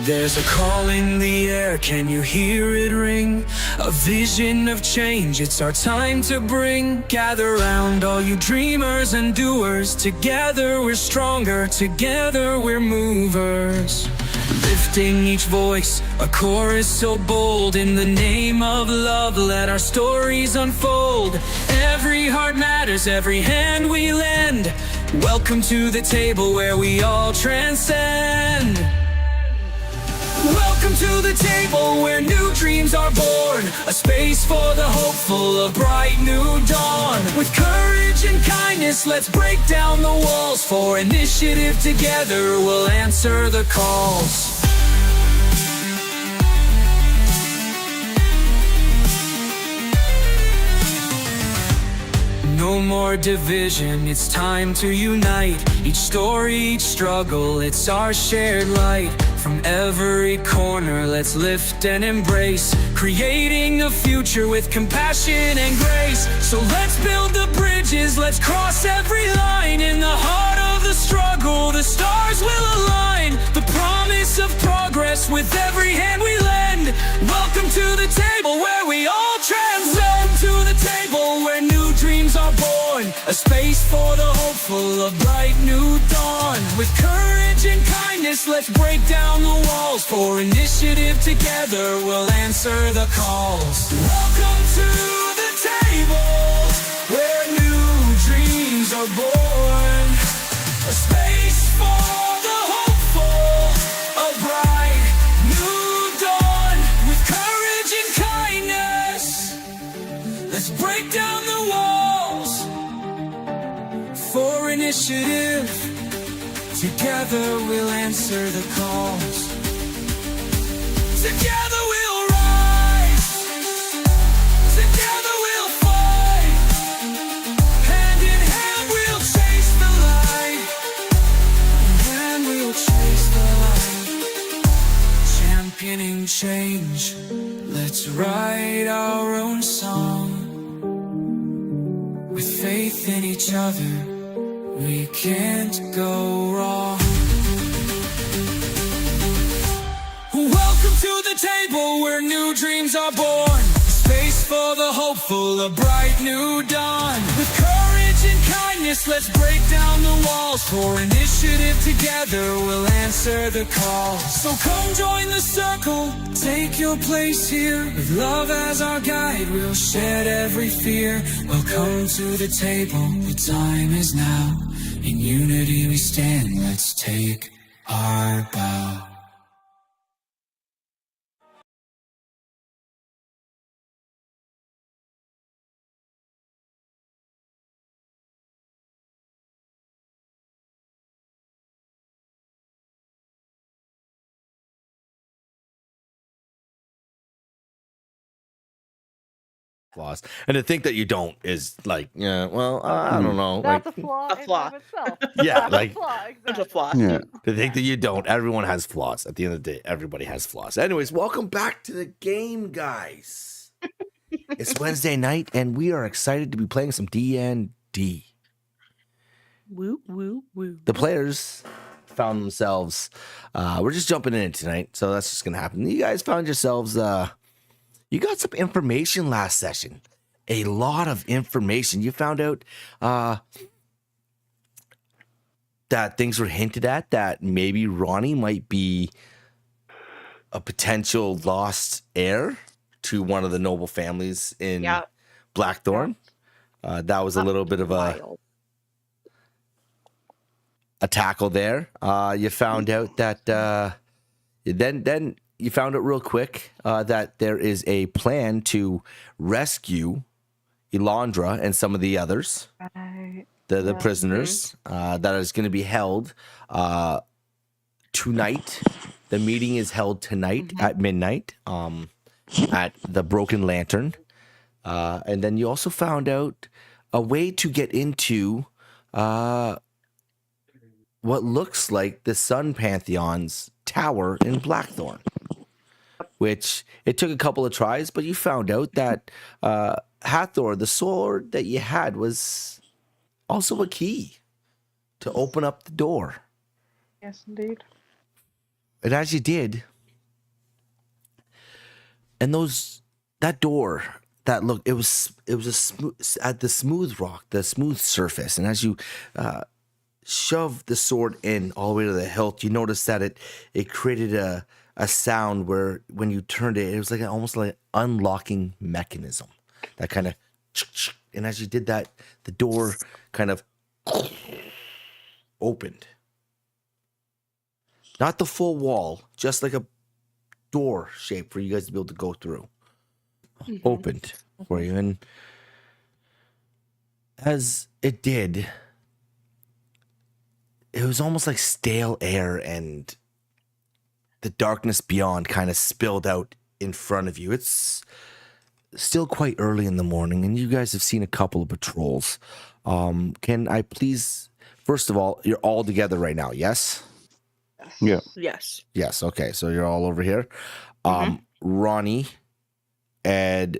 There's a call in the air, can you hear it ring? A vision of change, it's our time to bring. Gather round all you dreamers and doers. Together we're stronger, together we're movers. Lifting each voice, a chorus so bold. In the name of love, let our stories unfold. Every heart matters, every hand we lend. Welcome to the table where we all transcend. Welcome to the table where new dreams are born. A space for the hopeful, a bright new dawn. With courage and kindness, let's break down the walls. For initiative, together we'll answer the calls. No more division, it's time to unite. Each story, each struggle, it's our shared light. From every corner, let's lift and embrace, creating a future with compassion and grace. So let's build the bridges, let's cross every line. In the heart of the struggle, the stars will align. The promise of progress with every hand we lend. Welcome to the table where we all transcend. To the table where new dreams are born. A space for the hopeful, a bright new dawn. With courage and kindness, let's break down the walls. For initiative, together we'll answer the calls. Welcome to the table where new dreams are born. A space for the hopeful, a bright new dawn. With courage and kindness, let's break down the walls. For initiative, together we'll answer the calls. Together we'll rise. Together we'll fight. Hand in hand we'll chase the light. And we'll chase the light. Championing change, let's write our own song. With faith in each other, we can't go wrong. Welcome to the table where new dreams are born. Space for the hopeful, a bright new dawn. With courage and kindness, let's break down the walls. For initiative, together we'll answer the call. So come join the circle, take your place here. With love as our guide, we'll shed every fear. Welcome to the table, the time is now. In unity we stand, let's take our bow. Flaws, and to think that you don't is like, yeah, well, I don't know. That's like, a flaw A in flaw. and of itself. Yeah, That's like- a flaw, There's a exactly. flaw. Yeah. to think that you don't. Everyone has flaws. At the end of the day, everybody has flaws. Anyways, welcome back to the game, guys. It's Wednesday night, and we are excited to be playing some D&D. Woo, woo, woo. The players found themselves. We're just jumping in tonight, so that's just gonna happen. You guys found yourselves. You got some information last session. A lot of information. You found out that things were hinted at that maybe Ronnie might be a potential lost heir to one of the noble families in Yeah. Blackthorn. That was a little bit of Wild. a tackle there. You found out that then you found out real quick that there is a plan to rescue Elandra and some of the others, Right. the prisoners, that is going to be held tonight. The meeting is held tonight at midnight at the Broken Lantern. And then you also found out a way to get into what looks like the Sun Pantheon's tower in Blackthorn, which it took a couple of tries, but you found out that Hathor, the sword that you had, was also a key to open up the door. Yes, indeed. And as you did, And that door, it was a smooth at the smooth rock, the smooth surface. And as you shove the sword in all the way to the hilt, you notice that it created a sound where when you turned it, it was like almost like an unlocking mechanism. That kind of, and as you did that, the door kind of opened. Not the full wall, just like a door shape for you guys to be able to go through. Opened for you. And as it did, it was almost like stale air and the darkness beyond kind of spilled out in front of you. It's still quite early in the morning, and you guys have seen a couple of patrols. Can I please, first of all, you're all together right now, yes? Yeah. Yes. Yes, okay, so you're all over here. Ronnie, Ed,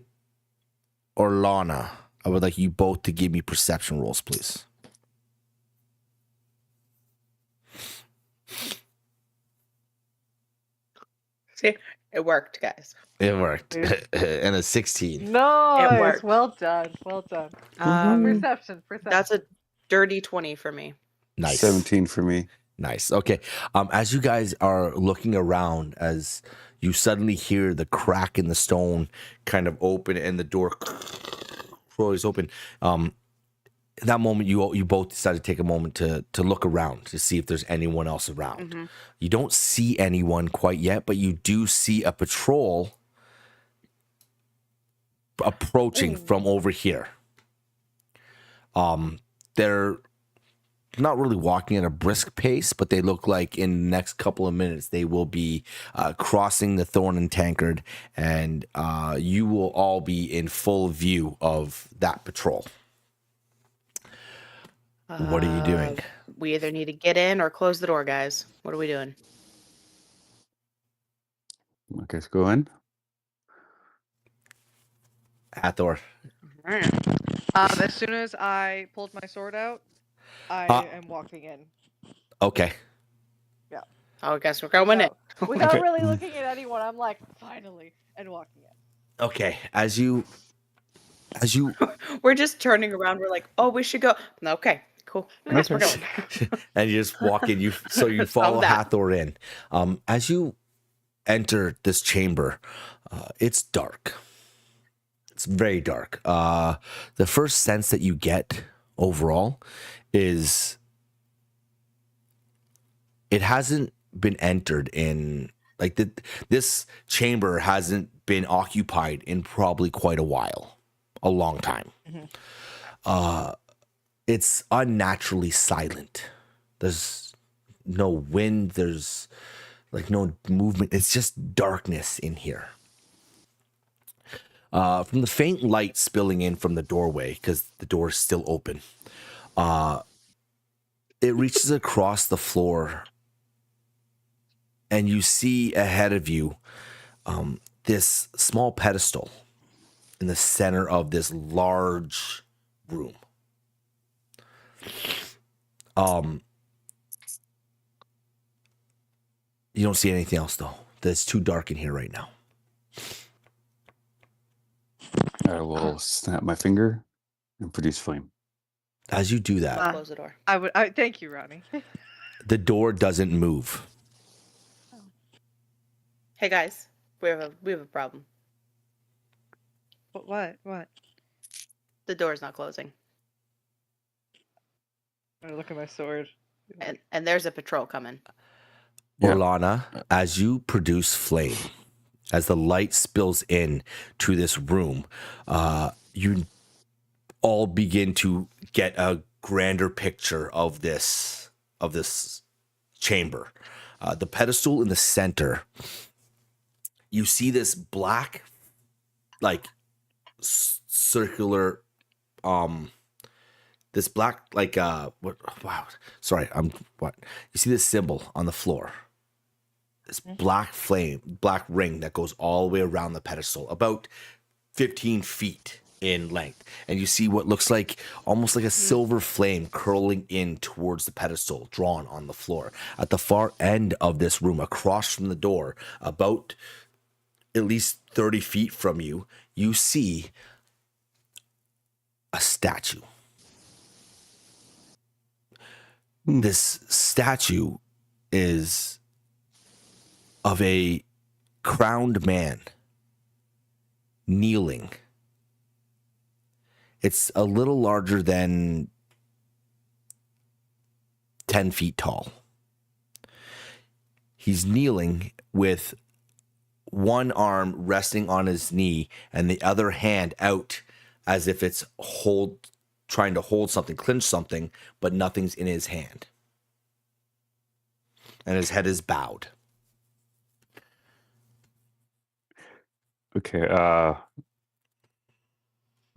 or Lana, I would like you both to give me perception rolls, please. See, it worked, guys. It worked. And a 16. Nice. worked. Well done. Well done. Perception. That's a dirty 20 for me. Nice. 17 for me. Nice. Okay. As you guys are looking around, as you suddenly hear the crack in the stone kind of open and the door close open. In that moment, you both decide to take a moment to look around to see if there's anyone else around. You don't see anyone quite yet, but you do see a patrol approaching from over here. They're not really walking at a brisk pace, but they look like in the next couple of minutes they will be crossing the Thorn and Tankard, and you will all be in full view of that patrol. What are you doing? We either need to get in or close the door, guys. What are we doing? Okay, let's go in. Hathor. As soon as I pulled my sword out, I am walking in. Okay. Oh, I guess we're going in. Without Okay. really looking at anyone, I'm like, finally, and walking in. Okay. As you We're just turning around. We're like, oh, we should go. Okay, cool. I guess we're going. and you just walk in, you follow that. Hathor in. As you enter this chamber, it's dark. It's very dark. The first sense that you get overall is it hasn't been entered in, like, this chamber hasn't been occupied in probably quite a while, a long time. It's unnaturally silent. There's no wind, there's like no movement. It's just darkness in here. From the faint light spilling in from the doorway, because the door is still open, it reaches across the floor, and you see ahead of you this small pedestal in the center of this large room. You don't see anything else, though. It's too dark in here right now. I will snap my finger and produce flame. As you do that, Close the door. I thank you, Ronnie. the door doesn't move. Hey guys, we have a problem. What? The door's not closing, I look at my sword. and there's a patrol coming. Yeah. Orlana, as you produce flame, as the light spills in to this room, you all begin to get a grander picture of this chamber. The pedestal in the center, you see this black, like circular, this black, like what? Wow, sorry, what? You see this symbol on the floor. This black ring that goes all the way around the pedestal, about 15 feet in length. And you see what looks like almost like a silver flame curling in towards the pedestal, drawn on the floor. At the far end of this room, across from the door, about at least 30 feet from you, you see a statue. This statue is of a crowned man kneeling. It's a little larger than 10 feet tall. He's kneeling with one arm resting on his knee and the other hand out as if it's trying to hold something, clinch something, but nothing's in his hand. And his head is bowed. Okay, I'm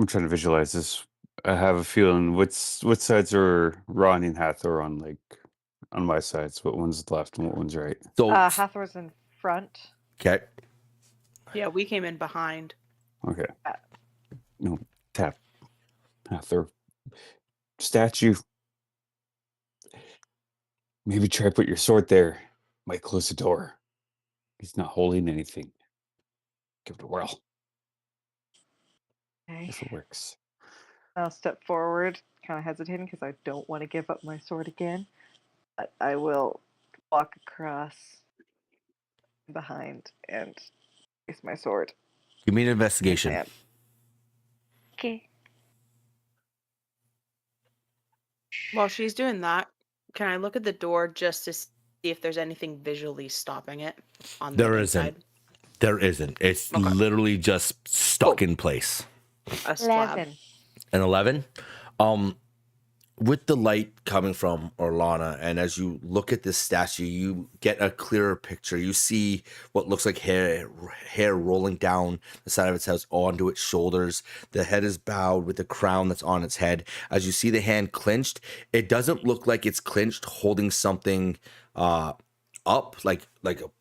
trying to visualize this. I have a feeling what sides are Ronnie and Hathor on, like on my sides? What one's left and what one's right? So, Hathor's in front. okay. Yeah, we came in behind. Okay. No, tap. Hathor. Statue. Maybe try to put your sword there. Might close the door. He's not holding anything. Give it a whirl. Okay. If it works. I'll step forward, kind of hesitating because I don't want to give up my sword again. But I will walk across behind and place my sword. Give me an in his investigation. hand. Okay. While she's doing that, can I look at the door just to see if there's anything visually stopping it on the There inside? isn't. There isn't. It's Okay. literally just stuck in place. A slab. 11. An 11. With the light coming from Orlana, and as you look at this statue, you get a clearer picture. You see what looks like hair rolling down the side of its head onto its shoulders. The head is bowed with the crown that's on its head. As you see the hand clenched, it doesn't look like it's clenched holding something up, like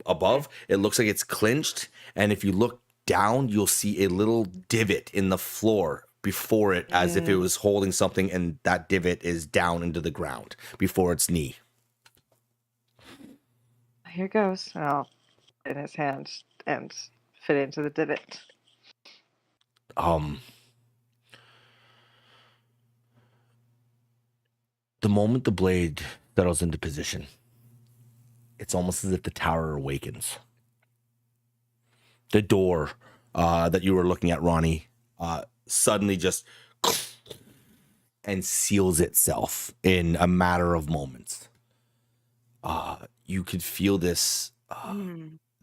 above. It looks like it's clenched, and if you look down, you'll see a little divot in the floor before it, as if it was holding something, and that divot is down into the ground before its knee. Here goes. I'll in his hand and fit into the divot. The moment the blade settles into position, it's almost as if the tower awakens. The door that you were looking at, Ronnie, suddenly just and seals itself in a matter of moments. You could feel this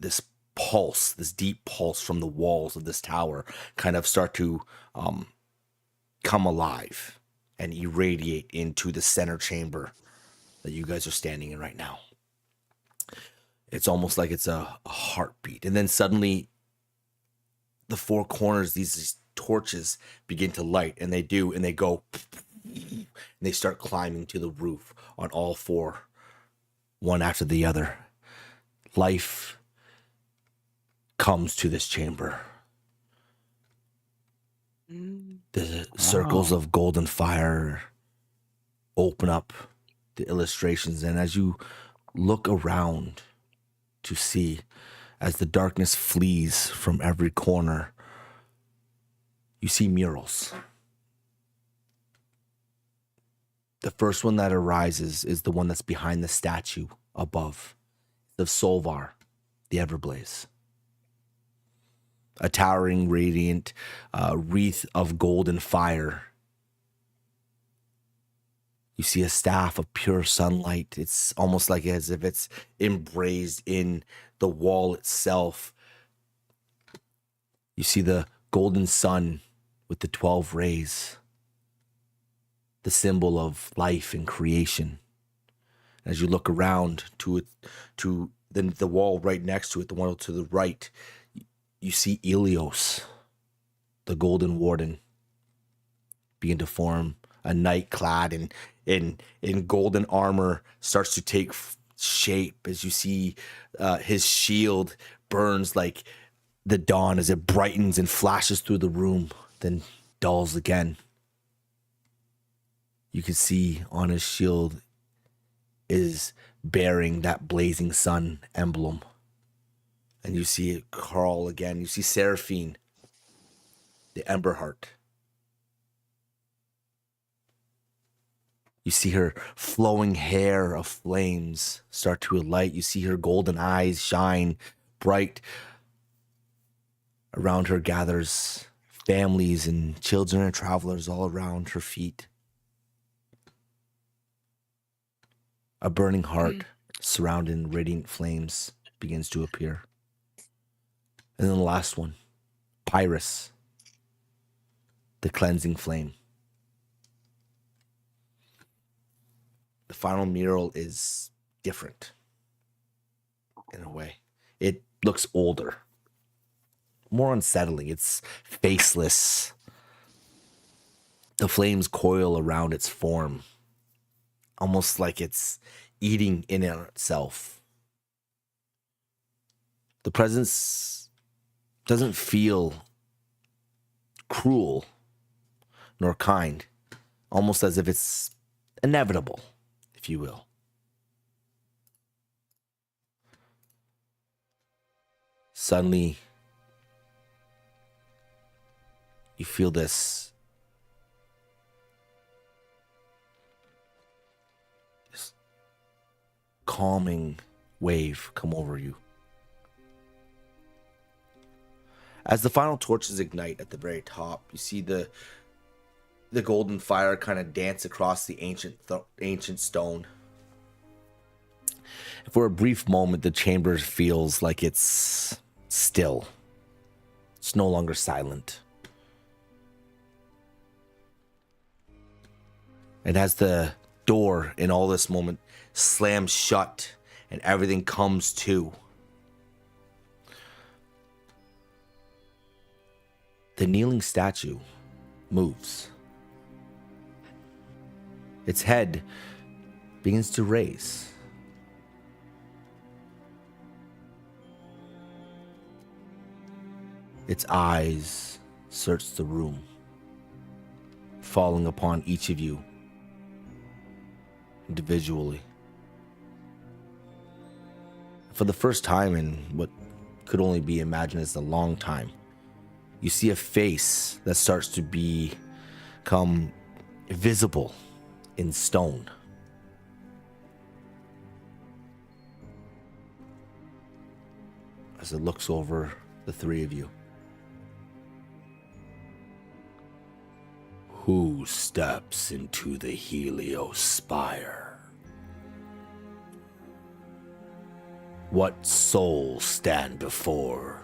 this pulse, this deep pulse from the walls of this tower kind of start to come alive and irradiate into the center chamber that you guys are standing in right now. It's almost like it's a heartbeat. And then suddenly the four corners, these torches begin to light, and they do, and they go, and they start climbing to the roof on all four, one after the other. Life comes to this chamber. The circles of golden fire open up the illustrations, and as you look around to see, as the darkness flees from every corner, you see murals. The first one that arises is the one that's behind the statue above, of Solvar, the Everblaze. A towering, radiant wreath of golden fire. You see a staff of pure sunlight. It's almost like as if it's embraced in the wall itself. You see the golden sun with the 12 rays, the symbol of life and creation. As you look around to the wall right next to it, the one to the right, you see Elios, the golden warden, begin to form. A knight clad in golden armor starts to take shape as you see his shield burns like the dawn as it brightens and flashes through the room, then dulls again. You can see on his shield is bearing that blazing sun emblem And you see Carl again. You see Seraphine, the Ember Heart. You see her flowing hair of flames start to alight. You see her golden eyes shine bright. Around her gathers families and children and travelers all around her feet. A burning heart surrounded in radiant flames begins to appear. And then the last one, Pyrus, the cleansing flame. The final mural is different in a way. It looks older, more unsettling. It's faceless. The flames coil around its form, almost like it's eating in on itself. The presence doesn't feel cruel nor kind, almost as if it's inevitable, if you will. Suddenly, you feel this calming wave come over you. As the final torches ignite at the very top, you see the golden fire kind of dance across the ancient stone. For a brief moment, the chamber feels like it's still. It's no longer silent. And as the door in all this moment slams shut and everything comes to, the kneeling statue moves. Its head begins to raise. Its eyes search the room, falling upon each of you individually. For the first time in what could only be imagined as a long time, you see a face that starts to become visible in stone. As it looks over the three of you. Who steps into the Helios spire? What souls stand before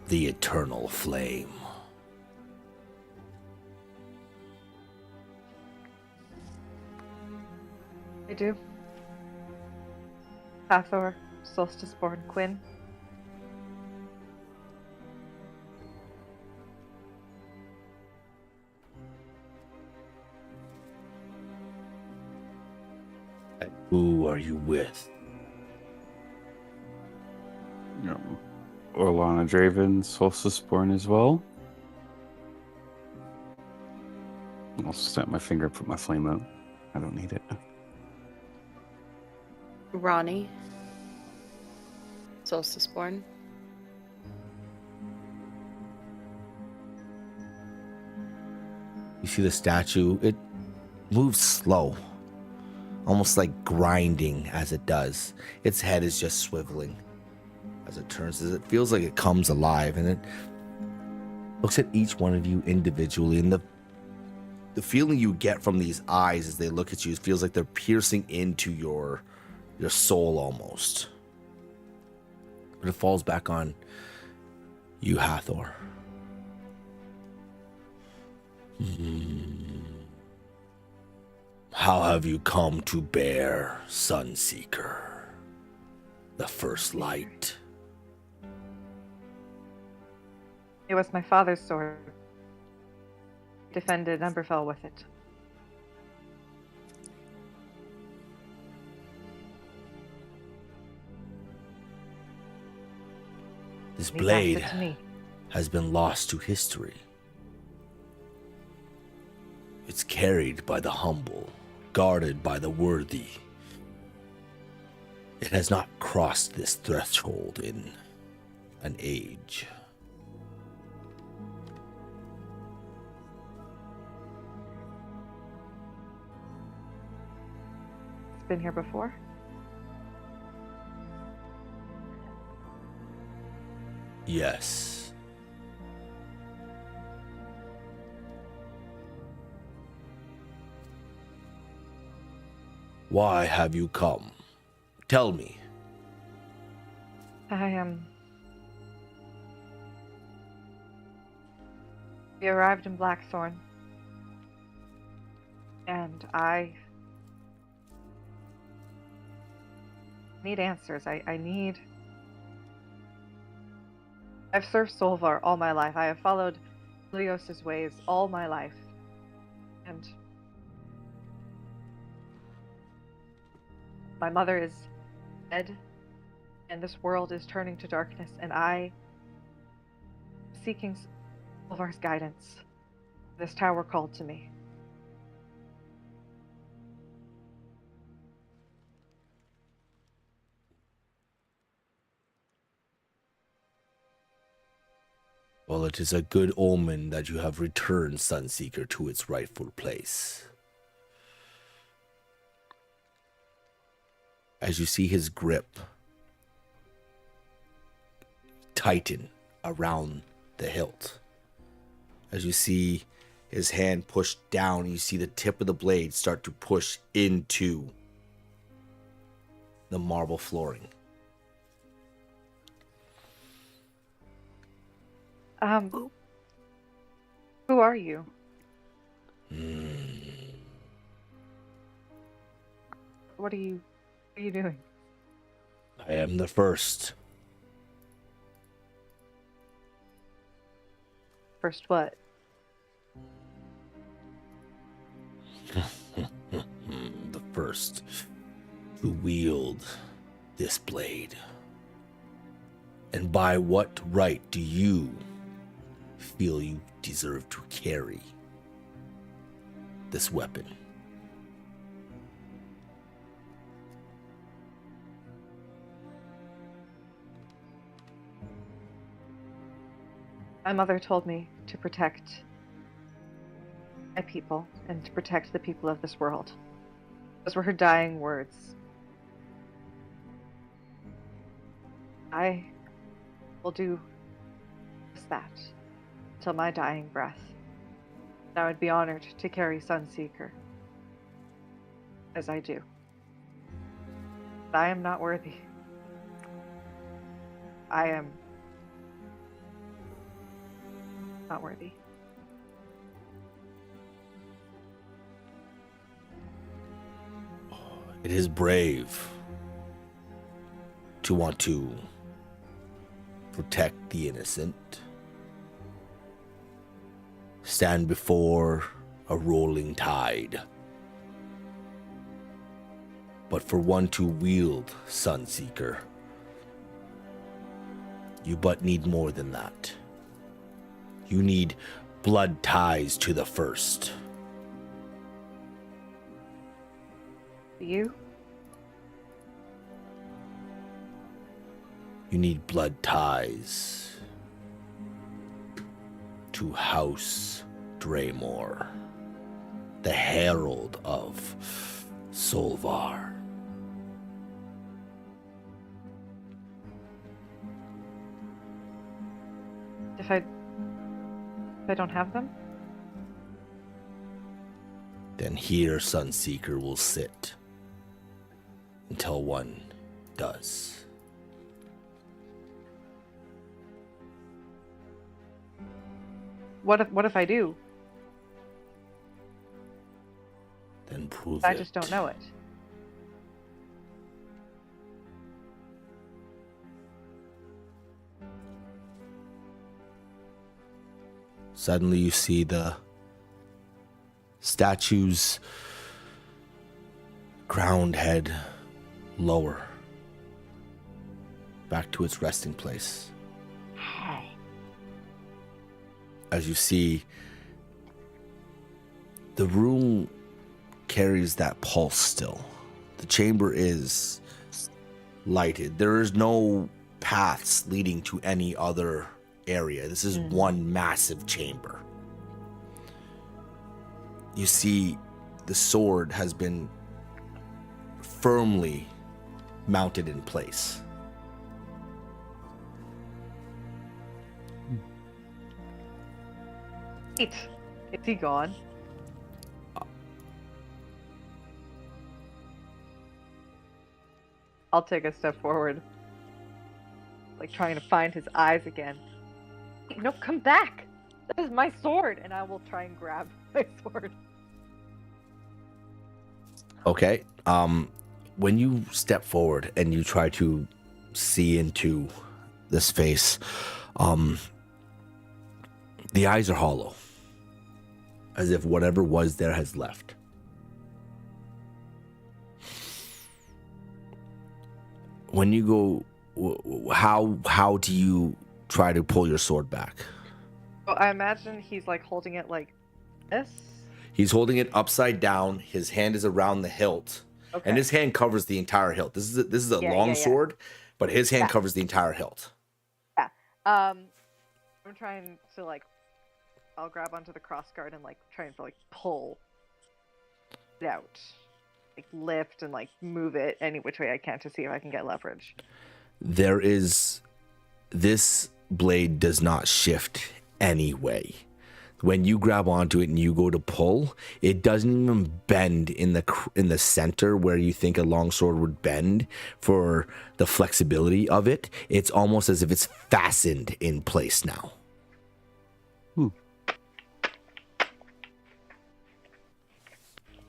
the eternal flame? I do. Hathor, solstice-born Quinn. And who are you with? Orlana Draven, solstice born as well. I'll snap my finger and put my flame out. I don't need it. Ronnie, solstice born. You see the statue, it moves slow, almost like grinding as it does. Its head is just swiveling as it turns, as it feels like it comes alive, and it looks at each one of you individually, and the feeling you get from these eyes as they look at you, it feels like they're piercing into your soul almost. But it falls back on you, Hathor. How have you come to bear, Sunseeker, the first light? It was my father's sword. Defended Umberfell with it. This He blade passed it to me. has been lost to history. It's carried by the humble, guarded by the worthy. It has not crossed this threshold in an age. It's been here before. Yes. Why have you come? Tell me. We arrived in Blackthorn, and I need answers. I've served Solvar all my life. I have followed Helios's ways all my life. And my mother is dead, and this world is turning to darkness, and I am seeking Solvar's guidance. This tower called to me. Well, it is a good omen that you have returned Sunseeker to its rightful place. As you see his grip tighten around the hilt, as you see his hand push down, you see the tip of the blade start to push into the marble flooring. Who are you? What are you doing? I am the first. First what? The first to wield this blade. And by what right do you feel you deserve to carry this weapon? My mother told me to protect my people and to protect the people of this world. Those were her dying words. I will do just that till my dying breath. And I would be honored to carry Sunseeker as I do. But I am not worthy. I am not worthy. It is brave to want to protect the innocent, stand before a rolling tide. But for one to wield Sunseeker, you but need more than that. You need blood ties to the first. You? You need blood ties to House Draymore, the herald of Solvar. If I don't have them? Then here Sunseeker will sit until one does. What if I do? Then prove I it. just don't know it. Suddenly you see the statue's crowned head lower back to its resting place. As you see, the room carries that pulse still. The chamber is lighted. There is no paths leading to any other area. This is one massive chamber. You see the sword has been firmly mounted in place. Wait, is he gone? I'll take a step forward, like trying to find his eyes again. Wait, no, come back! That is my sword, and I will try and grab my sword. Okay. When you step forward and you try to see into this face, the eyes are hollow, as if whatever was there has left. When you go, how do you try to pull your sword back? Well, I imagine he's like holding it like this. He's holding it upside down. His hand is around the hilt, Okay. and his hand covers the entire hilt. This is a long sword, but his hand covers the entire hilt. Yeah. I'm trying to like, I'll grab onto the crossguard and like try and like pull it out, like lift and like move it any which way I can to see if I can get leverage. This blade does not shift any way. When you grab onto it and you go to pull, it doesn't even bend in the center where you think a longsword would bend for the flexibility of it. It's almost as if it's fastened in place now.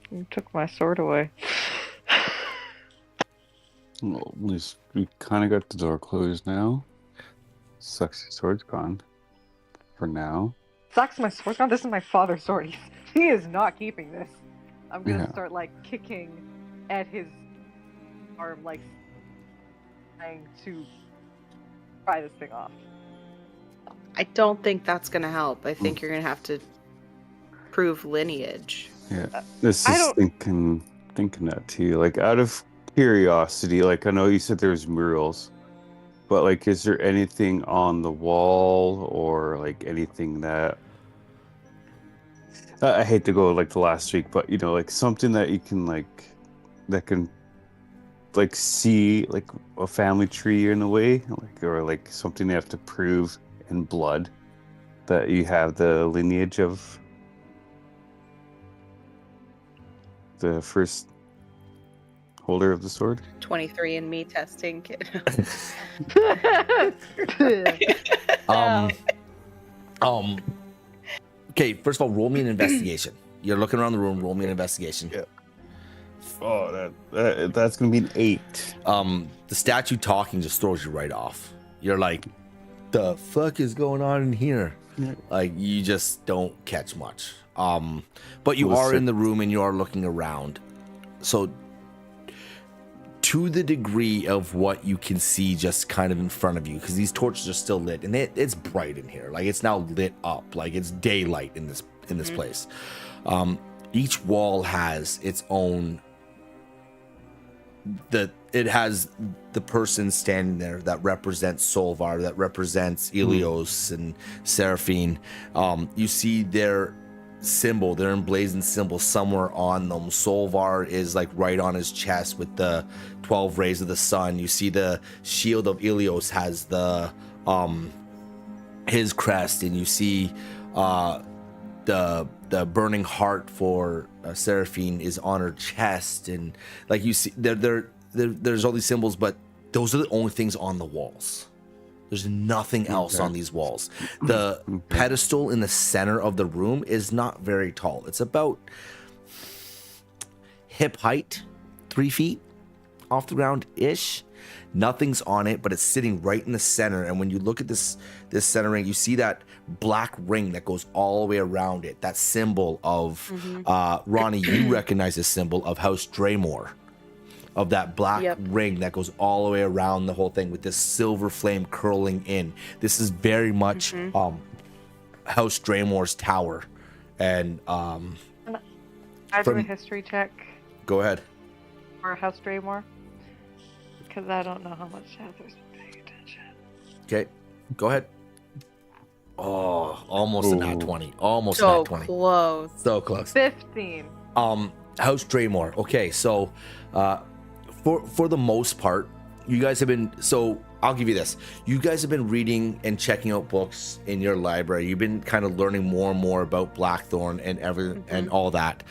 You took my sword away. Well, at least we kind of got the door closed now. Sucks your sword's gone. For now. Sucks my sword gone. This is my father's sword. He is not keeping this. I'm gonna start like kicking at his arm, like trying to pry this thing off. I don't think that's gonna help. I think you're gonna have to prove lineage. Yeah, this is thinking that too. Like, out of curiosity, like, I know you said there's murals, but like, is there anything on the wall or like anything that I hate to go like the last week, but you know, like something that you can like that can like see like a family tree in a way, like, or like something you have to prove in blood that you have the lineage of the first holder of the sword. 23andMe testing kit. Okay, first of all, roll me an investigation. You're looking around the room, roll me an investigation. Yeah. Oh, that's gonna be an 8. The statue talking just throws you right off. You're like, the fuck is going on in here? Yeah. Like, you just don't catch much. But you are in the room and you are looking around. So, to the degree of what you can see just kind of in front of you, because these torches are still lit, and it's bright in here. Like, it's now lit up. Like, it's daylight in this place. Each wall has its own. It has the person standing there that represents Solvar, that represents Ilios and Seraphine. You see their symbol, their emblazoned symbol somewhere on them. Solvar is like right on his chest with the 12 rays of the sun. You see the shield of Ilios has the his crest, and you see the burning heart for Seraphine is on her chest, and like you see there's all these symbols, but those are the only things on the walls. There's nothing else on these walls. The pedestal in the center of the room is not very tall. It's about hip height, 3 feet off the ground ish. Nothing's on it, but it's sitting right in the center. And when you look at this center ring, you see that black ring that goes all the way around it. That symbol of Ronnie, you recognize this symbol of House Draymore. Of that black ring that goes all the way around the whole thing with this silver flame curling in. This is very much House Draymore's tower. And I do a history check go ahead. for House Draymore, because I don't know how much Heather's been paying attention. Okay, go ahead. Oh, almost a nat Ooh. 20. Almost a So nat 20. close. So close. 15. House Draymore. Okay, so for the most part, you guys have been, so I'll give you this. You guys have been reading and checking out books in your library. You've been kind of learning more and more about Blackthorn and everything and all that.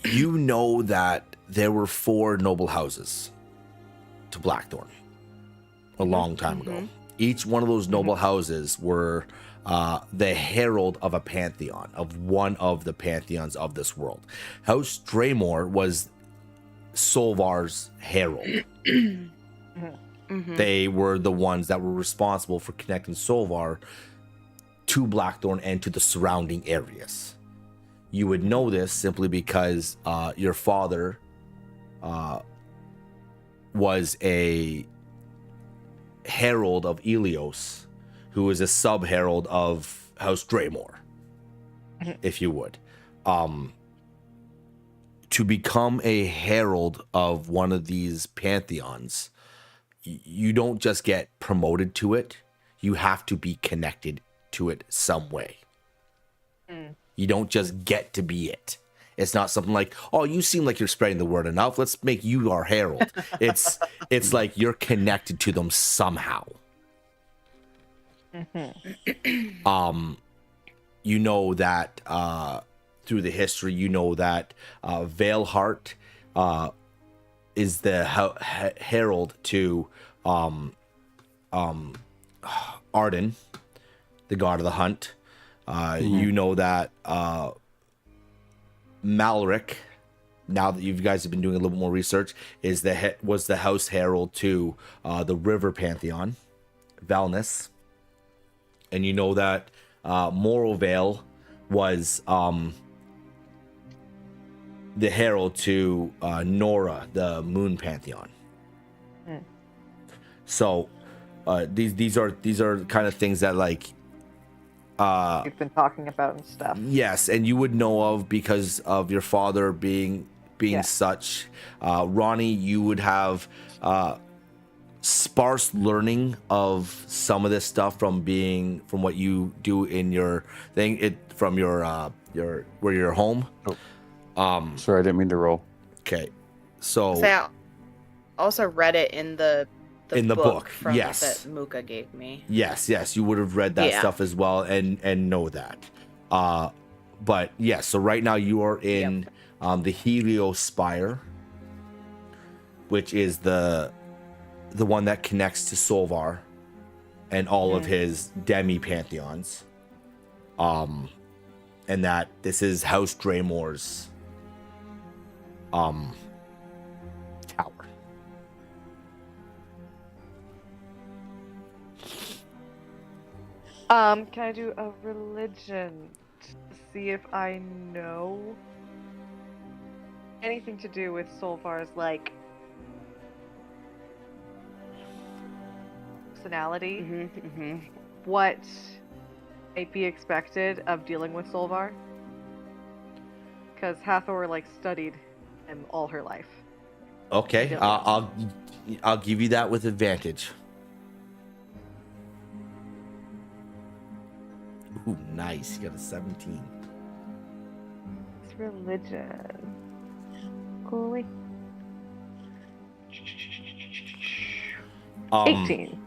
You know that there were 4 noble houses to Blackthorn a long time ago. Each one of those noble houses were the herald of a pantheon, of one of the pantheons of this world. House Draymore was Solvar's herald. They were the ones that were responsible for connecting Solvar to Blackthorn and to the surrounding areas. You would know this simply because your father was a herald of Elios, who is a sub-herald of House Draymore, if you would. To become a herald of one of these pantheons, you don't just get promoted to it, you have to be connected to it some way. You don't just get to be it. It's not something like, oh, you seem like you're spreading the word enough, let's make you our herald. It's like you're connected to them somehow. You know that through the history, you know that Veilheart is the herald to Arden, the god of the hunt. You know that Malric, now that you guys have been doing a little more research, was the house herald to the river pantheon, Valnus. And you know that Morrovale was the herald to Nora, the moon pantheon. So these are kind of things that like We've been talking about and stuff. yes, and you would know of because of your father being such. Ronnie, you would have sparse learning of some of this stuff from what you do in your thing, from your where you're home. Sorry, I didn't mean to roll. Okay, so I also read it in the book, from yes, that Muka gave me. yes, you would have read that stuff as well and know that. But yes, so right now you are in the Helios Spire, which is the one that connects to Solvar and all of his demi pantheons. And that this is House Draymore's tower. Can I do a religion to see if I know anything to do with Solvar's like personality? What might be expected of dealing with Solvar? Because Hathor like studied him all her life. Okay, I'll give you that with advantage. Ooh, nice. You got a 17. It's religion. Coolly. 18.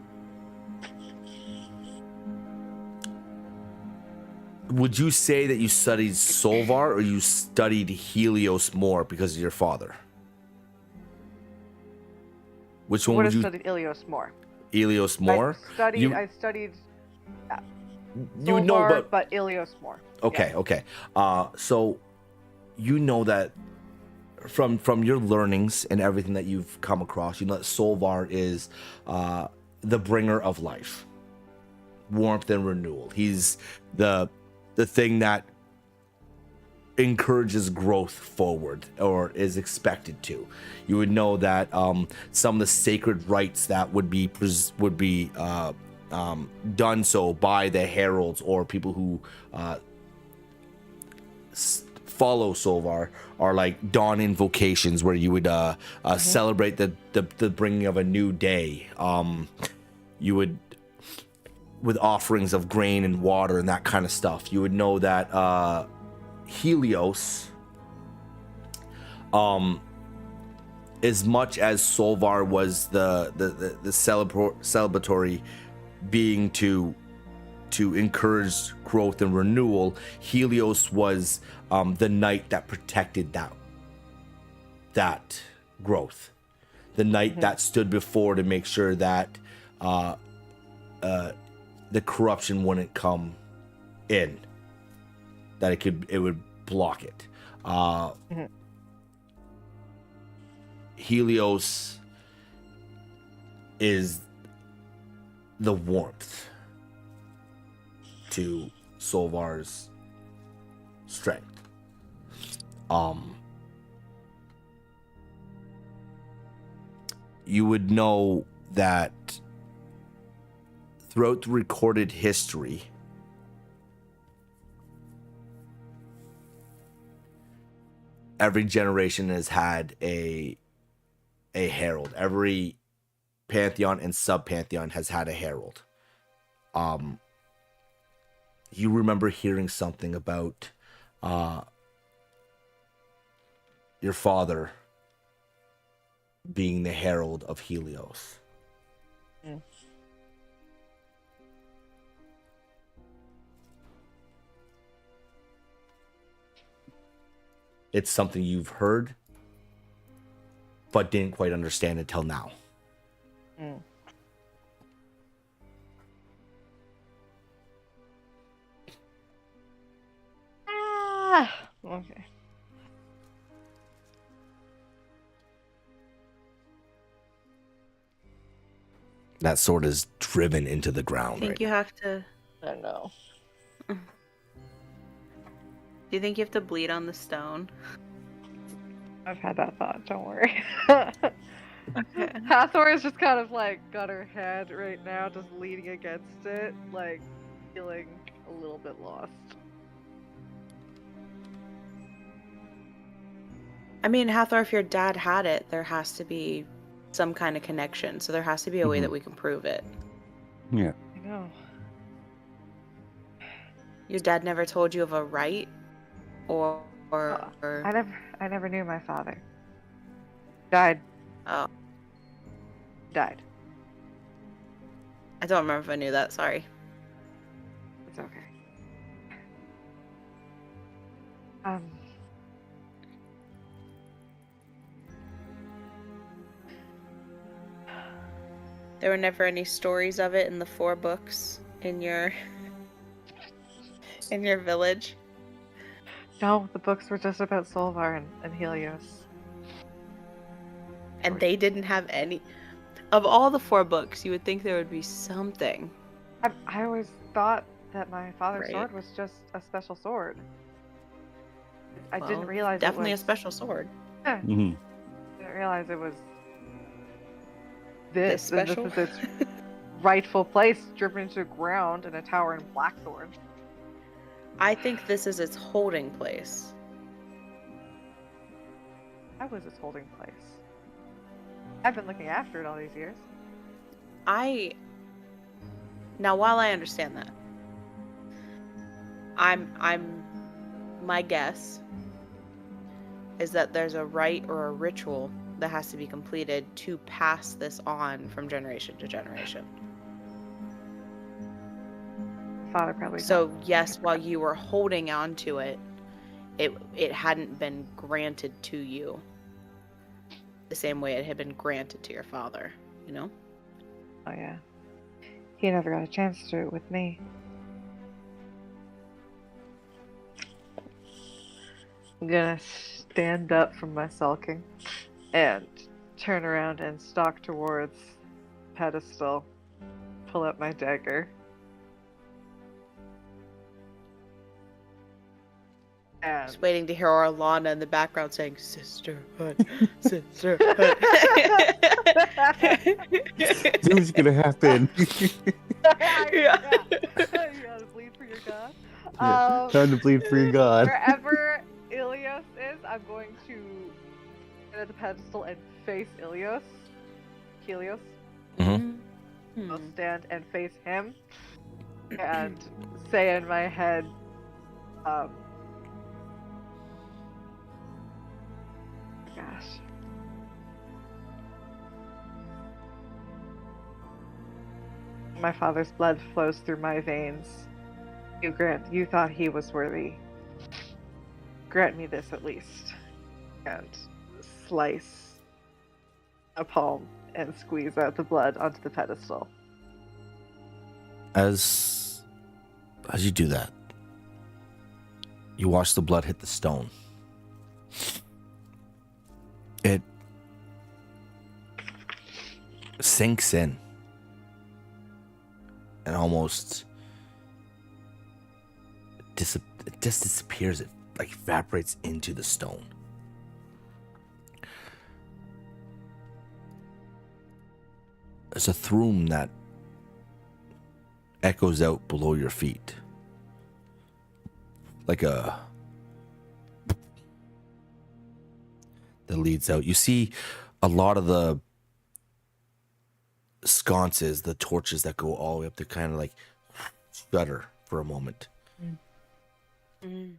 Would you say that you studied Solvar or you studied Helios more because of your father? Which one Would would have you studied Ilios more. Helios more? I studied You would know, Solvar, but Ilios more. Okay, okay. So you know that from your learnings and everything that you've come across, you know that Solvar is the bringer of life, warmth and renewal. He's the thing that encourages growth forward, or is expected to. You would know that some of the sacred rites that would be done so by the heralds or people who follow Solvar are like dawn invocations, where you would celebrate the bringing of a new day. You would, with offerings of grain and water and that kind of stuff. You would know that Helios, as much as Solvar was the celebratory being to encourage growth and renewal, Helios was the knight that protected that growth, the knight that stood before to make sure that the corruption wouldn't come in, that it would block it. Helios is the warmth to Solvar's strength. You would know that throughout the recorded history, every generation has had a herald. Every pantheon and sub-pantheon has had a herald. You remember hearing something about your father being the herald of Helios. Mm. It's something you've heard, but didn't quite understand until now. Mm. Okay. That sword is driven into the ground. I think right you now. have to. I know. Do you think you have to bleed on the stone? I've had that thought, don't worry. Okay. Hathor is just kind of like got her head right now, just leaning against it, like feeling a little bit lost. I mean, Hathor, if your dad had it, there has to be some kind of connection. So there has to be a way that we can prove it. Yeah. I know. Your dad never told you of a rite, or I never knew my father. Died. Oh, Died. I don't remember if I knew that. Sorry. It's okay. There were never any stories of it in the 4 books in your village. No, the books were just about Solvar and Helios. And they didn't have any. Of all the 4 books, you would think there would be something. I always thought that my father's Right. sword was just a special sword. I Well, didn't realize definitely it a was, special sword. Yeah, Hmm. I didn't realize it was This this. and special. This is its rightful place, driven into the ground in a tower in Blackthorn. I think this is its holding place. That was its holding place. I've been looking after it all these years. Now, while I understand that, my guess is that there's a rite or a ritual that has to be completed to pass this on from generation to generation. Father probably. So yes, while you were holding on to it, it hadn't been granted to you the same way it had been granted to your father, you know? Oh yeah. He never got a chance to do it with me. I'm gonna stand up from my sulking and turn around and stalk towards the pedestal. Pull up my dagger. And Just waiting to hear Orlana in the background saying, "Sisterhood, sisterhood." What's gonna happen? yeah. You gotta bleed for your god. Time to bleed for your god. Wherever Ilya I'm going to get at the pedestal and face Helios. Mm-hmm. I'll stand and face him and say in my head, gosh. My father's blood flows through my veins. You thought he was worthy. Grant me this at least. And slice a palm and squeeze out the blood onto the pedestal. As you do that, you watch the blood hit the stone. It sinks in and almost it just disappears. It like evaporates into the stone. There's a thrum that echoes out below your feet, like a that leads out. You see a lot of the sconces, the torches that go all the way up to kind of like shudder for a moment. Mm.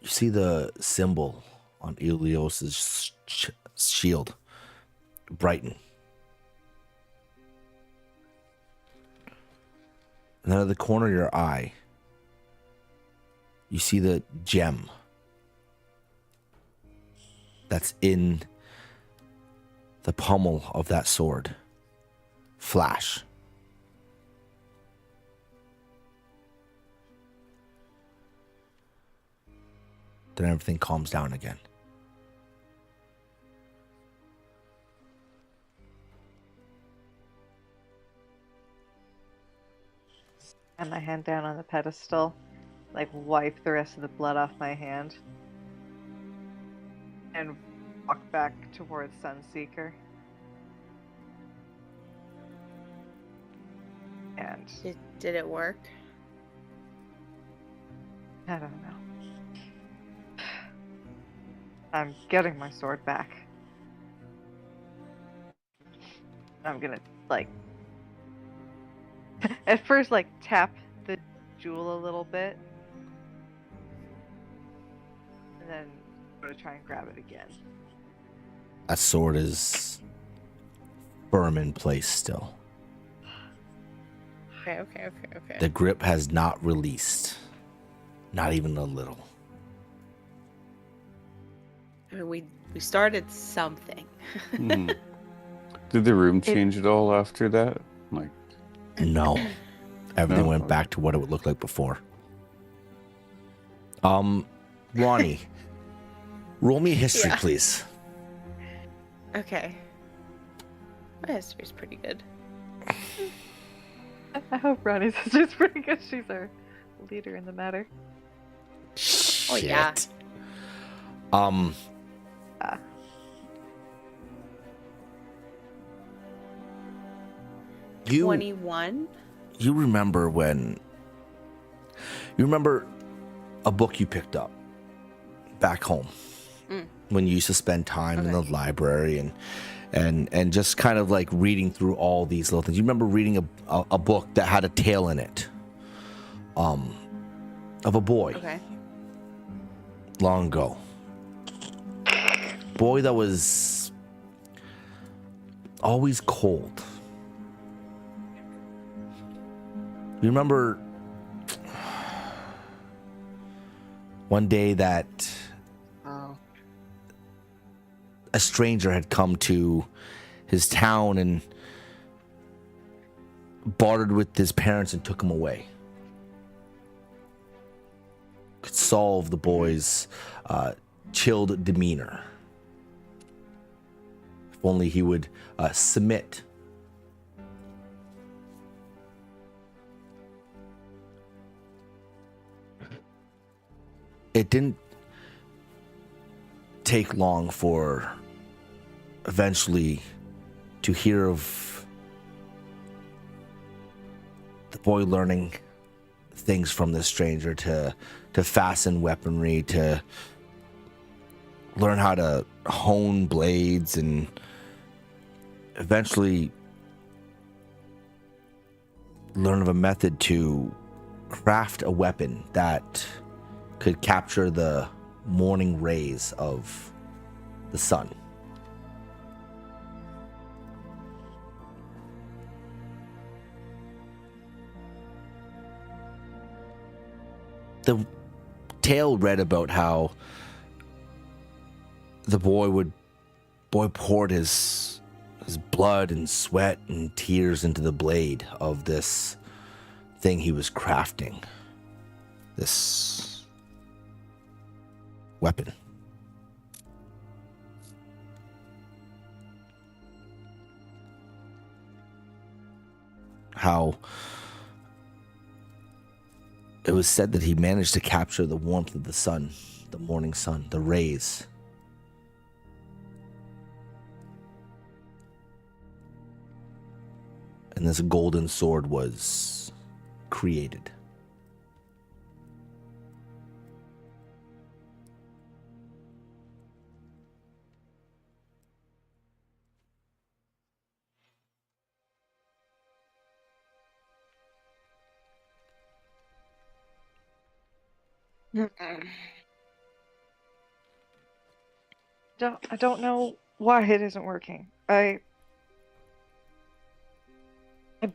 You see the symbol on Elios's shield brighten. And out of the corner of your eye, you see the gem that's in the pommel of that sword flash. Then everything calms down again. And my hand down on the pedestal, like wipe the rest of the blood off my hand, and walk back towards Sunseeker. And Did it work? I don't know. I'm getting my sword back. I'm gonna, like, at first, like, tap the jewel a little bit. And then go to try and grab it again. That sword is firm in place still. Okay. The grip has not released. Not even a little. I mean, we started something. Mhm. Did the room change at all after that? Like, No. Everything No? went back to what it would look like before. Ronnie, roll me a history, Yeah. please. Okay. My history's pretty good. I hope Ronnie's sister's pretty good. She's our leader in the matter. Oh, yeah. Shit. You 21? you remember a book you picked up back home when you used to spend time in the library and just kind of like reading through all these little things. You remember reading a book that had a tale in it of a boy Okay. long ago. Boy that was always cold. You remember one day that a stranger had come to his town and bartered with his parents and took him away. Could solve the boy's chilled demeanor. If only he would submit. It didn't take long for eventually to hear of the boy learning things from this stranger to fasten weaponry, to learn how to hone blades and eventually learn of a method to craft a weapon that could capture the morning rays of the sun. The tale read about how the boy poured his blood and sweat and tears into the blade of this thing he was crafting, this weapon. How it was said that he managed to capture the warmth of the sun, the morning sun, the rays. And this golden sword was created. I don't know why it isn't working. I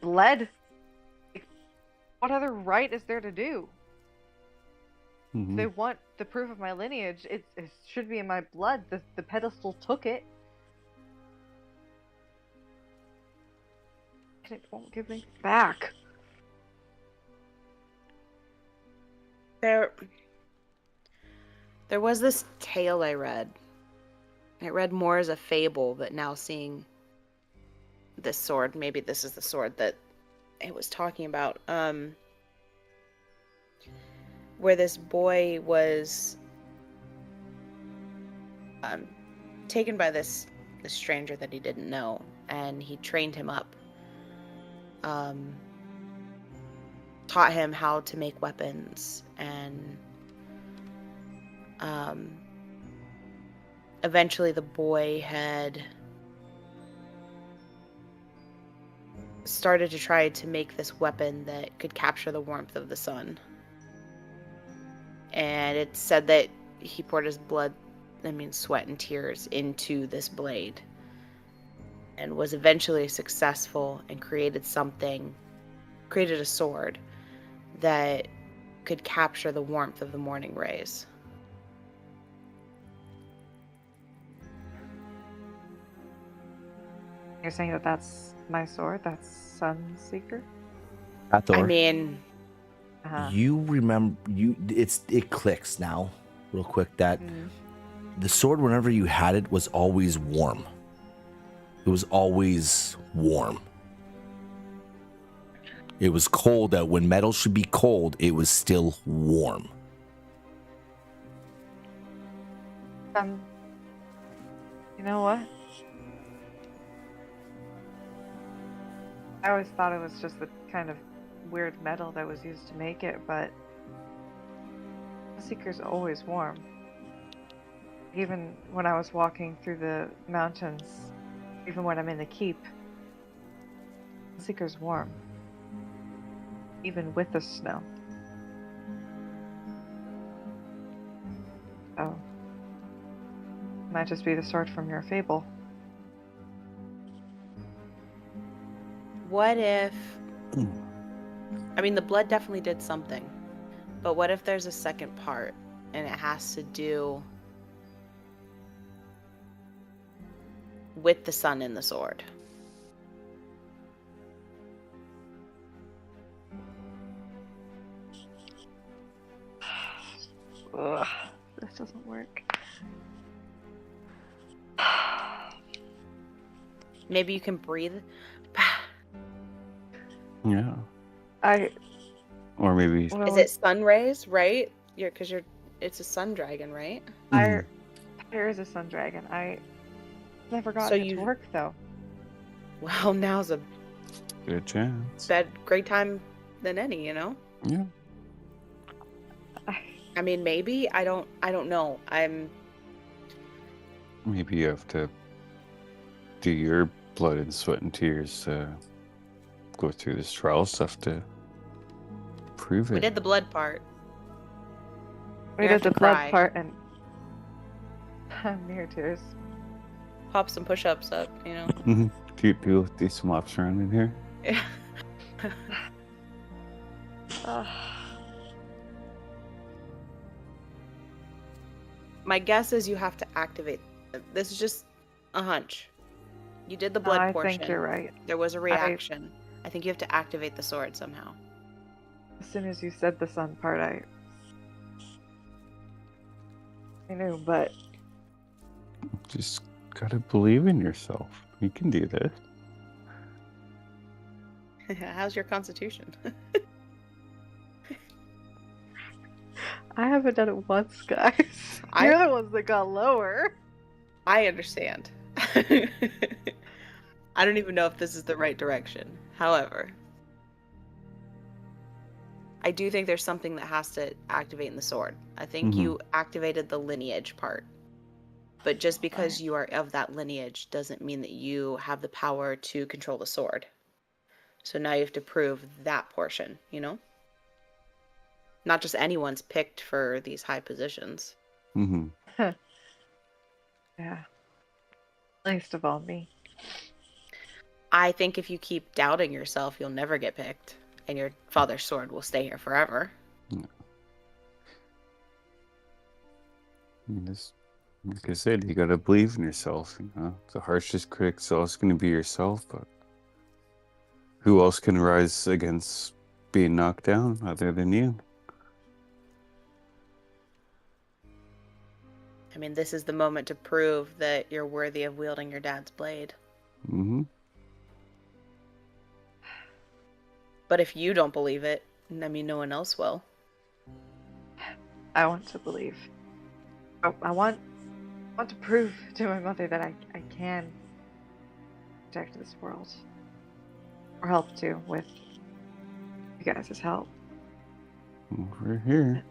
bled. What other right is there to do? If they want the proof of my lineage, it should be in my blood. The pedestal took it. And it won't give me back. There was this tale I read. It read more as a fable, but now seeing this sword, maybe this is the sword that it was talking about, where this boy was taken by this stranger that he didn't know, and he trained him up, taught him how to make weapons, and eventually the boy had started to try to make this weapon that could capture the warmth of the sun. And it said that he poured his blood, sweat and tears into this blade, and was eventually successful and created a sword that could capture the warmth of the morning rays. You're saying that that's my sword? That's Sunseeker? Hathor, I mean, you remember it clicks now, real quick, that the sword, whenever you had it, was always warm. It was always warm. It was cold out. When metal should be cold, it was still warm. You know what? I always thought it was just the kind of weird metal that was used to make it, but the Seeker's always warm. Even when I was walking through the mountains, even when I'm in the keep, the Seeker's warm. Even with the snow. Oh. Might just be the sword from your fable. what if... the blood definitely did something. But what if there's a second part and it has to do with the sun and the sword? Ugh, this doesn't work. Maybe you can breathe. Yeah. Or maybe. Well, Is it sun rays, right? It's a sun dragon, right? Fire is a sun dragon. I never got it to work though. Well, now's a Good chance. great time than any, you know? Yeah. Maybe. I don't know. Maybe you have to do your blood and sweat and tears, go through this trial stuff to prove We it. did the blood part. We You did have the to blood cry. part and mirror tears. Pop some push-ups up, you know. Do people do some laps around in here? Yeah. My guess is you have to activate. This is just a hunch. You did the blood I portion. think you're right. There was a reaction. I think you have to activate the sword somehow. As soon as you said the sun part, I knew, but Just gotta believe in yourself. You can do this. How's your constitution? I haven't done it once, guys. You're the ones that got lower. I understand. I don't even know if this is the right direction. However, I do think there's something that has to activate in the sword. I think you activated the lineage part. But just because you are of that lineage doesn't mean that you have the power to control the sword. So now you have to prove that portion, you know? Not just anyone's picked for these high positions. Yeah. Least of all me. I think if you keep doubting yourself, you'll never get picked. And your father's sword will stay here forever. Just, like I said, you gotta believe in yourself. You know, the harshest critic's always gonna be yourself, but who else can rise against being knocked down other than you? I mean, this is the moment to prove that you're worthy of wielding your dad's blade. But if you don't believe it, I mean, no one else will. I want to believe. I want to prove to my mother that I can protect this world. Or help to with you guys' help. Over here.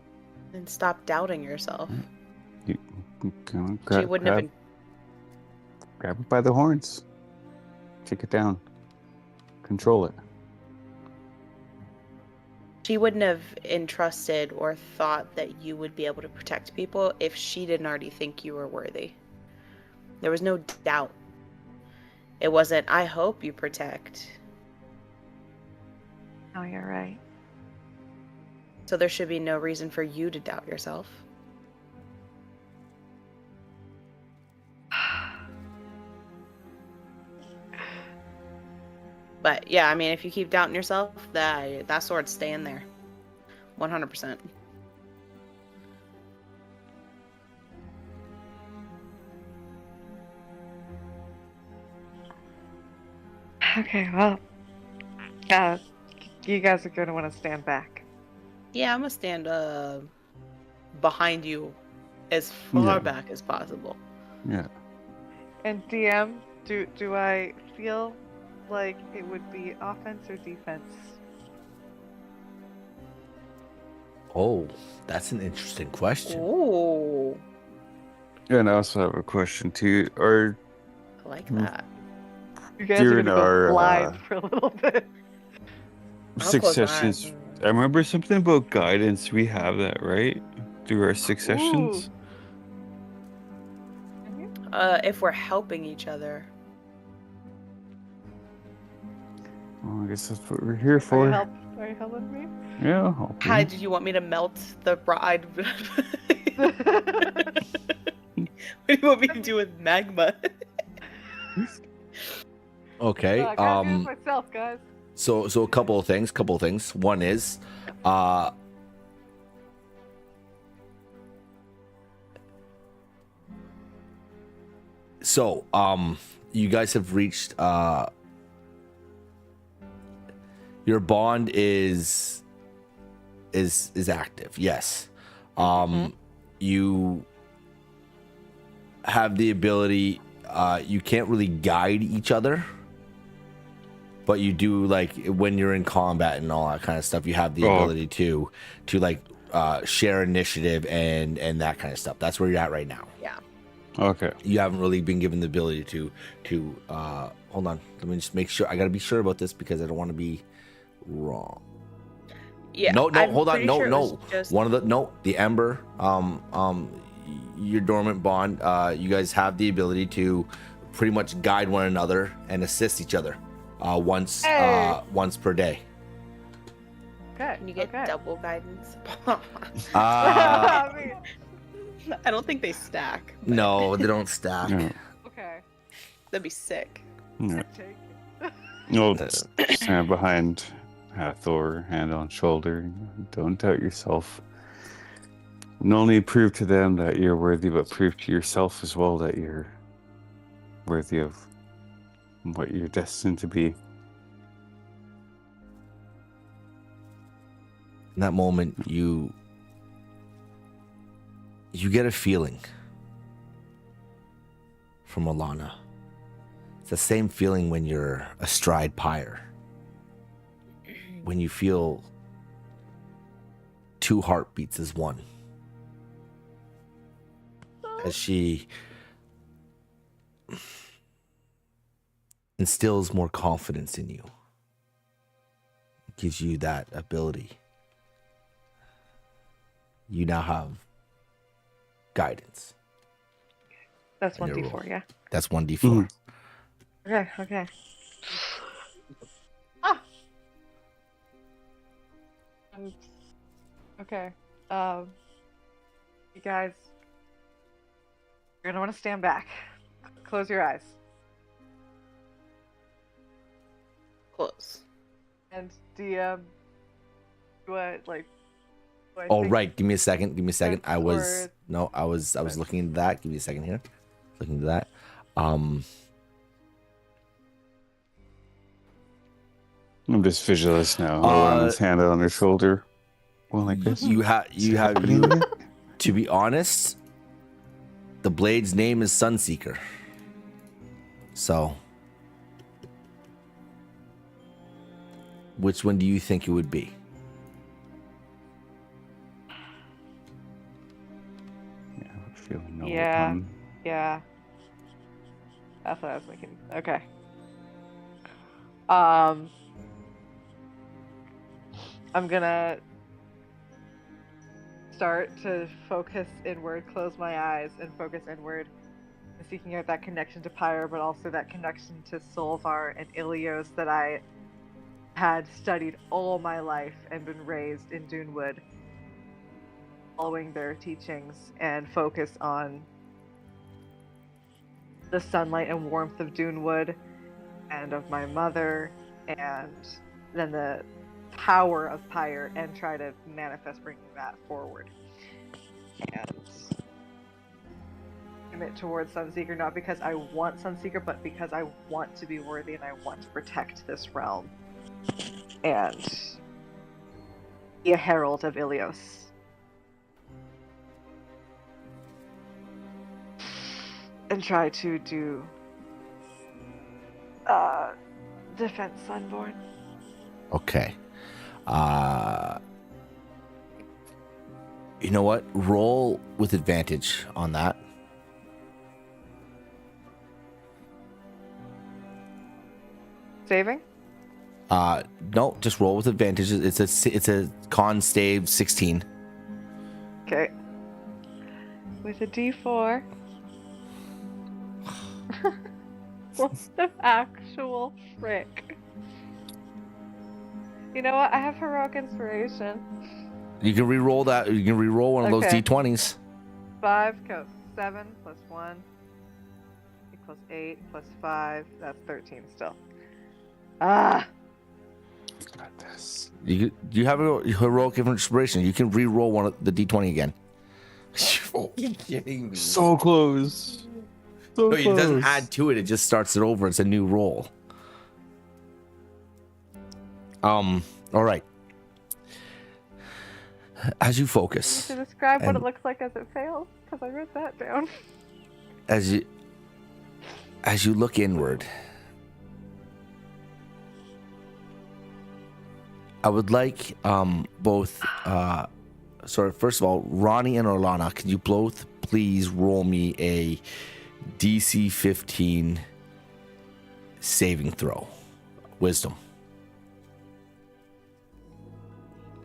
And stop doubting yourself. You can She wouldn't have been. grab it by the horns. Take it down. Control it. She wouldn't have entrusted or thought that you would be able to protect people if she didn't already think you were worthy. There was no doubt. It wasn't, I hope you protect. Oh, you're right. So there should be no reason for you to doubt yourself. But yeah, I mean, if you keep doubting yourself, that sword's staying there. 100%. Okay, well, you guys are going to want to stand back. Yeah, I'm gonna stand behind you as far back as possible. Yeah. And DM, do I feel like it would be offense or defense? Oh, that's an interesting question. Ooh, And I also have a question too. Are I like that. You guys are During going to go our, blind for a little bit. I'll close my successions? eyes. I remember something about guidance. We have that, right? Through our successions. If we're helping each other. Well, I guess that's what we're here for. Are you helping me? Yeah, I'll help Hi, you. did you want me to melt the bride? What do you want me to do with magma? Okay. I gotta do this myself, guys. So a couple of things. One is, you guys have reached, your bond is active. Yes. You have the ability, you can't really guide each other, but you do, like, when you're in combat and all that kind of stuff, you have the ability to like share initiative and that kind of stuff. That's where you're at right now. Yeah. Okay. You haven't really been given the ability to hold on. Let me just make sure. I gotta be sure about this because I don't want to be wrong. Yeah. No, I'm hold on. pretty No, sure it was no. just- One of the Ember, your dormant bond, you guys have the ability to pretty much guide one another and assist each other once per day. Okay. Can you get okay. double guidance? Uh, I mean, I don't think they stack. but no, they don't stack. Yeah. okay. That'd be sick. Yeah. Take it. You'll stand behind Hathor, hand on shoulder. Don't doubt yourself. Not only prove to them that you're worthy, but prove to yourself as well that you're worthy of what you're destined to be. In that moment, you get a feeling from Alana. It's the same feeling when you're astride Pyre. When you feel two heartbeats as one. As she instills more confidence in you. Gives you that ability. You now have guidance. That's And your 1d4, roll. yeah. That's 1d4. Okay, okay. Ah! Okay. You guys, you're gonna want to stand back. Close your eyes. Close. And DM, what, like, do I Oh think- right, give me a second. I was Or- looking into that. Give me a second here. Looking into that. I'm just visualist now. Holding his hand on her shoulder. Well, like this. You to be honest, the blade's name is Sunseeker. So which one do you think it would be? Yeah, I have a feeling no Yeah. one. Yeah. That's what I was thinking. Okay. I'm gonna start to focus inward, close my eyes, and focus inward, seeking out that connection to Pyre, but also that connection to Solvar and Ilios that I had studied all my life and been raised in Dunewood, following their teachings, and focus on the sunlight and warmth of Dunewood and of my mother, and then the power of Pyre, and try to manifest bringing that forward. And commit towards Sunseeker, not because I want Sunseeker, but because I want to be worthy and I want to protect this realm. And be a herald of Ilios. And try to do defense Sunborn. Okay. You know what? Roll with advantage on that. Saving? No, just roll with advantage. It's a con save 16. Okay. With a D4. What the actual frick? You know what? I have heroic inspiration. You can re-roll that. You can re-roll one of those Okay. d20s. 5 goes 7 plus 1 equals 8 plus 5. That's 13 still. Ah! Got this. You have a heroic inspiration. You can re-roll one of the d20 again. You're kidding me. So close. So No, it doesn't add to it. It just starts it over. It's a new roll. All right. As you focus, To describe what And- it looks like as it fails, because I wrote that down. as you look inward, I would like both sorry, first of all, Ronnie and Orlana, can you both please roll me a DC 15 saving throw? Wisdom.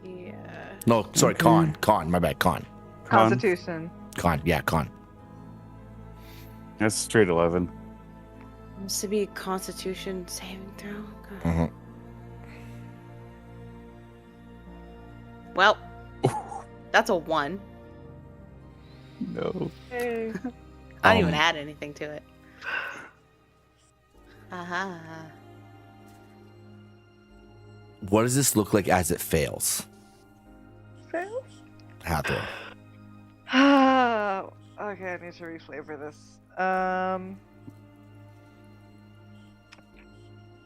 Yeah. No, sorry, Okay. Con, my bad, Con. Constitution. Con. That's straight 11. Must to be a Constitution saving throw. Okay. Mhm. Well, that's a 1. No. Hey. I didn't even Um, add anything to it. Aha. What does this look like as it fails? Fails? Hathor. Okay, I need to reflavor this.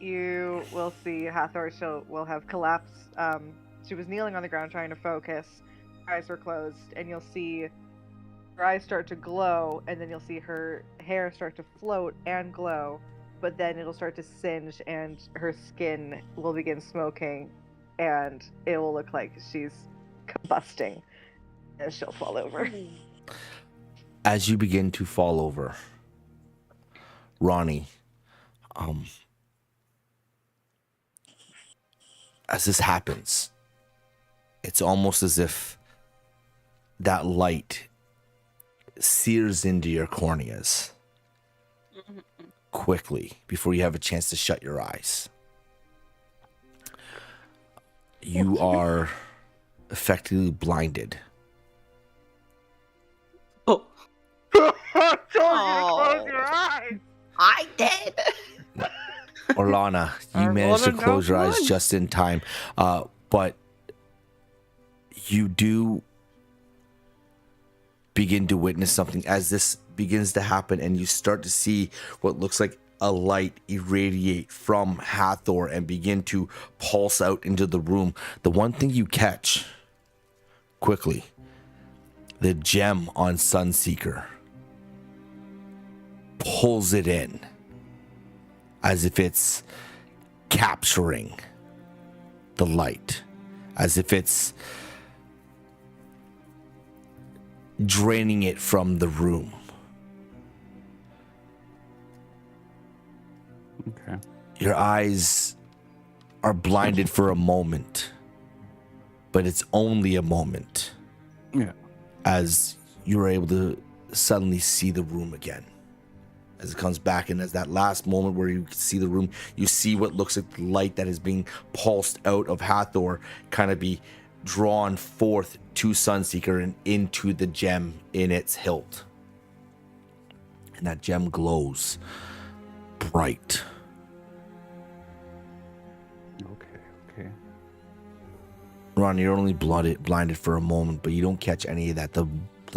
You will see Hathor will have collapsed. She was kneeling on the ground trying to focus. Her eyes were closed, and you'll see her eyes start to glow, and then you'll see her hair start to float and glow, but then it'll start to singe, and her skin will begin smoking, and it will look like she's combusting, and she'll fall over. As you begin to fall over, Ronnie, as this happens, it's almost as if that light sears into your corneas quickly before you have a chance to shut your eyes. You are effectively blinded. Oh. I told you to Oh. close your eyes! I did. Orlana, you managed to close your eyes just in time, but you do begin to witness something as this begins to happen, and you start to see what looks like a light irradiate from Hathor and begin to pulse out into the room. The one thing you catch quickly, the gem on Sunseeker pulls it in as if it's capturing the light, as if it's draining it from the room. Okay. Your eyes are blinded for a moment, but it's only a moment Yeah. as you're able to suddenly see the room again. As it comes back, and as that last moment where you can see the room, you see what looks like the light that is being pulsed out of Hathor kind of be drawn forth to Sunseeker and into the gem in its hilt. And that gem glows bright. Okay. Ron, you're only blinded for a moment, but you don't catch any of that. The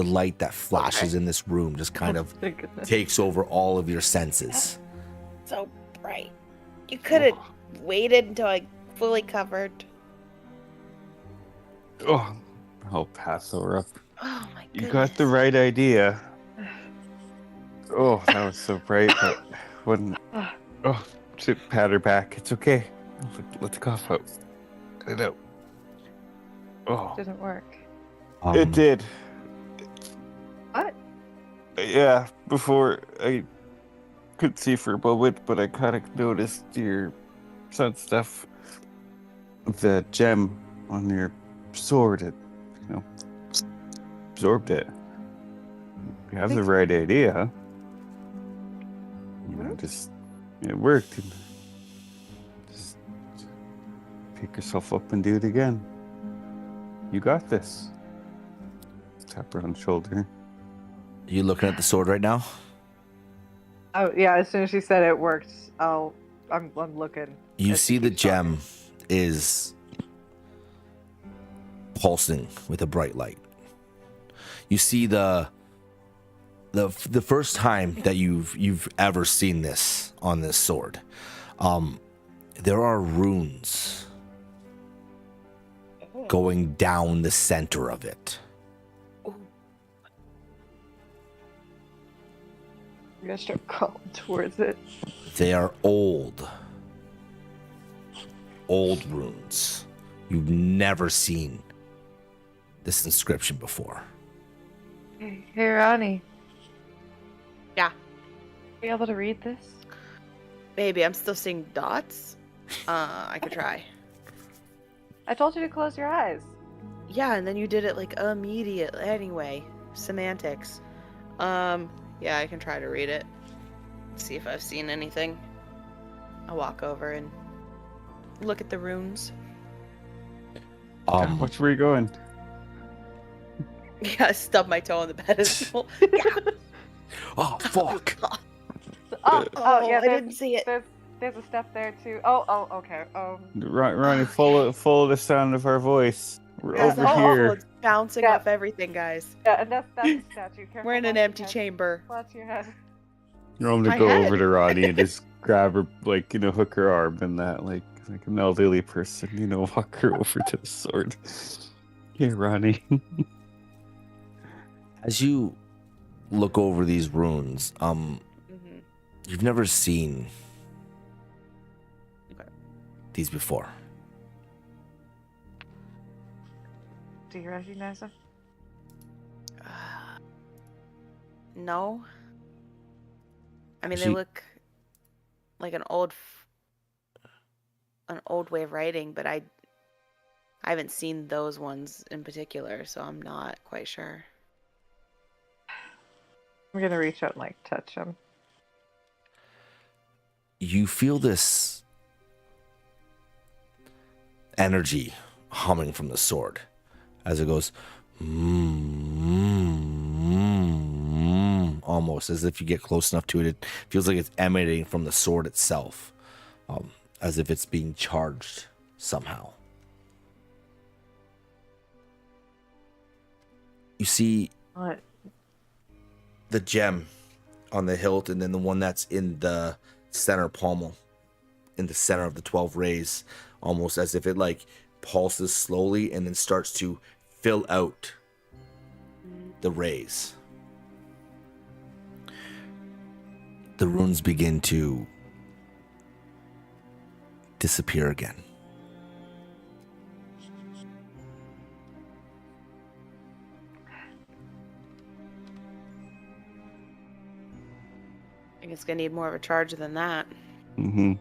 light that flashes in this room just kind of Thank goodness. takes over all of your senses. So bright. You could have waited until I fully covered. Oh, I'll pass her up. Oh my You goodness. got the right idea. Oh, that was so bright, but wouldn't. Oh, pat her back. It's okay. Let the cough out. Get it out. Oh, Didn't work. it did. What? Yeah, before I could see for a moment, but I kind of noticed your sun stuff. The gem on your sword, it, absorbed it. You have the right idea, huh? Just, it worked. And just pick yourself up and do it again. You got this. Tap her on the shoulder. You looking at the sword right now? Oh yeah, as soon as she said it worked, I'm looking. You as see she the keeps talking. gem is pulsing with a bright light. You see the first time that you've ever seen this on this sword. There are runes going down the center of it. I'm gonna start crawling towards it. They are old runes you've never seen this inscription before. Hey, Ronnie. Yeah. Are you able to read this? Maybe I'm still seeing dots. I could try. I told you to close your eyes. Yeah, and then you did it like immediately. Anyway, semantics. Yeah, I can try to read it. See if I've seen anything. I'll walk over and look at the runes. Watch where you're going. Yeah, stub my toe on the pedestal. Oh, fuck. Oh, yeah, I didn't see it. There's a step there too. Oh, okay. Ronnie, follow the sound of our voice. We're Guys, over oh, here. it's bouncing Yeah. off everything, guys. Yeah, and that's the statue. Careful, We're in an watch your empty head. chamber. Watch your head. You're going to My go head. over to Ronnie and just grab her, like, hook her arm and that, like an elderly person, walk her over to the sword. Here, Ronnie. As you look over these runes, you've never seen these before. Do you recognize them? No. I mean, they She- look like an old way of writing, but I haven't seen those ones in particular, so I'm not quite sure. I'm gonna reach out and like touch them. You feel this energy humming from the sword as it goes almost as if you get close enough to it. It feels like it's emanating from the sword itself, as if it's being charged somehow. You see What? the gem on the hilt, and then the one that's in the center pommel, in the center of the 12 rays, almost as if it like pulses slowly and then starts to fill out the rays. The runes begin to disappear again. I think it's gonna need more of a charge than that. Mm-hmm.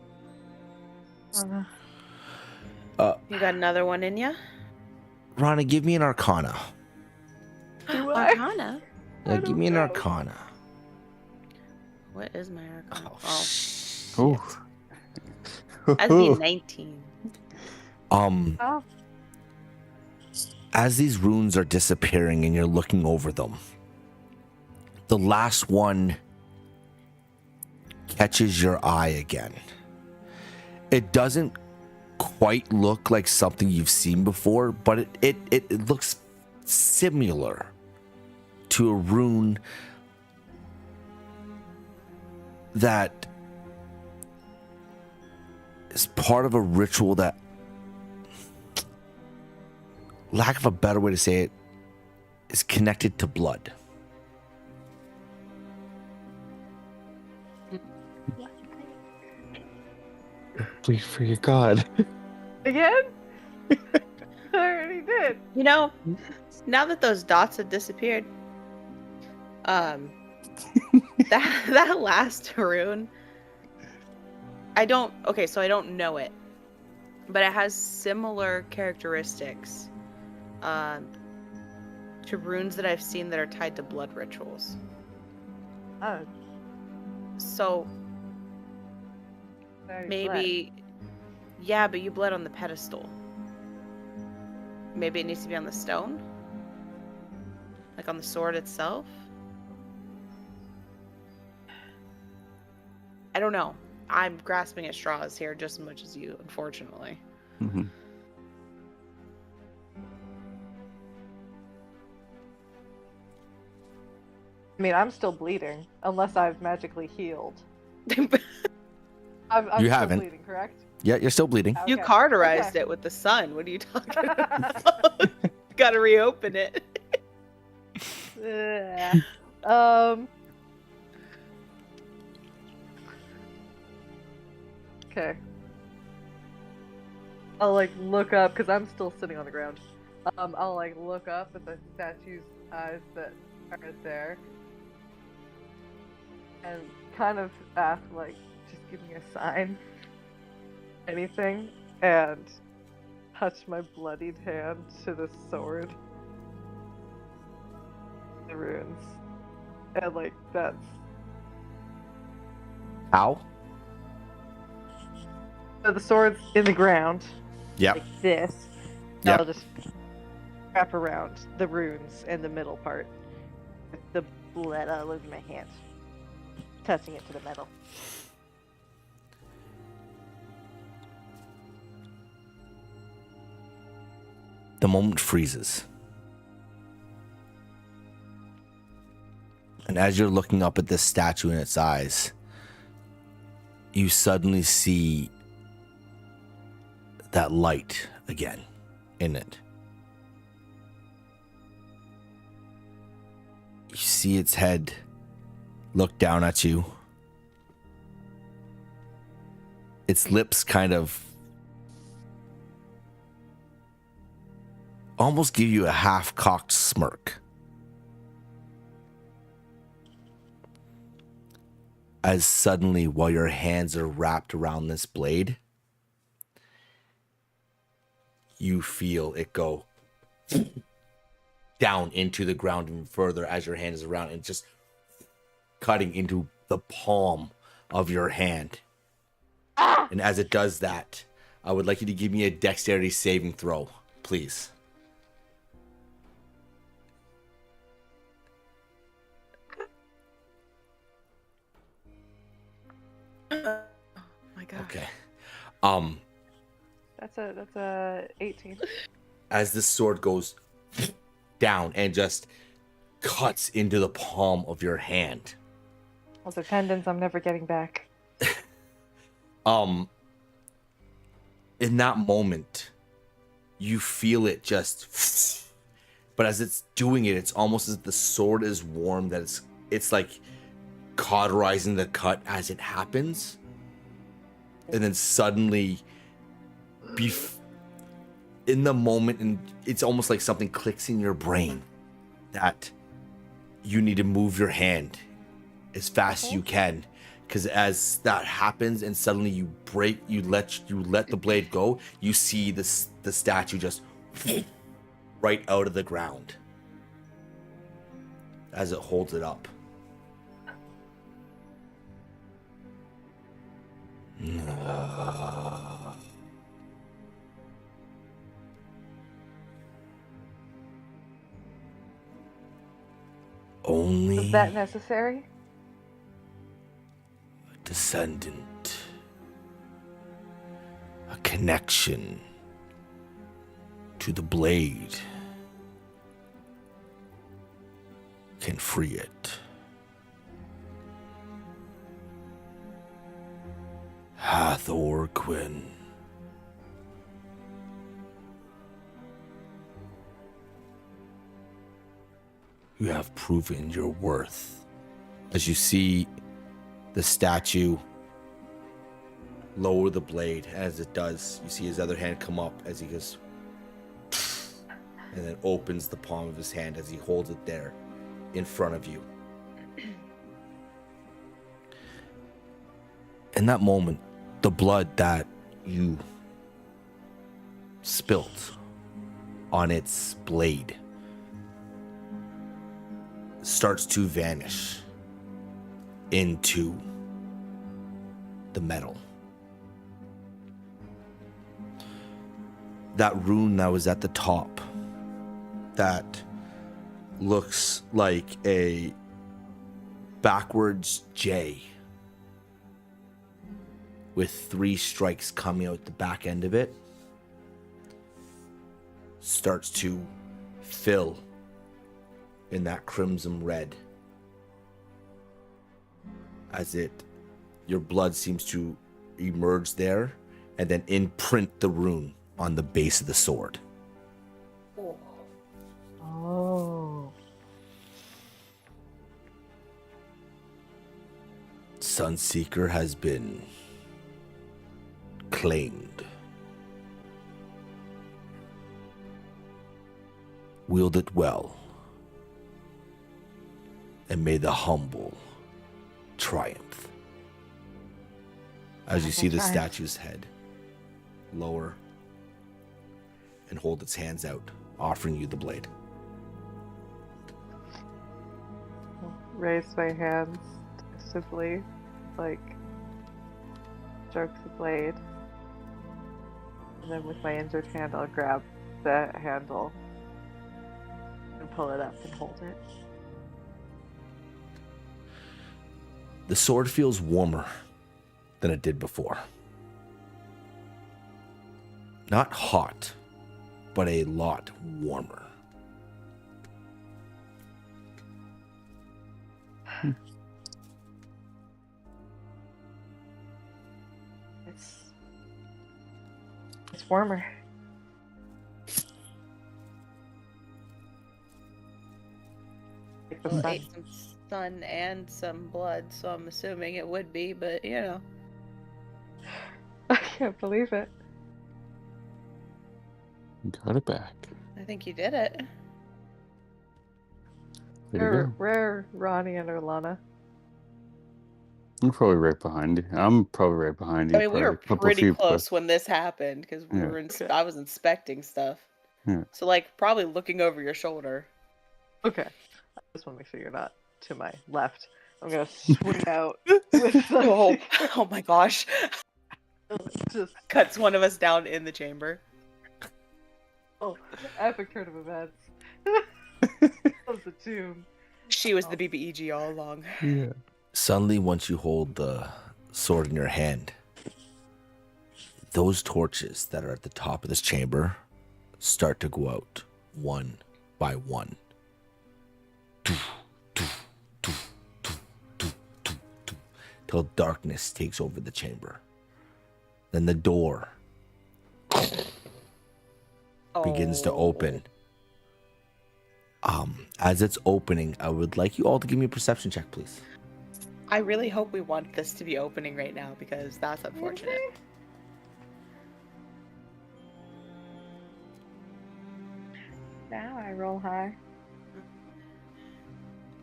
You got another one in ya? Rana, give me an arcana. Do I? Arcana? Yeah, give me an know. arcana. What is my arcana? Oh, That'd be 19. Oh, As these runes are disappearing and you're looking over them, the last one catches your eye again. It doesn't quite look like something you've seen before, but it looks similar to a rune that is part of a ritual that, lack of a better way to say it, is connected to blood. Bleed for your god. again? I already did. You know, now that those dots have disappeared, that last rune, I don't know it, but it has similar characteristics to runes that I've seen that are tied to blood rituals. Oh, So I already maybe, yeah, but you bled on the pedestal. Maybe it needs to be on the stone? Like on the sword itself? I don't know. I'm grasping at straws here just as much as you, unfortunately. Mm-hmm. I mean, I'm still bleeding, unless I've magically healed. I'm You still haven't. bleeding, correct? Yeah, you're still bleeding. You Okay. cauterized Okay. it with the sun. What are you talking about? Gotta reopen it. Okay. I'll like look up because I'm still sitting on the ground. I'll like look up at the statue's eyes that are there, and kind of ask like, just give me a sign, anything, and touch my bloodied hand to the sword, the runes, and like that's How? so the sword's in the ground, Yep. like this. Yep. I'll just wrap around the runes in the middle part with the bled all over my hand, touching it to the metal. The moment freezes. And as you're looking up at this statue in its eyes, you suddenly see that light again in it. You see its head look down at you. Its lips kind of almost give you a half-cocked smirk. As suddenly, while your hands are wrapped around this blade, you feel it go down into the ground even further as your hand is around and just cutting into the palm of your hand. And as it does that, I would like you to give me a dexterity saving throw, please. Oh my god. Okay. That's a 18. As this sword goes down and just cuts into the palm of your hand. Those are tendons I'm never getting back. In that moment, you feel it just, but as it's doing it, it's almost as if the sword is warm, that it's like cauterizing the cut as it happens. And then suddenly, in the moment, and it's almost like something clicks in your brain that you need to move your hand as fast as you can, because as that happens and suddenly you let the blade go, you see the statue just right out of the ground as it holds it up. Only Is that necessary? a descendant, a connection to the blade can free it. Hathor Quinn. You have proven your worth. As you see the statue lower the blade, as it does, you see his other hand come up as he goes, and then opens the palm of his hand as he holds it there in front of you. In that moment, the blood that you spilt on its blade starts to vanish into the metal. That rune that was at the top, that looks like a backwards J with 3 strikes coming out the back end of it, starts to fill in that crimson red as your blood seems to emerge there and then imprint the rune on the base of the sword. Oh. Sunseeker has been claimed. Wield it well, and may the humble triumph. As you see the statue's head lower and hold its hands out, offering you the blade. Raise my hands tentatively, like stroke the blade, and then with my injured hand, I'll grab the handle and pull it up and hold it. The sword feels warmer than it did before. Not hot, but a lot warmer. It's warmer. Like the sun. Ate some sun and some blood, so I'm assuming it would be, but you know. I can't believe it. Got it back. I think you did it. There you go. Where Ronnie and Orlana? I'm probably right behind you. I'm probably right behind you. I mean, we probably were a couple pretty feet, but- close when this happened because we Yeah. were. I was inspecting stuff. Yeah. So like probably looking over your shoulder. Okay. I just want to make sure you're not to my left. I'm gonna swing out with Oh, the oh my gosh! just Cuts one of us down in the chamber. epic turn of events. Of the tomb. She was the BBEG all along. Yeah. Suddenly, once you hold the sword in your hand, those torches that are at the top of this chamber start to go out one by one. Till darkness takes over the chamber. Then the door begins to open. As it's opening, I would like you all to give me a perception check, please. I really hope we want this to be opening right now because that's unfortunate. Now I roll high.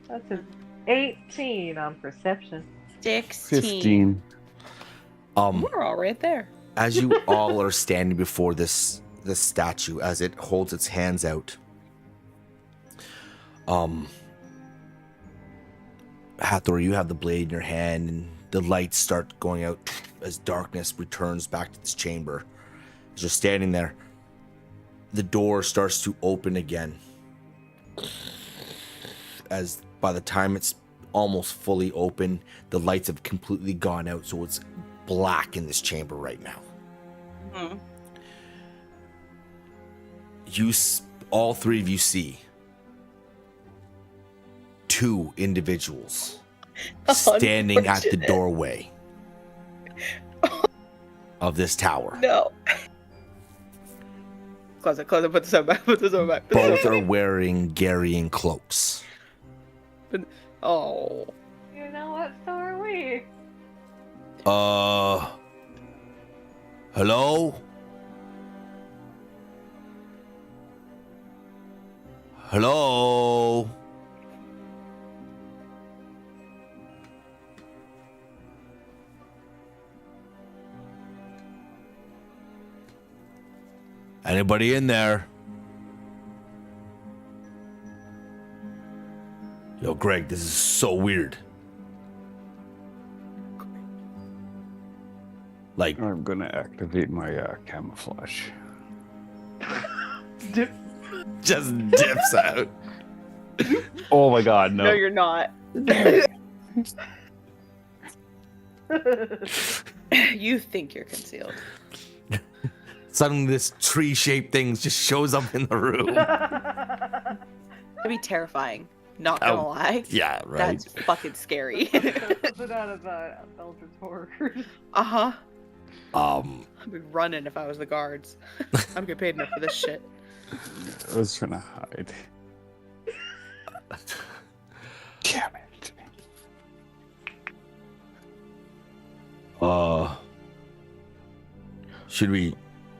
That's an 18 on perception. 16. 15. We're all right there. As you all are standing before this statue, as it holds its hands out, Hathor, you have the blade in your hand, and the lights start going out as darkness returns back to this chamber. As you're standing there, the door starts to open again. As by the time it's almost fully open, the lights have completely gone out, so it's black in this chamber right now. Mm-hmm. All three of you see two individuals standing at the doorway of this tower. No. Close it, put this on back, Both are wearing Garyan cloaks. Oh. You know what? So are we. Hello? Hello? Anybody in there? Yo, Greg, this is so weird. Like, I'm gonna activate my camouflage. just dips out. Oh my god, no. No, you're not. You think you're concealed. Suddenly, this tree-shaped thing just shows up in the room. That'd be terrifying. Not gonna lie. Yeah, right. That's fucking scary. Something out of Eldritch Horror. Uh-huh. I I'd be running if I was the guards. I'm getting paid enough for this shit. I was trying to hide. Damn it.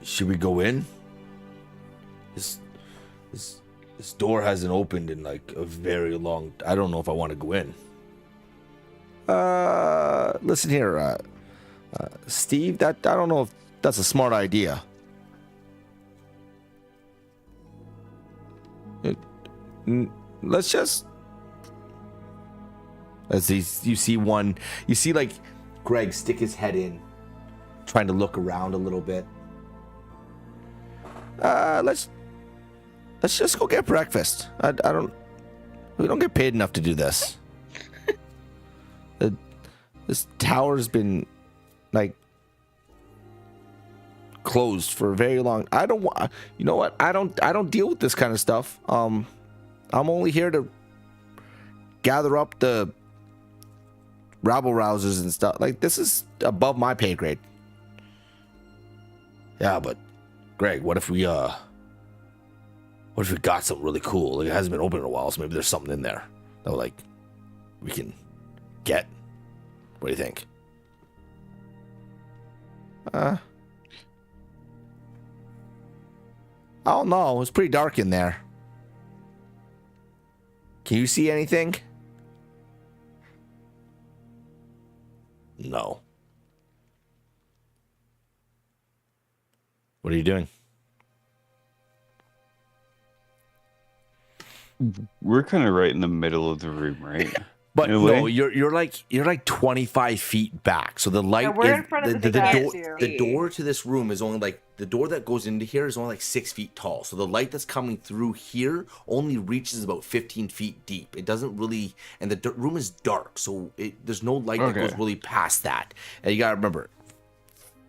Should we go in? This door hasn't opened in like a very long. I don't know if I want to go in. Listen here, Steve. I don't know if that's a smart idea. Let's just. As you see like Greg stick his head in, trying to look around a little bit. Let's just go get breakfast. We don't get paid enough to do this. This tower's been like closed for a very long. I don't want. You know what? I don't deal with this kind of stuff. I'm only here to gather up the rabble rousers and stuff. Like, this is above my pay grade. Yeah, but Greg, what if we got something really cool? Like, it hasn't been open in a while, so maybe there's something in there that we can get. What do you think? I don't know. It was pretty dark in there. Can you see anything? No. What are you doing? We're kind of right in the middle of the room, right? But In a no, way? you're like 25 feet back. So the light we're is in front of the the door. statue. The door to this room is only like the door that goes into here is only like 6 feet tall. So the light that's coming through here only reaches about 15 feet deep. It doesn't really, and the room is dark, so there's no light that goes really past that. And you gotta remember,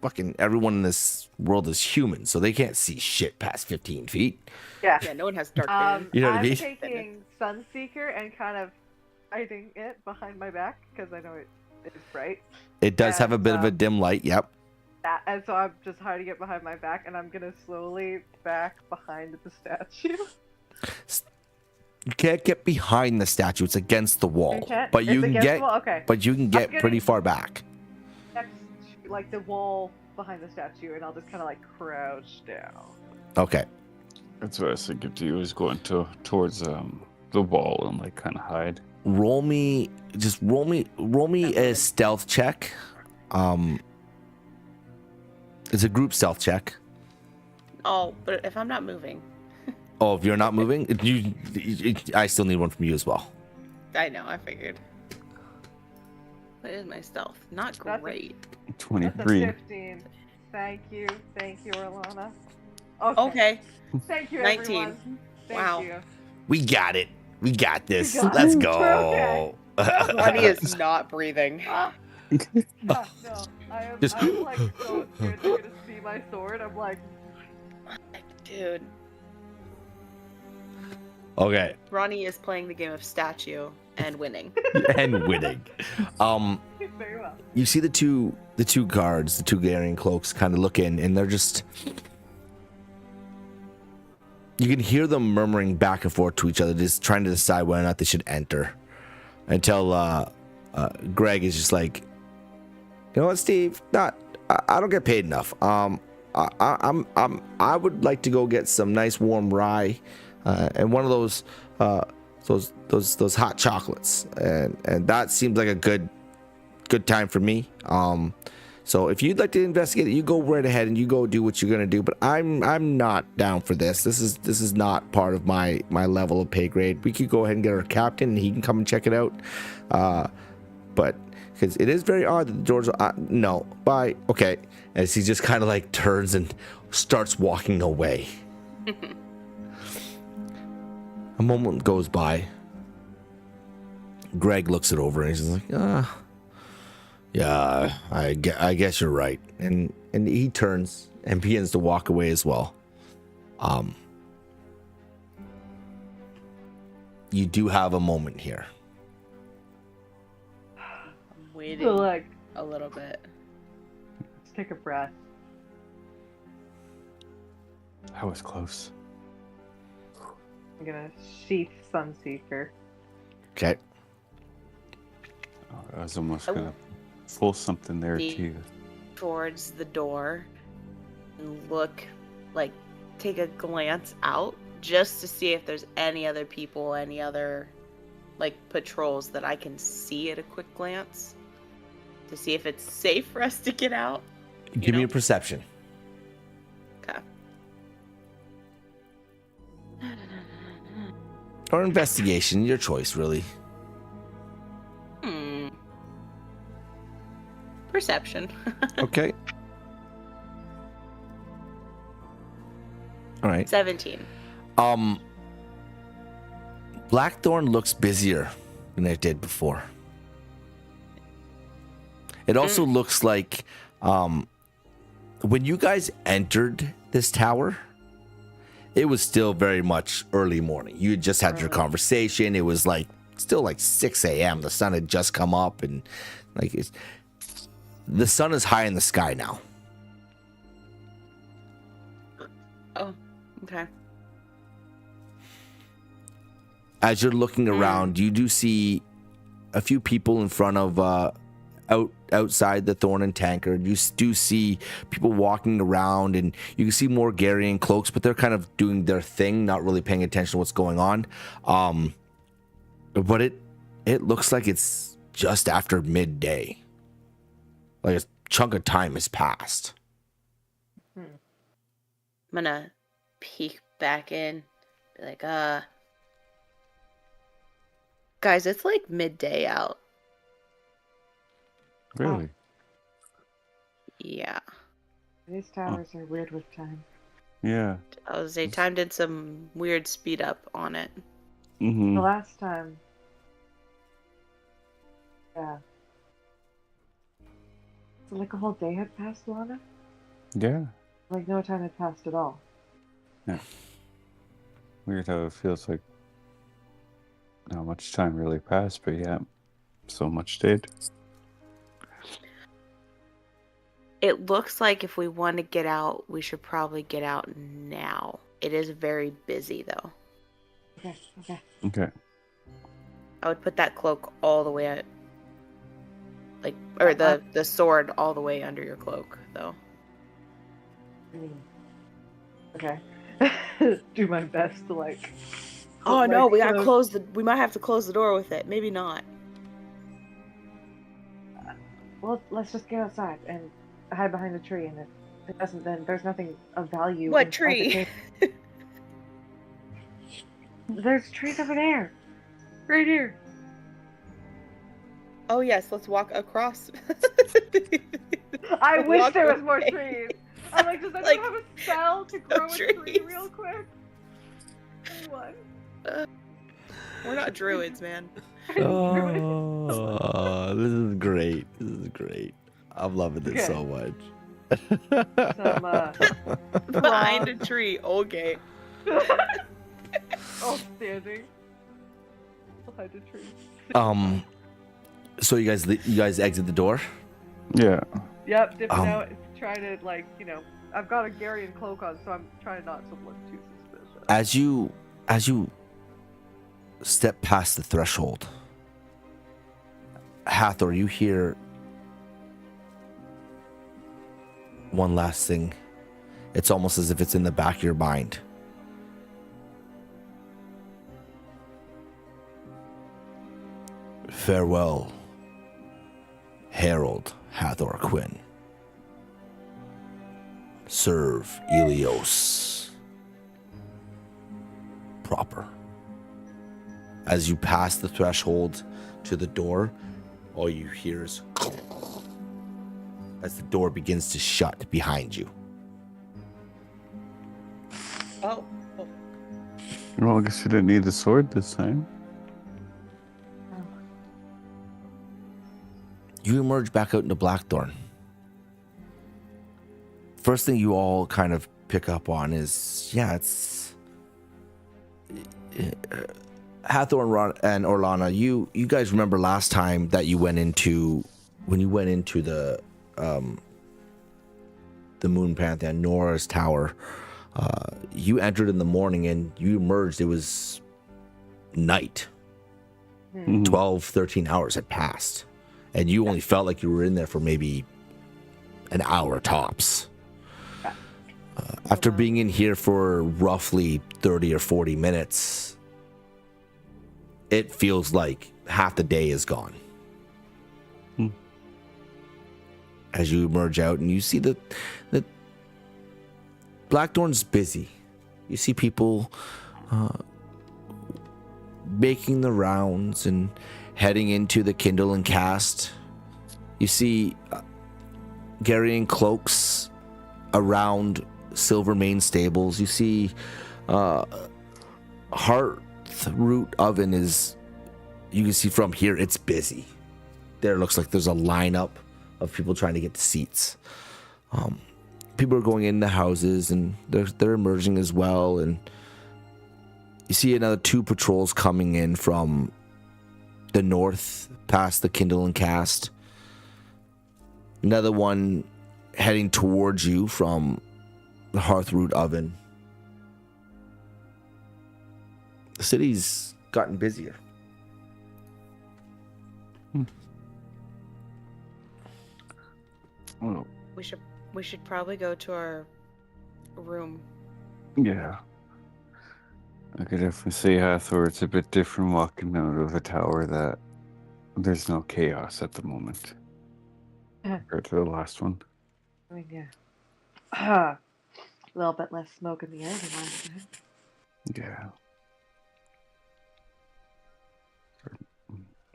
fucking everyone in this world is human, so they can't see shit past 15 feet. Yeah. Yeah, no one has dark vision. You know what I I'm mean? taking Sunseeker and kind of hiding it behind my back because I know it is bright. It does have a bit of a dim light. Yep. And so I'm just hiding it behind my back, and I'm gonna slowly back behind the statue. You can't get behind the statue; it's against the wall. You can't? But you It's can against get. the wall? Okay. But you can get getting- pretty far back. Next, like the wall behind the statue, and I'll just kind of like crouch down. Okay. That's what I was thinking too. Was going towards the wall and like kind of hide. Roll me a stealth check. It's a group stealth check. Oh, but if I'm not moving, Oh, if you're not moving, I still need one from you as well. I know. I figured. What is my stealth? Not That's a- great. That's a 23. 15. Thank you, Orlana. Okay. Okay. Thank you, 19. everyone. Thank Wow. you. We got it. We got this. We got Let's it. go. Ronnie is not breathing. No, I'm like so scared they're gonna see my sword. I'm like, Dude, Okay. Ronnie is playing the game of statue and winning. And winning. very well. You see the two guards, the two Garian cloaks, kind of look in, and they're just. You can hear them murmuring back and forth to each other, just trying to decide whether or not they should enter. Until Greg is just like, you know what, Steve? I don't get paid enough. I would like to go get some nice warm rye, and one of those hot chocolates, and that seems like a good time for me. So if you'd like to investigate it, you go right ahead and you go do what you're gonna do. But I'm not down for this. This is not part of my level of pay grade. We could go ahead and get our captain, and he can come and check it out. But because it is very odd that the doors are no, bye, okay. As he just kind of like turns and starts walking away. A moment goes by. Greg looks it over and he's like, yeah, I guess you're right. And he turns and begins to walk away as well. You do have a moment here. I'm waiting So like, a little bit. just take a breath. I was close. I'm gonna sheath Sunseeker. Okay. Oh, I was almost I gonna pull something there The- too. Towards the door and look, like, take a glance out just to see if there's any other people, any other like patrols that I can see at a quick glance to see if it's safe for us to get out. Give me a perception. Okay. Or investigation, your choice, really. Perception. Okay. All right. 17. Blackthorn looks busier than it did before. It also looks like when you guys entered this tower, it was still very much early morning. You had just had your conversation. It was like still like 6 a.m. The sun had just come up, and like the sun is high in the sky now. Oh, okay. As you're looking around, you do see a few people in front of outside the Thorn and Tankard. You do see people walking around, and you can see more Garian cloaks, but they're kind of doing their thing, not really paying attention to what's going on. But it looks like it's just after midday. Like a chunk of time has passed. I'm gonna peek back in, be like, guys, it's like midday out. Really? Yeah. These towers are weird with time. Yeah. I was say time did some weird speed up on it. Mm-hmm. The last time. Yeah. So like a whole day had passed, Lana? Yeah. Like no time had passed at all. Yeah. Weird how it feels like not much time really passed, but yeah, so much did. It looks like if we want to get out, we should probably get out now. It is very busy though. Okay. Okay. I would put that cloak all the way out, like, or the sword all the way under your cloak though. Okay. Do my best to like. Oh put no, my we gotta cloak- close the. We might have to close the door with it. Maybe not. Well, let's just get outside and hide behind a tree, and if it doesn't, then there's nothing of value. What inside the tree? cave. There's trees over there. Right here. Oh yes, let's walk across. I wish Walk there was more away. trees. I'm like, does anyone Like, have a spell to grow a tree trees. real quick? Anyone? We're not druids, man. Oh, this is great. This is great. I'm loving this Okay. so much. Some, Behind a tree. Okay. oh, standing. Behind a tree. So you guys exit the door. Yeah. Yep, dipping Um, out, trying to, like, I've got a Garian cloak on, so I'm trying not to look too suspicious. As you step past the threshold, Hathor, you hear one last thing. It's almost as if it's in the back of your mind. Farewell, Herald Hathor Quinn. Serve Elios proper. As you pass the threshold to the door, all you hear is as the door begins to shut behind you. Oh. Well, I guess you didn't need the sword this time. You emerge back out into Blackthorn. First thing you all kind of pick up on is, it's Hathor and Orlana. You guys remember last time that you went into the Moon Pantheon, Nora's tower. You entered in the morning and you emerged. It was night. 12, 13 hours had passed. And you only felt like you were in there for maybe an hour tops. After being in here for roughly 30 or 40 minutes, it feels like half the day is gone. As you emerge out and you see that Blackthorn's busy. You see people making the rounds and heading into the kindle and cast. You see Garrian cloaks around Silvermane stables. You see Hearth Root Oven is, you can see from here, it's busy. There looks like there's a lineup of people trying to get to seats. People are going in the houses and they're emerging as well. And you see another 2 patrols coming in from the north past the kindle and cast. Another one heading towards you from the Hearth Root Oven. The city's gotten busier. Well, We should probably go to our room. yeah. I could definitely say Hathor, it's a bit different walking out of a tower that there's no chaos at the moment. Compared to the last one. I mean, yeah. A little bit less smoke in the air than last time. Yeah.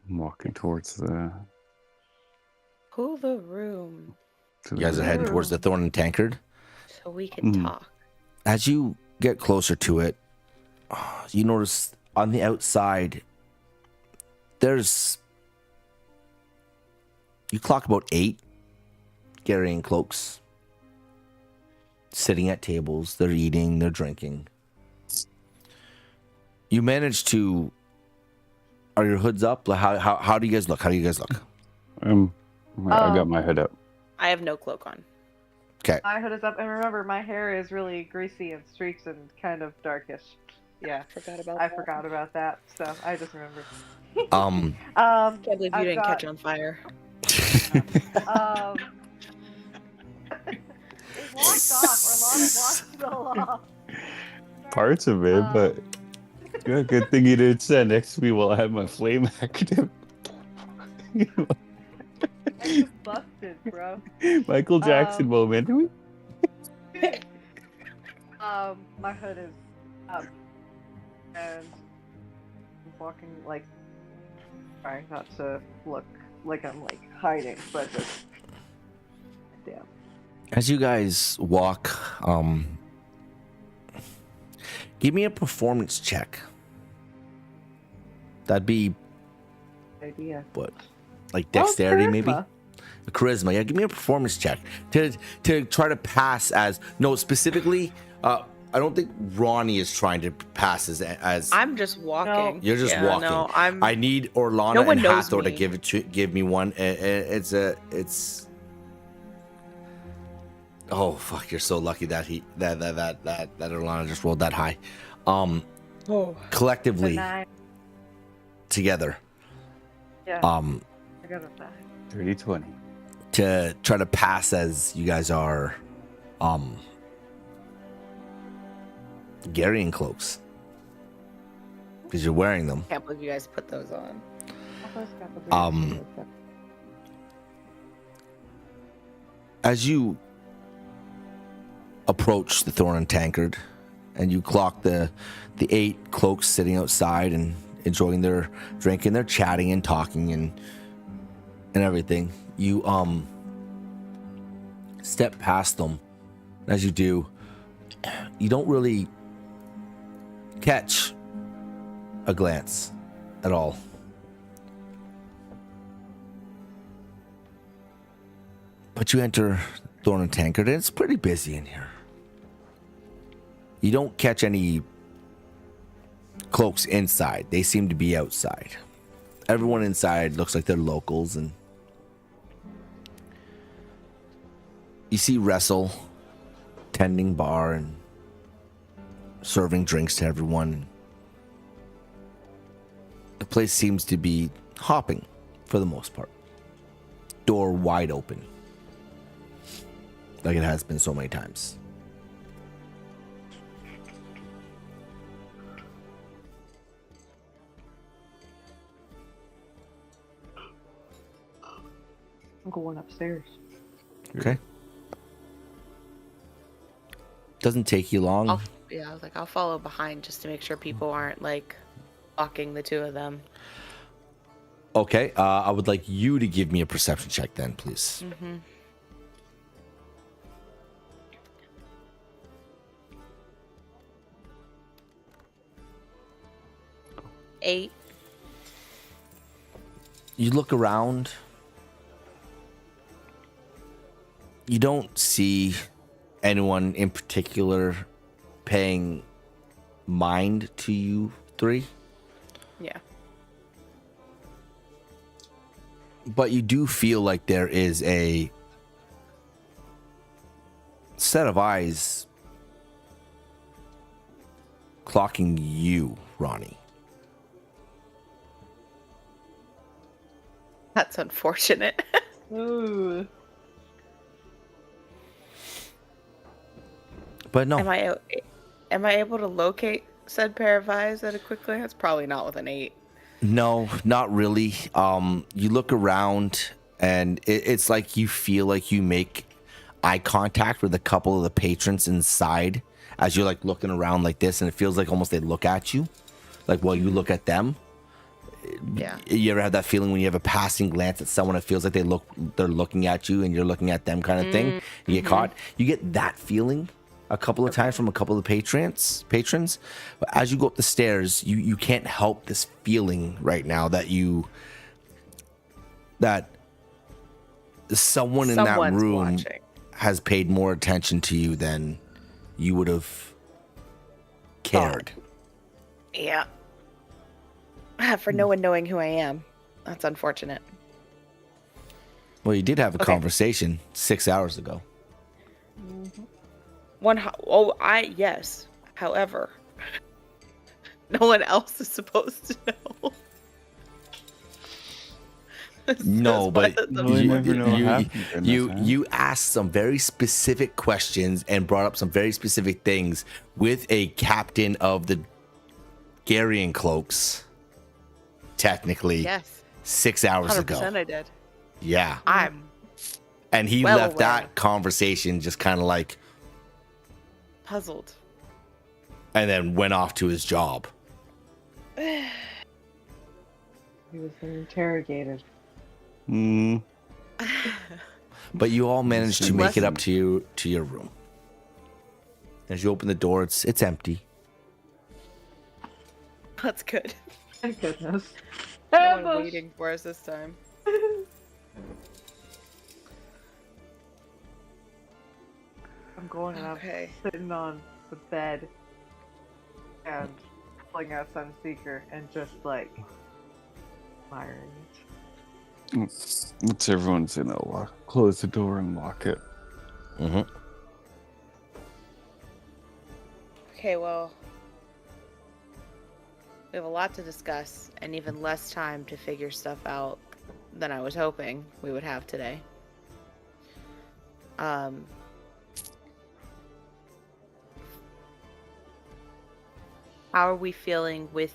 I'm walking towards the... Pull the room You guys are heading towards the Thorn and Tankard. so we can talk. As you get closer to it, you notice on the outside, you clock about 8 Garrian cloaks sitting at tables. They're eating, they're drinking. You manage to, are your hoods up? How do you guys look? I got my hood up. I have no cloak on. Okay. My hood is up, and remember, my hair is really greasy and streaks and kind of darkish. Yeah, I forgot about that, so I just remembered. Can't believe you I've didn't got- catch on fire. It walked off, or Lana walked still off. Parts of it, but good thing you didn't stand next to me while I had my flame active. It's busted, bro. Michael Jackson moment. My hood is up, and I'm walking like trying not to look like I'm like hiding, but just damn. As you guys walk, give me a performance check. That'd be Idea. what, like dexterity, maybe? charisma. A charisma. Yeah, give me a performance check to try to pass as specifically. I don't think Ronnie is trying to pass as. I'm just walking. You're just walking. No, I need Orlana No one and knows Hathor to me. give me one. It's. Oh fuck! You're so lucky that Orlana just rolled that high. Collectively Nine. together. Yeah. I got a 9. 30-20. to try to pass as you guys are Garrian cloaks because you're wearing them. Can't believe you guys put those on. As you approach the Thorn and Tankard and you clock the 8 cloaks sitting outside and enjoying their drink and they're chatting and talking and everything, you step past them. As you do, you don't really catch a glance at all. But you enter Thorn and Tankard and it's pretty busy in here. You don't catch any cloaks inside. They seem to be outside. Everyone inside looks like they're locals, and you see Wrestle tending bar and serving drinks to everyone. The place seems to be hopping for the most part. Door wide open, like it has been so many times. I'm going upstairs. Okay. Doesn't take you long. I was like, I'll follow behind just to make sure people aren't like blocking the two of them. Okay. I would like you to give me a perception check then, please. Mm-hmm. Eight. You look around. You don't see anyone in particular paying mind to you three. Yeah. But you do feel like there is a set of eyes clocking you, Ronnie. That's unfortunate. Ooh. But no. Am I able to locate said pair of eyes at a quick glance? Probably not with an 8. No, not really. You look around and it's like you feel like you make eye contact with a couple of the patrons inside as you're like looking around like this, and it feels like almost they look at you, like while you look at them. Yeah. You ever have that feeling when you have a passing glance at someone, it feels like they're looking at you and you're looking at them kind of thing. You get caught. You get that feeling a couple of times from a couple of patrons. But as you go up the stairs, you can't help this feeling right now that someone in that Someone's room watching. has paid more attention to you than you would have cared. Yeah. For no one knowing who I am. That's unfortunate. Well, you did have a Okay. conversation 6 hours ago. Yes. However, no one else is supposed to know. No, but We never know what happened during this, huh? you asked some very specific questions and brought up some very specific things with a captain of the Garian cloaks. Technically, Yes. 6 hours 100% ago. I did. Yeah, I'm and he well left aware. that conversation just kind of like, puzzled. and then went off to his job. He was interrogated. Mm, But you all managed to make it up Lesson. to your room. As you open the door, it's empty. That's good. Thank goodness. No Ambush! one waiting for us this time. I'm going and Okay. I'm sitting on the bed and pulling out Sunseeker and just like admiring it. once everyone's in, I'll close the door and lock it. Mm-hmm. Okay, well, we have a lot to discuss and even less time to figure stuff out than I was hoping we would have today. How are we feeling with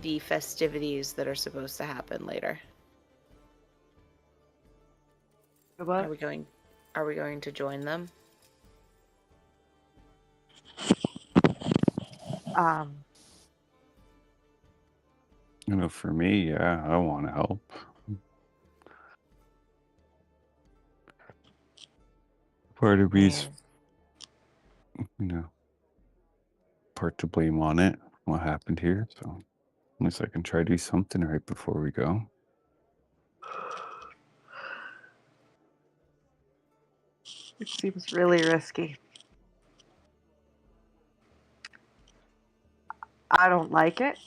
the festivities that are supposed to happen later? What? Are we going to join them? You know, for me, yeah, I want to help. Part of me's, part to blame on it, what happened here. So at least I can try to do something right before we go. It seems really risky. I don't like it.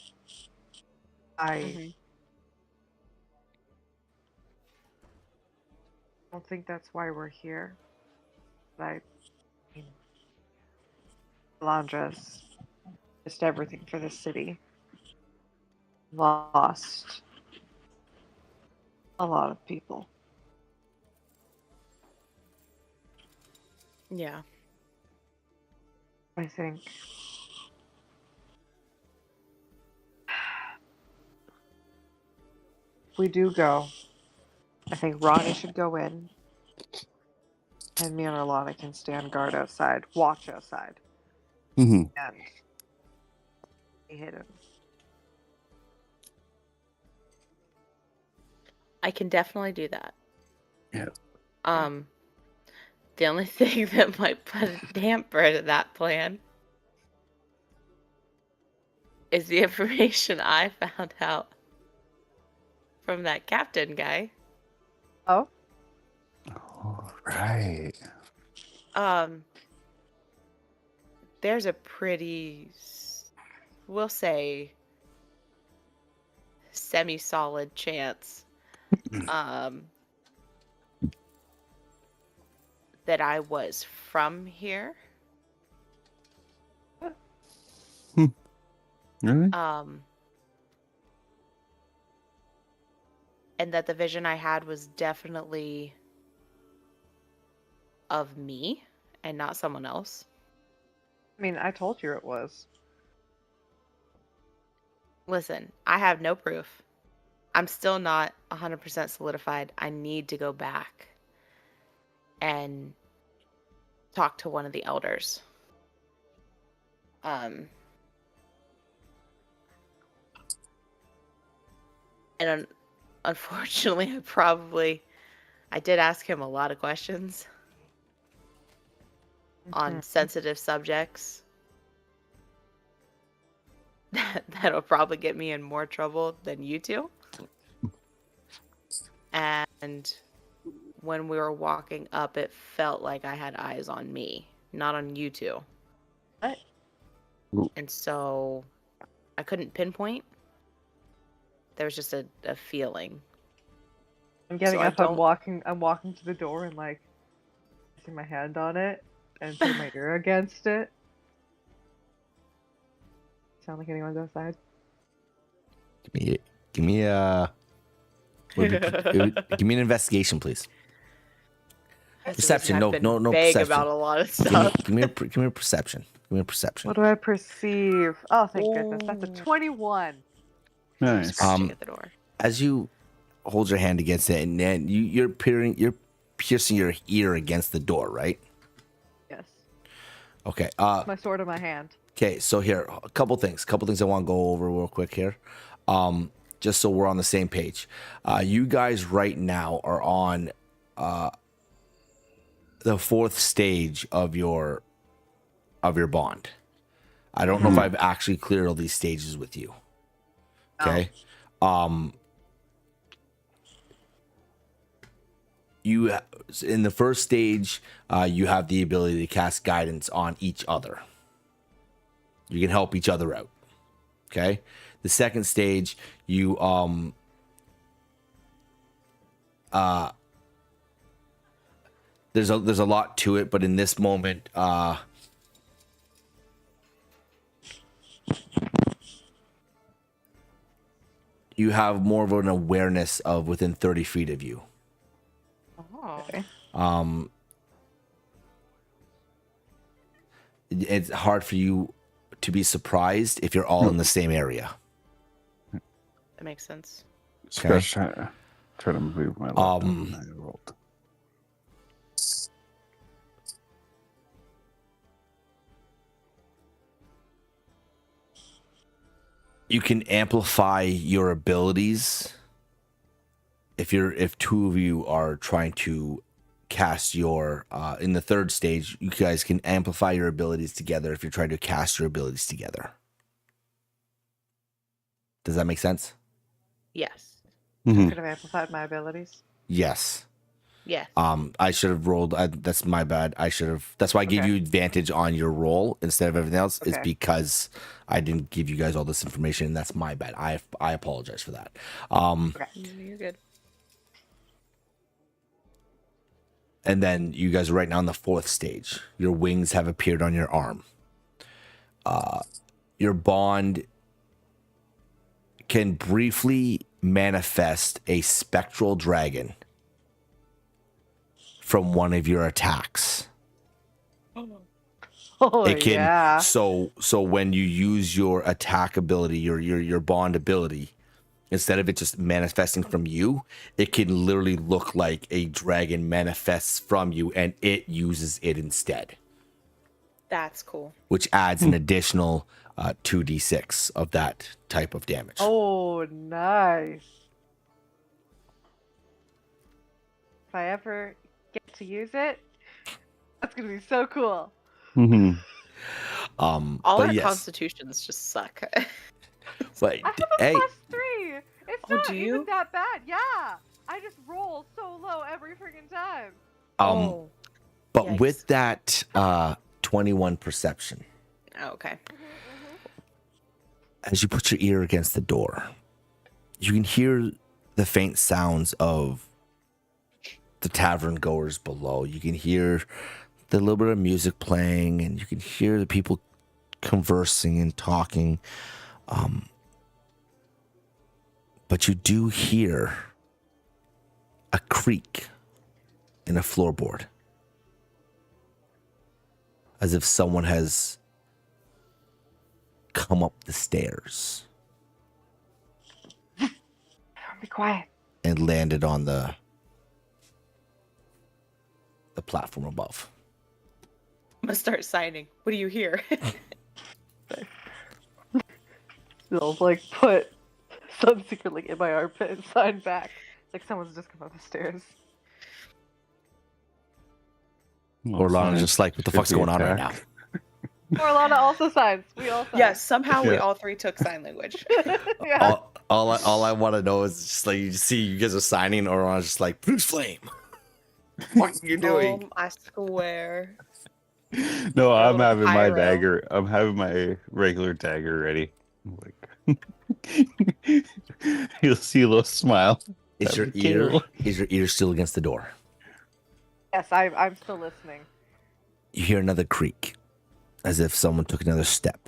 I don't think that's why we're here. But I mean, Alondra's just everything for the city. Lost a lot of people. Yeah. I think if we do go, I think Ronnie should go in, and me and Orlana can stand guard outside, watch outside, Mm-hmm. and be hidden. I can definitely do that. Yeah. The only thing that might put a damper to that plan is the information I found out from that captain guy. Oh, All right. There's a pretty, we'll say, semi-solid chance that I was from here. Really? And that the vision I had was definitely of me and not someone else. I mean, I told you it was. Listen, I have no proof. I'm still not 100% solidified. I need to go back and talk to one of the elders. And unfortunately, I did ask him a lot of questions on sensitive subjects that'll probably get me in more trouble than you two. And when we were walking up, it felt like I had eyes on me, not on you two. What? And so I couldn't pinpoint. There was just a feeling. I'm getting So I up. I'm don't- walking to the door and like placing my hand on it and putting my ear against it. Sound like anyone's outside? Give me a. Give me an investigation, please. Perception. I've been No vague perception. about a lot of Give stuff. me a perception. Give me a perception. What do I perceive? Oh, thank goodness. That's a 21. Nice. Scratching at the door. As you hold your hand against it, and then you're piercing your ear against the door, right? Yes. Okay. My sword in my hand. Okay. So here, a couple things I want to go over real quick here, just so we're on the same page. You guys right now are on the fourth stage of your bond. I don't know if I've actually cleared all these stages with you. Okay. You in the first stage, you have the ability to cast guidance on each other. You can help each other out. Okay. The second stage, you there's a lot to it, but in this moment, you have more of an awareness of within 30 feet of you. Oh. Okay. It's hard for you to be surprised if you're all in the same area. That makes sense. Okay. Try to move my laptop. And I rolled. You can amplify your abilities if two of you are trying to cast your in the third stage. You guys can amplify your abilities together if you're trying to cast your abilities together. Does that make sense? Yes. Mhm. Could have amplified my abilities. Yes. Yes. I should have rolled. That's my bad. I should have. That's why I gave Okay. you advantage on your roll instead of everything else. Is Okay. because I didn't give you guys all this information, and that's my bad. I apologize for that. You're good. And then you guys are right now in the fourth stage. Your wings have appeared on your arm. Your bond can briefly manifest a spectral dragon from one of your attacks. Oh, It can yeah. so when you use your attack ability, your bond ability, instead of it just manifesting from you, it can literally look like a dragon manifests from you and it uses it instead, That's cool. which adds an additional 2d6 of that type of damage. Oh, nice. If I ever get to use it, that's gonna be so cool. Mm-hmm. All but our yes, constitutions just suck. but I have a hey, +3. It's Oh, not do even you? that bad. Yeah, I just roll so low every freaking time. Oh. but Yikes. with that 21 perception, Oh, okay. as you put your ear against the door, you can hear the faint sounds of the tavern goers below. You can hear the little bit of music playing, and you can hear the people conversing and talking. But you do hear a creak in a floorboard, as if someone has come up the stairs Be quiet. and landed on the platform above. I'm gonna start signing. What do you hear? They'll like put Sunseeker like in my armpit and sign back. It's like someone's just come up the stairs. Orlana's just like, what the fuck's going on right now? Orlana also signs. We all sign. Yes, somehow we Yeah. all three took sign language. Yeah. All I want to know is just like, you see you guys are signing, Orlana's just like, Bruce Flame. What are you doing? I swear. No, I'm little having my pyro. dagger. I'm having my regular dagger ready. Like, you'll see a little smile. Is your Kill. ear still against the door? Yes, I'm still listening. You hear another creak, as if someone took another step.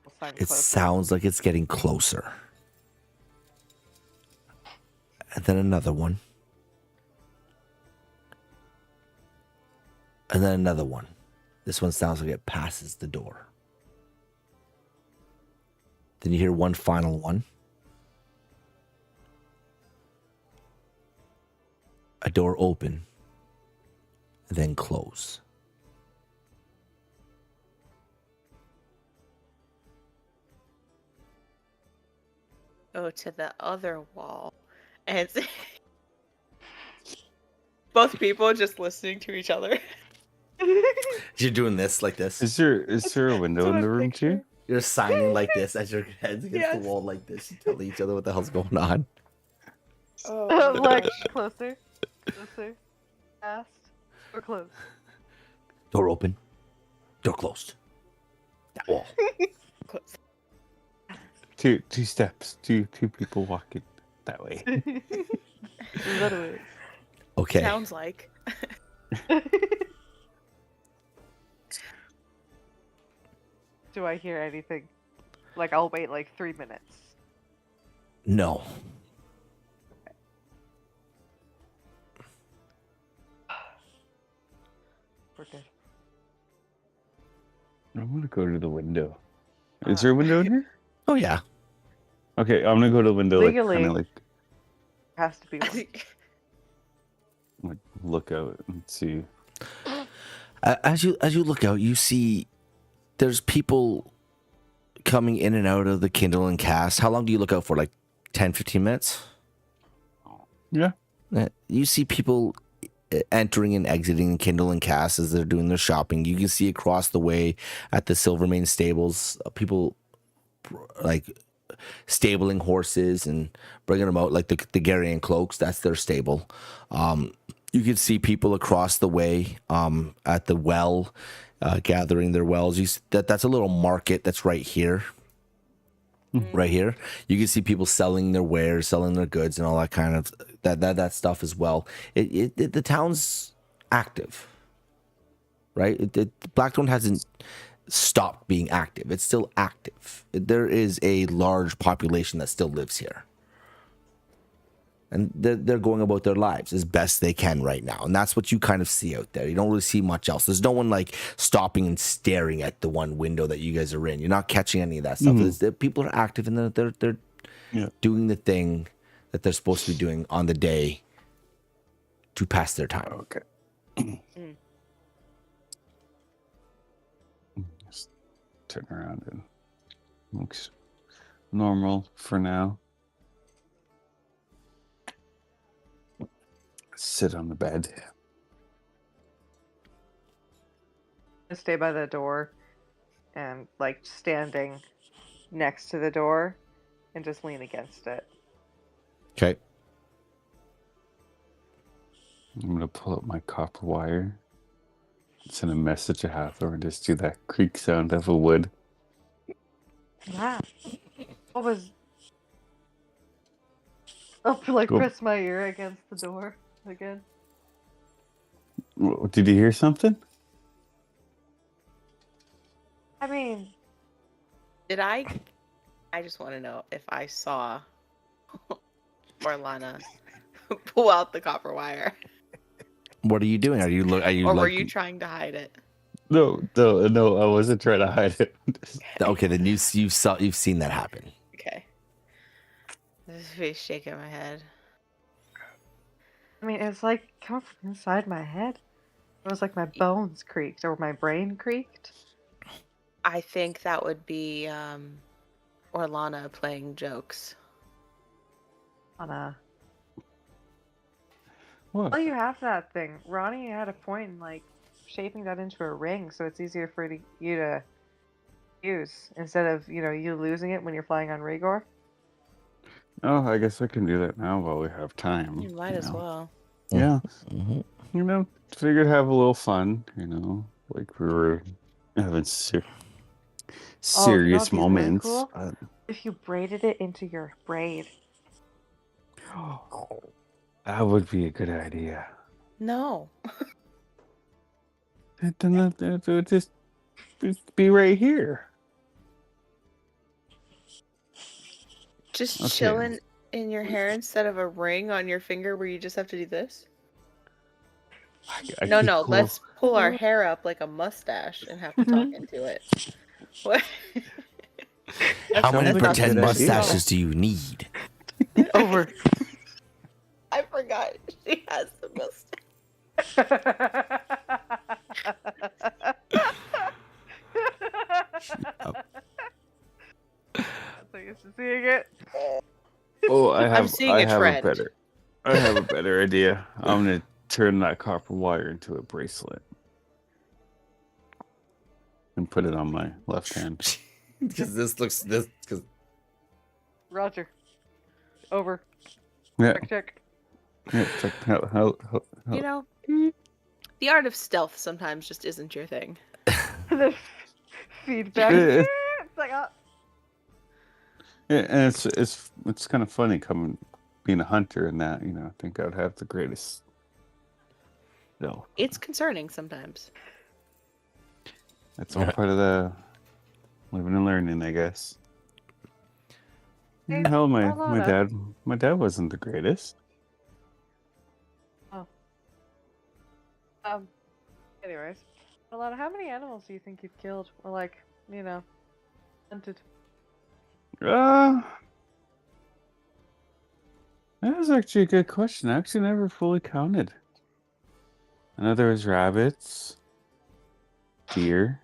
We'll sign It closer. sounds like it's getting closer. And then another one. And then another one. This one sounds like it passes the door. Then you hear one final one. A door open, and then close. Go to the other wall. And it's both people just listening to each other. You're doing this like this. Is there a window in what the I room too? picture. You're signing like this as your head's against Yes. the wall like this. You tell each other what the hell's going on. Oh, Like closer, closer, fast, or close. Door open. Door closed. That wall. close. Two steps. Two people walking that way. Literally. Okay. Sounds like. Do I hear anything? Like I'll wait like 3 minutes. No. We're good. I'm gonna go to the window. Is there a window in here? Oh yeah. Okay, I'm gonna go to the window. Legally. Like, kind of Has to be one. like look out and see. As you look out, you see there's people coming in and out of the Kindle and Cast. How long do you look out for? Like 10, 15 minutes? Yeah. You see people entering and exiting Kindle and Cast as they're doing their shopping. You can see across the way at the Silvermane stables, people like stabling horses and bringing them out, like the Garian cloaks. That's their stable. You can see people across the way at the well, gathering their wells. That's a little market that's right here. Right here, you can see people selling their wares, selling their goods, and all that kind of that stuff as well. The town's active, right? Blackthorn hasn't stopped being active; it's still active. There is a large population that still lives here, and they're going about their lives as best they can right now, and that's what you kind of see out there. You don't really see much else. There's no one like stopping and staring at the one window that you guys are in. You're not catching any of that stuff. People are active and they're doing the thing that they're supposed to be doing on the day to pass their time. Okay. Mm. Just turn around and looks normal for now. Sit on the bed. I stay by the door and like standing next to the door and just lean against it. Okay. I'm gonna pull up my copper wire, send a message to Hathor, and just do that creak sound of a wood. Yeah. What was? I'll like Go. press my ear against the door again. Did you hear something? I mean, Did I just want to know if I saw Orlana pull out the copper wire. What are you doing? Are you Or were like, you trying to hide it? No, I wasn't trying to hide it. okay? Then you've seen that happen. Okay. Just shaking my head. I mean, it's like coming from inside my head. It was like my bones creaked or my brain creaked. I think that would be Orlana playing jokes. On a. What? Well, you have that thing. Ronnie had a point in like shaping that into a ring, so it's easier for you to use instead of you losing it when you're flying on Rhaegor. Oh, I guess I can do that now while we have time. You might as well. Yeah. Mm-hmm. Figured have a little fun, like we were having serious what'd be really moments. cool? If you braided it into your braid. That would be a good idea. No. Then it would just be right here. Just Okay. chilling in your hair instead of a ring on your finger where you just have to do this? I No, could pull- let's pull our hair up like a mustache and have to talk into it. What? How many sounds like a pretend good idea. mustaches do you need? Over. I forgot she has the mustache. I'm so used to seeing it. Oh, I have seeing I a have trend. I have a better idea. I'm gonna turn that copper wire into a bracelet and put it on my left hand. Because Roger. Over. Yeah, Check. yeah, it's like how You know, the art of stealth sometimes just isn't your thing. The feedback. Yeah. It's like, oh. Yeah, and it's kind of funny being a hunter and that, I think I would have the greatest. No, It's concerning sometimes. that's all part of the living and learning, I guess. Hey, Hell, my Orlana. dad wasn't the greatest. Anyways. Alana, how many animals do you think you've killed? Or like, hunted? That was actually a good question. I actually never fully counted. I know there was rabbits, deer,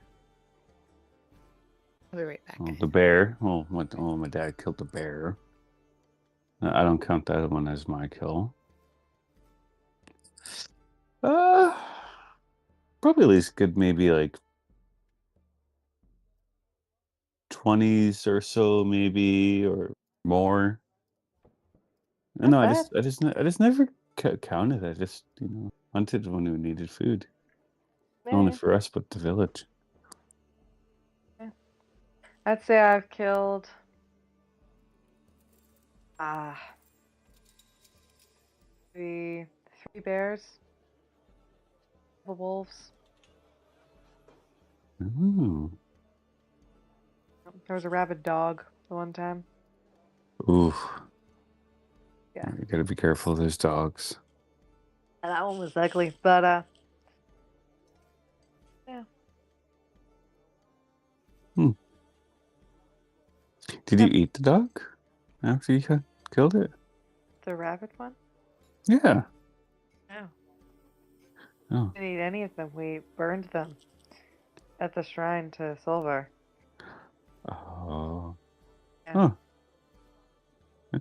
I'll be right back. the bear. My dad killed the bear. I don't count that one as my kill. Probably at least good, maybe like 20s or so, maybe, or more. Not No, bad. I just never counted. I just hunted when we needed food. Not only Man, for us, but the village. I'd say I've killed three bears, couple wolves. Ooh. There was a rabid dog the one time. Ooh. Yeah. You gotta be careful of those dogs. And that one was ugly, but yeah. Did you eat the dog? after you killed it? The rabbit one? Yeah. No. Oh. We didn't eat any of them. We burned them at the shrine to Silver. Oh. Yeah. Huh.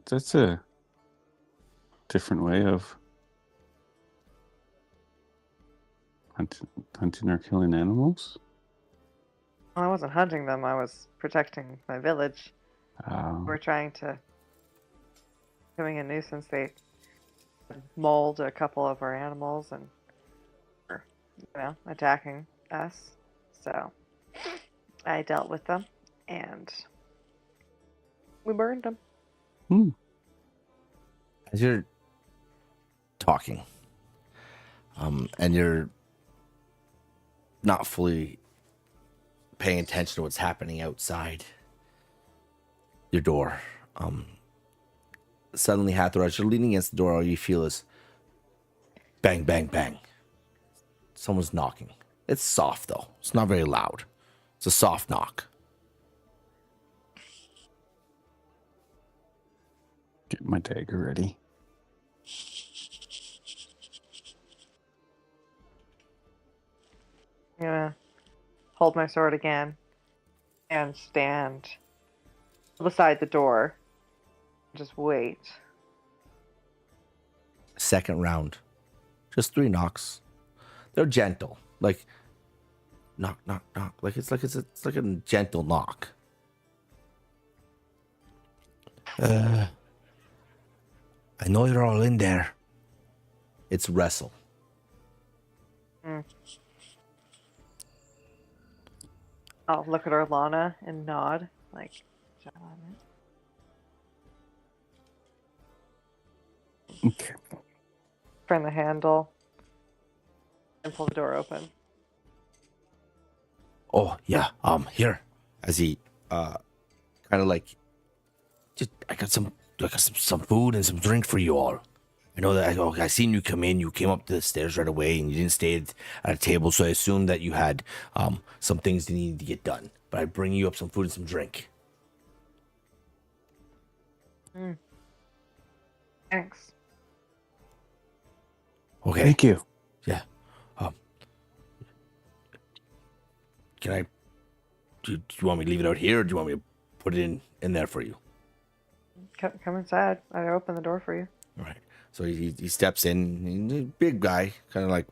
That's a different way of hunting or killing animals. Well, I wasn't hunting them. I was protecting my village. We're trying to becoming a nuisance. They mauled a couple of our animals and were, attacking us. So I dealt with them and we burned them. As you're talking, and you're not fully paying attention to what's happening outside your door, suddenly, Hathor, as you're leaning against the door, all you feel is bang, bang, bang. Someone's knocking. It's soft, though. It's not very loud. It's a soft knock. Get my dagger ready. I'm gonna hold my sword again and stand beside the door. Just wait. Second round. Just 3 knocks. They're gentle. Like, knock, knock, knock. It's like a gentle knock. I know you're all in there. It's Wrestle. I'll look at Orlana and nod, like, John. Okay. Turn the handle and pull the door open. Oh, yeah, here. As he, kind of like, I got some food and some drink for you all. I know that I seen you come in. You came up the stairs right away, and you didn't stay at a table, so I assumed that you had some things that needed to get done. But I bring you up some food and some drink. Thanks. Okay. Thank you. Yeah. Can I? Do you want me to leave it out here, or do you want me to put it in there for you? Come inside. I open the door for you. All right. So he steps in. He's a big guy, kind of like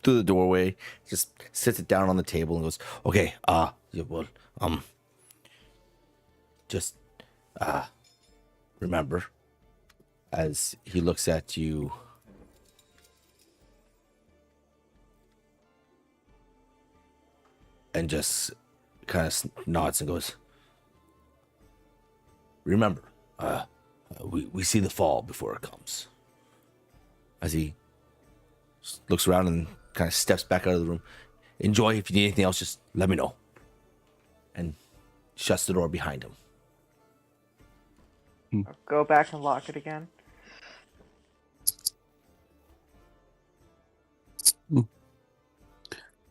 through the doorway. Just sits it down on the table and goes, "Okay, yeah, well, just remember." As he looks at you, and just kind of nods and goes, "Remember, we see the fall before it comes." As he looks around and kind of steps back out of the room. Enjoy. If you need anything else, just let me know. And shuts the door behind him. I'll go back and lock it again.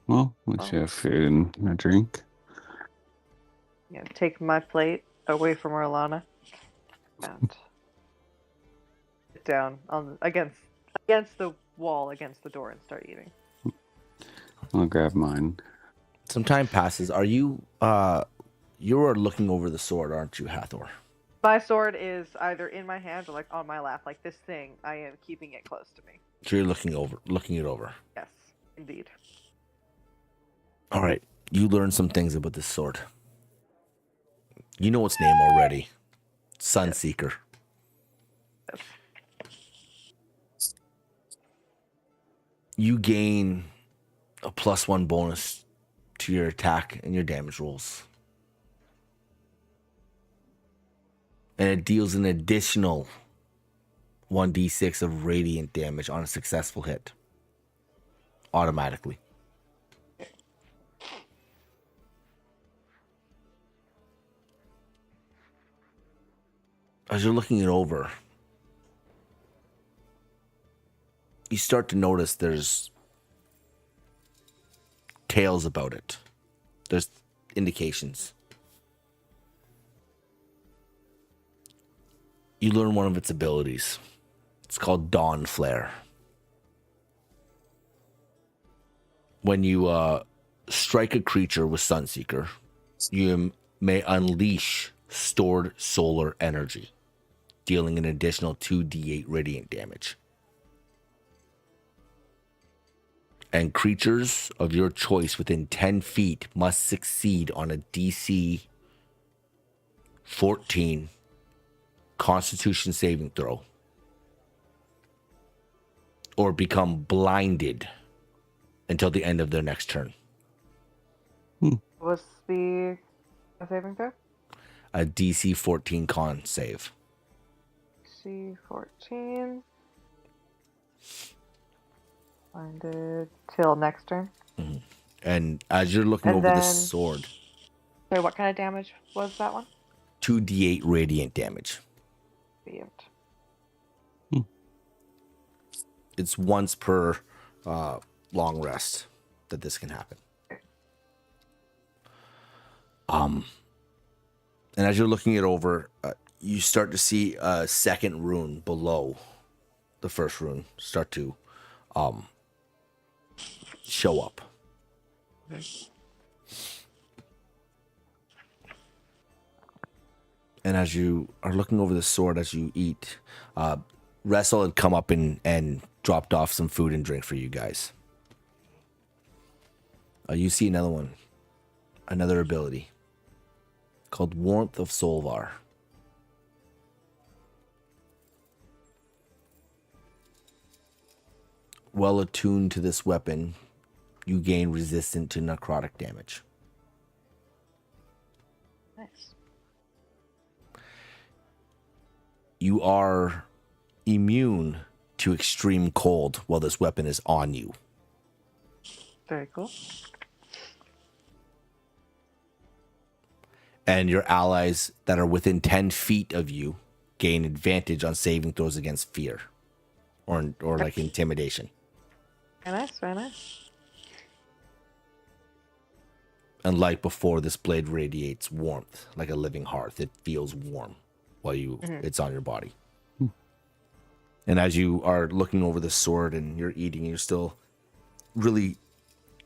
Well, once you have food and a drink. Yeah, take my plate away from Orlana and sit down on against the wall against the door and start eating. I'll grab mine. Some time passes. Are you you are looking over the sword, aren't you, Hathor? My sword is either in my hand or like on my lap, like this thing. I am keeping it close to me. So you're looking it over. Yes, indeed. All right. You learn some things about this sword. You know its name already. Sunseeker. Yes. You gain a +1 bonus to your attack and your damage rolls. And it deals an additional 1d6 of radiant damage on a successful hit. Automatically. As you're looking it over, you start to notice there's tales about it. There's indications. you learn one of its abilities. It's called Dawn Flare. When you strike a creature with Sunseeker, you may unleash stored solar energy, dealing an additional 2d8 radiant damage. And creatures of your choice within 10 feet must succeed on a DC 14 Constitution saving throw, or become blinded until the end of their next turn. What's the saving throw? A DC 14 con save. C14. Blinded till next turn. Mm-hmm. And as you're looking And over then, this sword, sorry, what kind of damage was that one? 2d8 radiant damage. Radiant. It's once per long rest that this can happen. And as you're looking it over, you start to see a second rune below the first rune start to show up. Okay. And as you are looking over the sword as you eat, Wrestle had come up and dropped off some food and drink for you guys. You see another one, another ability called Warmth of Solvar. Well attuned to this weapon, you gain resistance to necrotic damage. Nice. You are immune to extreme cold while this weapon is on you. Very cool. And your allies that are within 10 feet of you gain advantage on saving throws against fear or like intimidation. Very nice, very nice. And like before, this blade radiates warmth like a living hearth. It feels warm while it's on your body. And as you are looking over the sword and you're eating, you're still really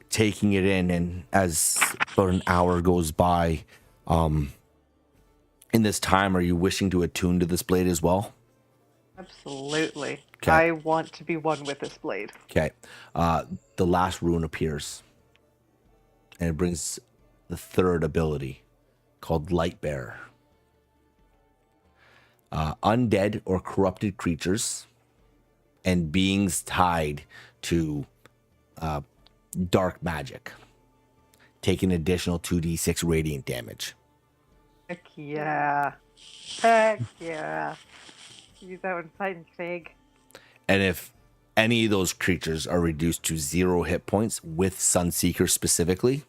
taking it in. And as about an hour goes by, in this time, are you wishing to attune to this blade as well? Absolutely. 'Kay. I want to be one with this blade. Okay. The last rune appears. And it brings the third ability called Light Bearer. Undead or corrupted creatures and beings tied to dark magic take an additional 2d6 radiant damage. Heck yeah. Heck yeah. Use that one fighting Fig. And if any of those creatures are reduced to 0 hit points with Sunseeker specifically,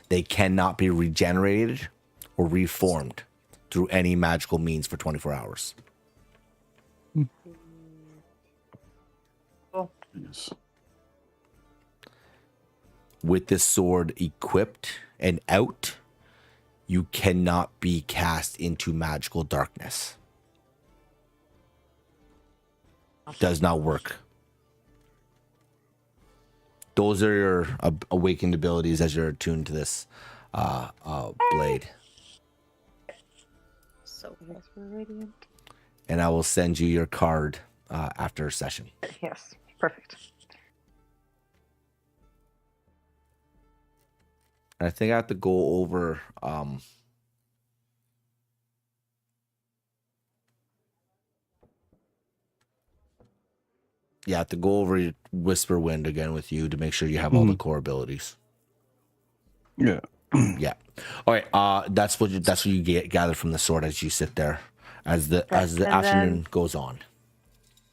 they cannot be regenerated or reformed through any magical means for 24 hours. Cool. Yes. With this sword equipped and out, you cannot be cast into magical darkness. Does not work. Those are your awakened abilities as you're attuned to this blade. So Yes, we're radiant. And I will send you your card after session. Yes, perfect. And I think I have to go over I have to go over Whisper Wind again with you to make sure you have all the core abilities. Yeah. Yeah. All right. That's what you gather from the sword as you sit there, as the And afternoon goes on.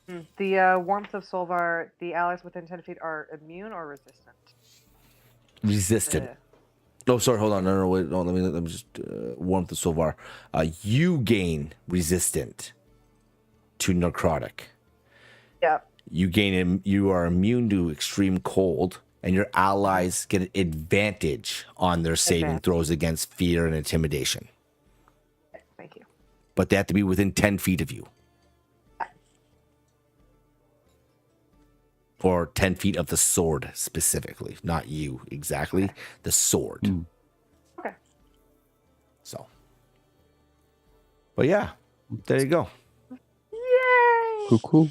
The warmth of Solvar, the allies within 10 feet are immune or resistant? Resistant. Oh, sorry. Hold on. No. Wait. No. Let me just warmth of Solvar. You gain resistant to necrotic. Yeah. You are immune to extreme cold, and your allies get advantage on their saving throws against fear and intimidation. Thank you. but they have to be within 10 feet of you. Or 10 feet of the sword specifically, not you exactly, the sword. Mm. Okay. So, but yeah, there you go. Yay! Cool.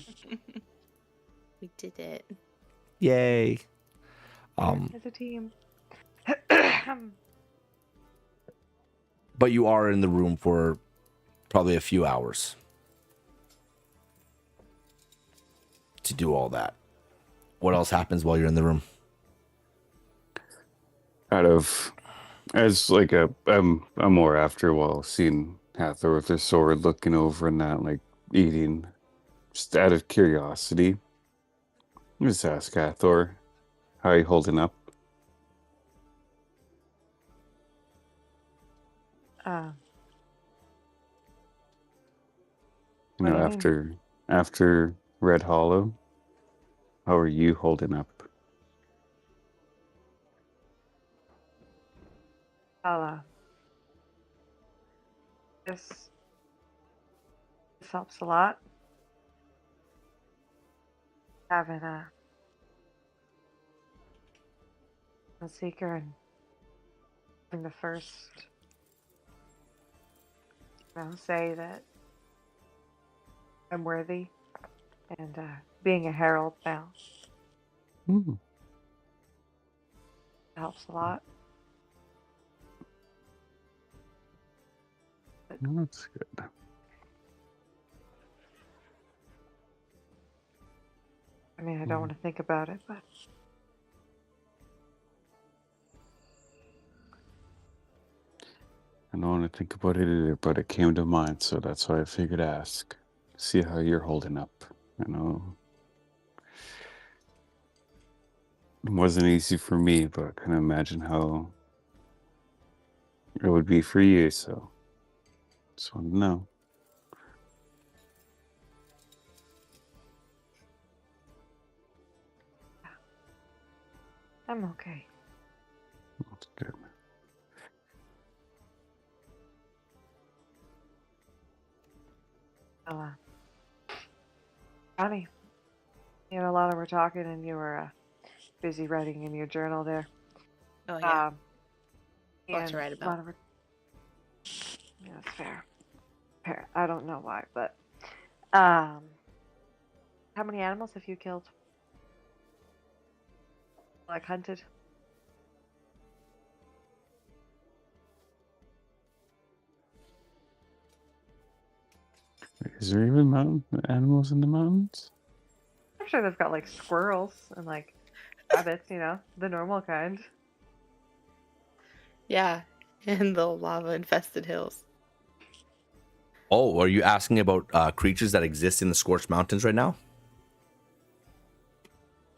We did it. Yay. As a team. But you are in the room for probably a few hours to do all that. What else happens while you're in the room? I'm more after a while seeing Hathor with her sword looking over and that, like eating, just out of curiosity. Just ask Hathor, how are you holding up? Uh, You What know, do you mean? after Red Hollow, how are you holding up? I'll, this helps a lot. Having a seeker and having the first, say that I'm worthy, and being a herald now Mm, helps a lot. that's good. I mean, I don't want to think about it, but I don't want to think about it either, but it came to mind, so that's why I figured to ask. See how you're holding up. I know it wasn't easy for me, but I can imagine how it would be for you, so just wanted to know. I'm okay. That's good. Uh, Johnny, Alana were talking, and you were busy writing in your journal there. Oh yeah. And Lots to write about. Lana were... Yeah, that's fair. Fair. I don't know why, but how many animals have you killed? Like hunted? Is there even animals in the mountains? I'm sure they've got like squirrels and like rabbits, the normal kind. Yeah, in the lava infested hills. Oh, are you asking about creatures that exist in the Scorched Mountains right now?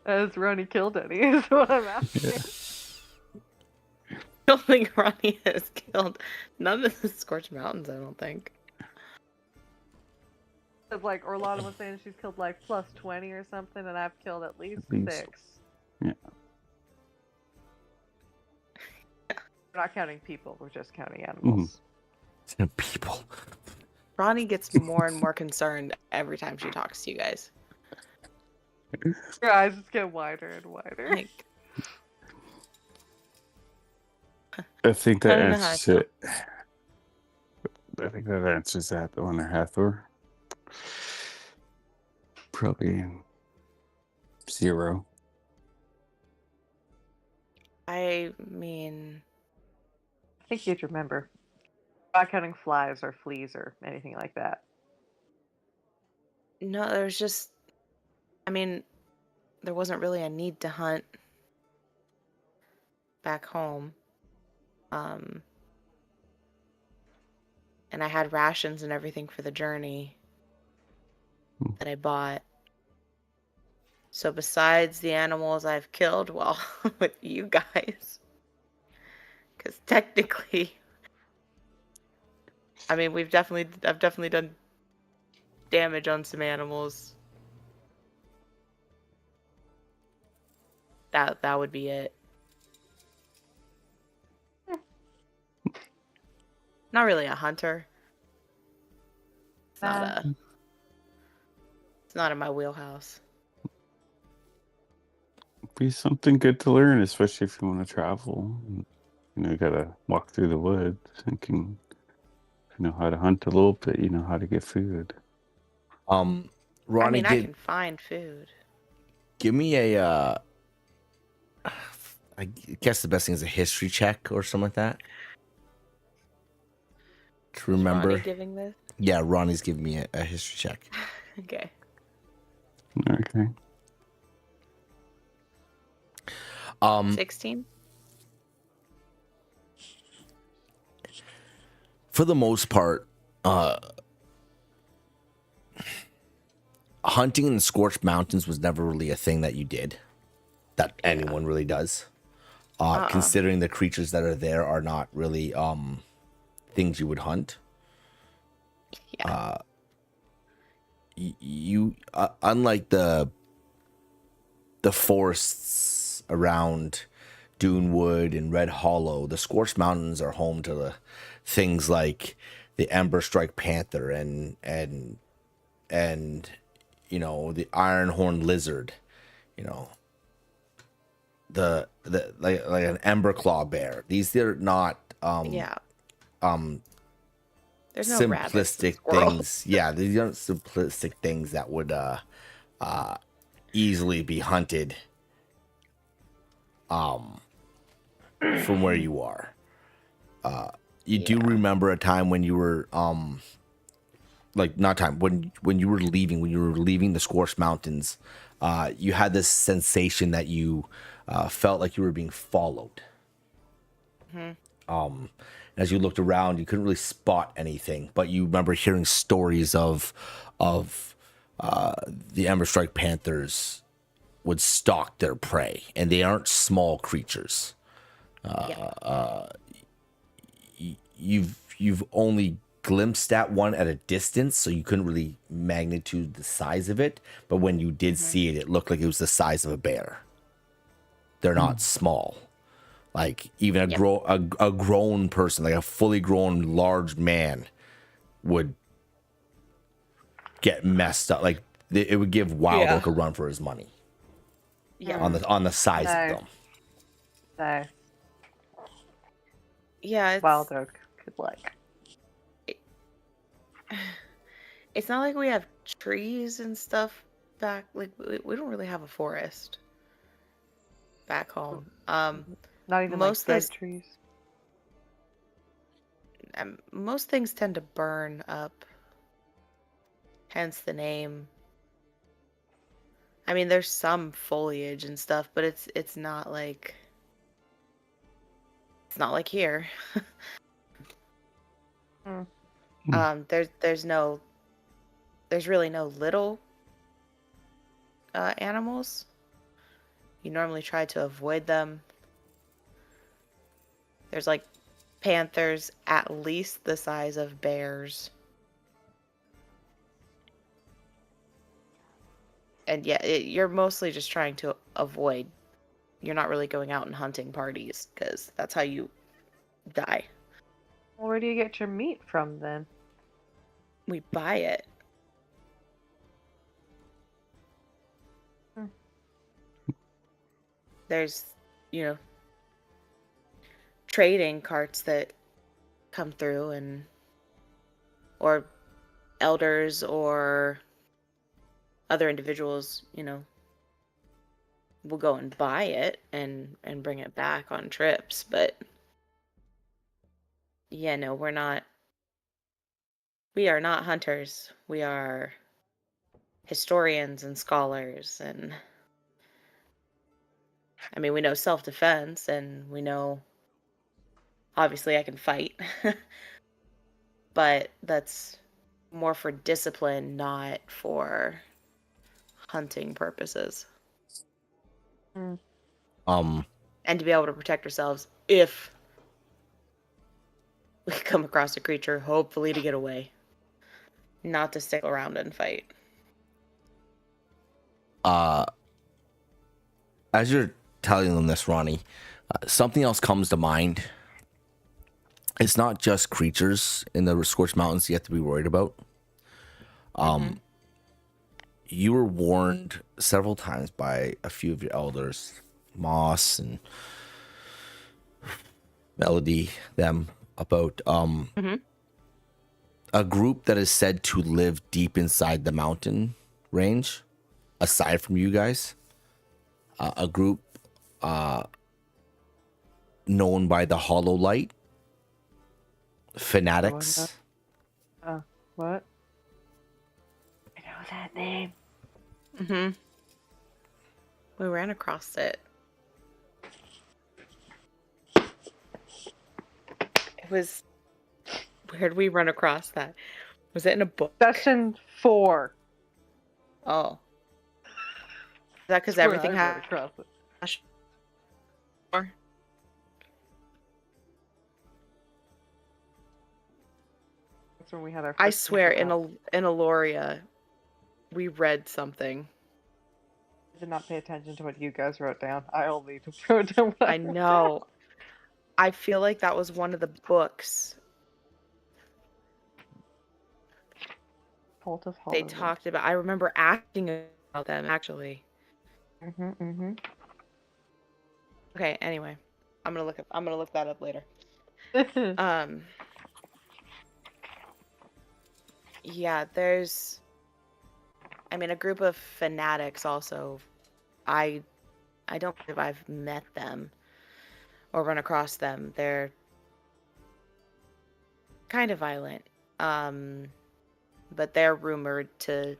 Has Ronnie killed any? Is what I'm asking. I don't think Ronnie has killed none of the Scorched Mountains, I don't think. It's like Orlana was saying, she's killed like plus 20 or something, and I've killed at least least. 6. Yeah. We're not counting people, we're just counting animals. People. Ronnie gets more and more concerned every time she talks to you guys. Your eyes just get wider and wider. Like, I think I that don't know how I answers feel. it. I think that answers that on Hathor. Probably 0. I mean, I think you'd remember. Not counting flies or fleas or anything like that. no, there's just, I mean, there wasn't really a need to hunt back home. And I had rations and everything for the journey that I bought. So besides the animals I've killed, well, with you guys, because technically, I mean, I've definitely done damage on some animals. That would be it. Not really a hunter. It's not in my wheelhouse. Be something good to learn, especially if you want to travel. You gotta walk through the woods. Thinking, if you know how to hunt a little bit, you know how to get food. Ronnie, I can find food. give me a. I guess the best thing is a history check or something like that. To remember. Ronnie giving this? Yeah, Ronnie's giving me a history check. Okay. Okay. 16? For the most part, hunting in the Scorched Mountains was never really a thing that you did, that anyone really does. Considering the creatures that are there are not really things you would hunt. Yeah. You unlike the forests around Dunewood and Red Hollow, the Scorched Mountains are home to the things like the Ember Strike Panther and you know, the Iron-horned Lizard, you know, the like an Ember Claw Bear. These are not There's no simplistic things. Yeah, these aren't simplistic things that would easily be hunted from where you are. You do remember a time when you were when you were leaving the Scorched Mountains, you had this sensation that you felt like you were being followed. As you looked around, you couldn't really spot anything, but you remember hearing stories of the Ember Strike Panthers would stalk their prey, and they aren't small creatures. You've only glimpsed at one at a distance, so you couldn't really magnitude the size of it. But when you did see it, it looked like it was the size of a bear. They're not small. Like even a grown person, like a fully grown large man, would get messed up. Like it would give Wild Oak a run for his money. Yeah. On the size of them. So Yeah. Wild Oak could like. It's not like we have trees and stuff back. Like we don't really have a forest back home. Not even most like of dead trees. Most things tend to burn up. Hence the name. I mean, there's some foliage and stuff, but it's not like here. There's really no little animals. You normally try to avoid them. There's like panthers at least the size of bears. And yeah, you're mostly just trying to avoid. You're not really going out and hunting parties because that's how you die. Well, where do you get your meat from then? We buy it. There's, trading carts that come through or elders or other individuals, will go and buy it and bring it back on trips. But yeah, no, we are not hunters. We are historians and scholars, and I mean, we know self-defense, and we know, obviously I can fight, but that's more for discipline, not for hunting purposes. And to be able to protect ourselves if we come across a creature, hopefully to get away, not to stick around and fight. As you're telling them this, Ronnie, something else comes to mind. It's not just creatures in the Scorched Mountains you have to be worried about. You were warned several times by a few of your elders, Moss and Melody, them, about a group that is said to live deep inside the mountain range, aside from you guys. A group known by the Hollow Light fanatics. What? I know that name. We ran across it. It was. Where did we run across that? Was it in a book? Session 4. Oh. Is that because That's where everything I ran had. across it. That's when we had our. I first swear, encounter. in Eloria, we read something. I did not pay attention to what you guys wrote down. I only wrote down what I know. I feel like that was one of the books Cult of they Hollow. talked about. I remember asking about them, actually. Okay, anyway. I'm gonna look that up later. Yeah, there's a group of fanatics also. I don't believe I've met them or run across them. They're kind of violent. But they're rumored to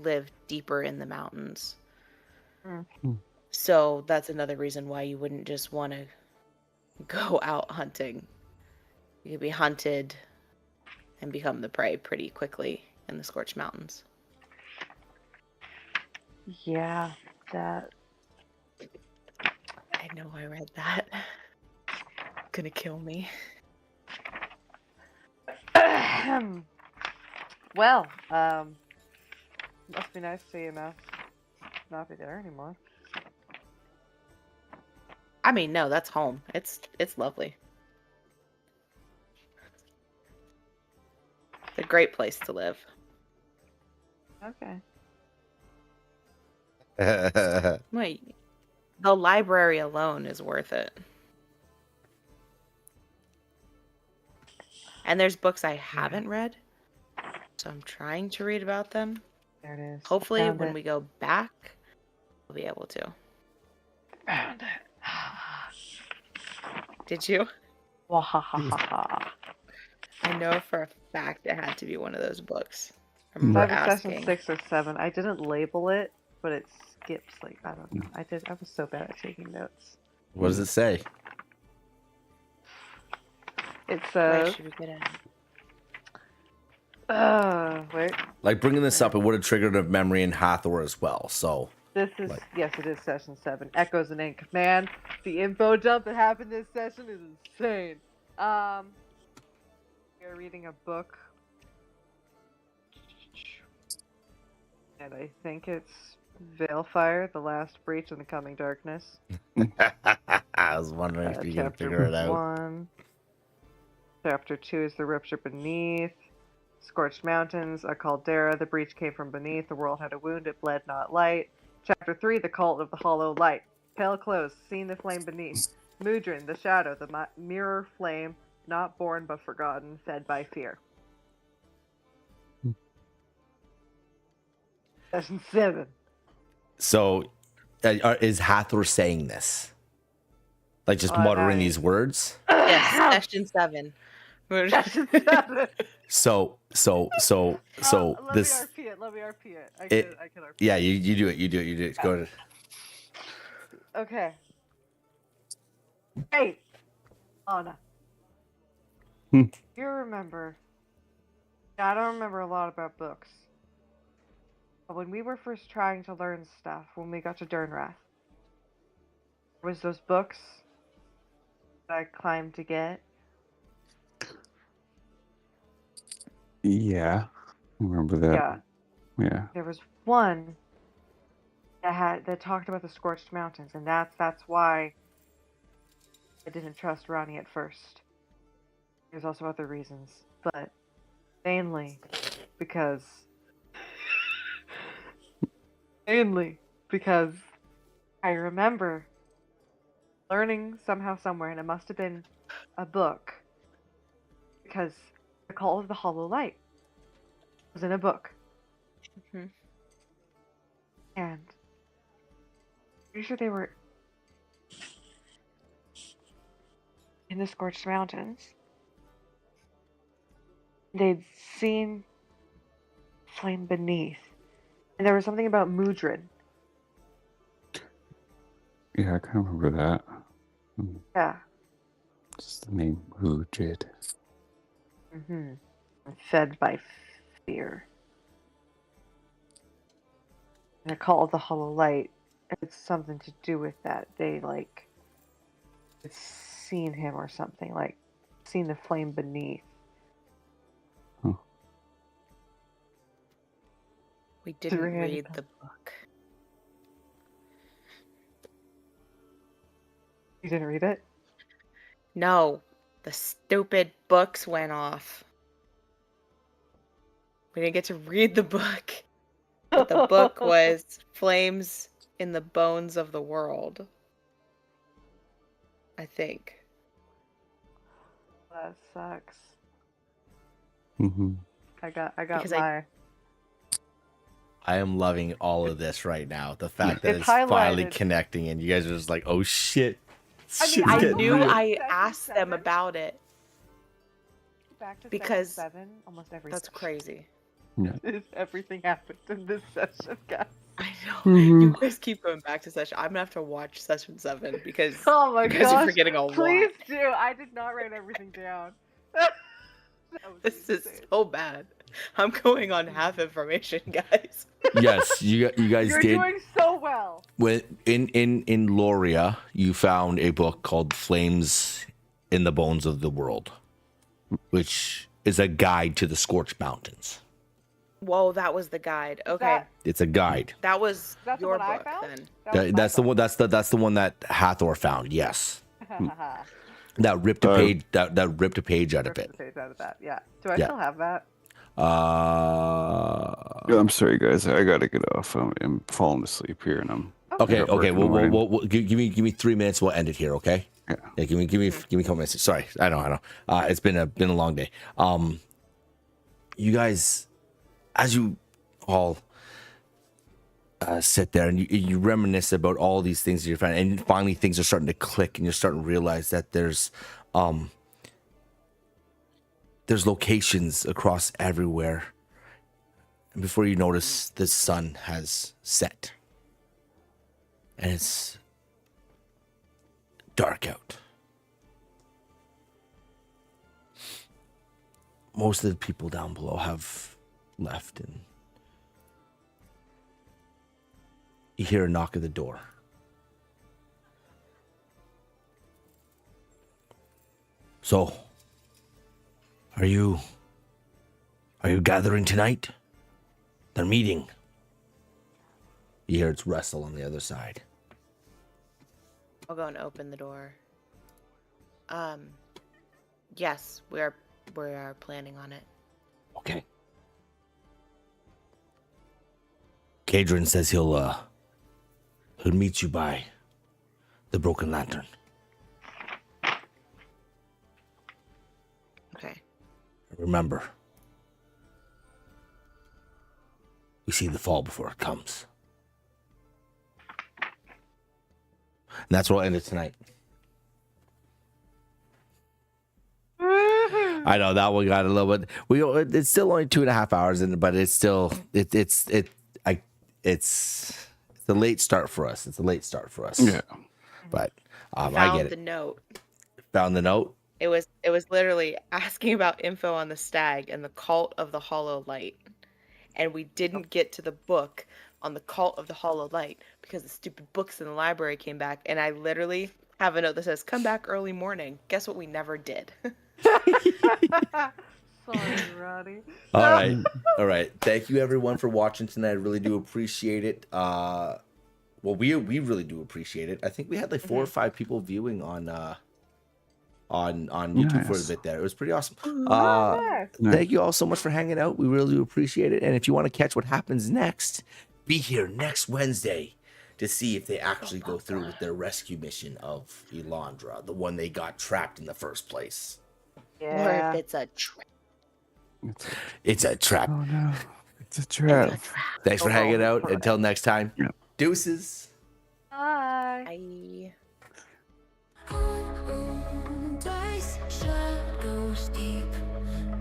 live deeper in the mountains. So that's another reason why you wouldn't just want to go out hunting. You could be hunted and become the prey pretty quickly in the Scorched Mountains. Yeah, that. I know I read that. Gonna kill me. Well, must be nice to not be there anymore. I mean, no, that's home. It's lovely. It's a great place to live. Okay. Wait, the library alone is worth it. And there's books I haven't read, so I'm trying to read about them. There it is. Hopefully, Found when it. we go back, we'll be able to. Found it. Did you? Wahahaha. I know for a fact it had to be one of those books. I I remember have a asking. session 6 or 7. I didn't label it, but it skips, like, I don't know. I was so bad at taking notes. What does it say? It Where says, should we get it? wait. Like bringing this up, it would have triggered a memory in Hathor as well. So This is, Like- yes, it is session 7. Echoes and Ink. Man, the info dump that happened this session is insane. You're reading a book. And I think it's Veilfire, The Last Breach and the Coming Darkness. I was wondering if you could Chapter figure it out. 1. Chapter 2 is The Rupture Beneath. Scorched Mountains, a caldera. The breach came from beneath. The world had a wound. It bled, not light. Chapter 3, The Cult of the Hollow Light. Pale clothes, seen the flame beneath. Mudrin, the shadow, the mirror flame, not born but forgotten, fed by fear. Session 7. So, is Hathor saying this? Like just Oh, muttering nice. these words? Yes, session 7. Session 7. So Let this. me RP it. Let me RP it. I It- can RP Yeah, you do it. You do it. You do it. Go ahead. Okay. Hey, Anna. Hmm. You remember? I don't remember a lot about books. But when we were first trying to learn stuff, when we got to Durnrath, was those books that I climbed to get? Yeah, I remember that. Yeah. Yeah. There was one that talked about the Scorched Mountains, and that's why I didn't trust Ronnie at first. There's also other reasons, but mainly because Mainly because I remember learning somehow somewhere, and it must have been a book, because the Call of the Hollow Light was in a book. Mhm. And pretty sure they were in the Scorched Mountains. They'd seen flame beneath. And there was something about Mudrid. Yeah, I can remember that. Yeah. Just the name who did. Mm-hmm. Fed by fear. And the Call of the Hollow Light, it's something to do with that. They, like, had seen him or something, like, seen the flame beneath. We didn't Three read and- the book. You didn't read it? No, the stupid books went off. We didn't get to read the book. But the book was Flames in the Bones of the World. I think. That sucks. Mm-hmm. I got Because my... I am loving all of this right now. The fact that It's it's finally highlighted. connecting, and you guys are just like, "Oh shit!" I mean, Shit's I I getting knew real. I Session asked them 7? about it. Back to Because session 7, almost every That's session. crazy. Everything happened in this session, guys. I know. Mhm. You guys keep going back to session. I'm gonna have to watch session 7 because Oh my you guys are gosh, forgetting a please lot. do. I did not write everything down. That was This is insane. so bad. I'm going on half information, guys. Yes, you guys You're did. doing so well. When in Loria, you found a book called "Flames in the Bones of the World," which is a guide to the Scorched Mountains. Whoa, that was the guide. Okay, That- It's a guide. that was That's the your one I book found? then. That was my That's the fault. one. That's the one that Hathor found. Yes, that ripped a Uh, page. That ripped a page out of Ripped it. the page out of that. Yeah. Do I Yeah. still have that? Yeah, I'm sorry, guys. I gotta get off. I'm falling asleep here, and I'm Okay, at work okay. in the Well, morning. give me 3 minutes. We'll end it here. Okay. Yeah. Give me a couple minutes. Sorry, I know. It's been a long day. You guys, as you all sit there and you reminisce about all these things that you're finding, and finally things are starting to click, and you're starting to realize that there's locations across everywhere. And before you notice, the sun has set. And it's dark out. Most of the people down below have left, and you hear a knock at the door. So, are you gathering tonight? They're meeting. You hear it's Russell on the other side. I'll go and open the door. Yes, we are planning on it. Okay. Kadrin says he'll meet you by the Broken Lantern. Okay. Remember, we see the fall before it comes. And that's where we'll end it tonight. I know that one got a little bit. It's still only 2.5 hours in, but it's still it's a late start for us. It's a late start for us. Yeah. But I Found get the it. note. Found the note. It was literally asking about info on the stag and the cult of the Hollow Light. And we didn't get to the book on the cult of the Hollow Light because the stupid books in the library came back, and I literally have a note that says, "Come back early morning." Guess what we never did? Sorry, Roddy. All right. Thank you everyone for watching tonight. I really do appreciate it. Well, we really do appreciate it. I think we had like 4 or 5 people viewing on YouTube for a Nice. bit there. It was pretty awesome. Nice. Nice. Thank you all so much for hanging out. We really do appreciate it. And if you want to catch what happens next be here next Wednesday to see if they actually go through with their rescue mission of Elandra, the one they got trapped in the first place. Or Yeah. if it's a trap. It's a trap. Oh no, it's a trap. It's a trap. Thanks for hanging out. Alright. Until next time. Yeah. Deuces. Bye. Bye. Dice, shadows deep,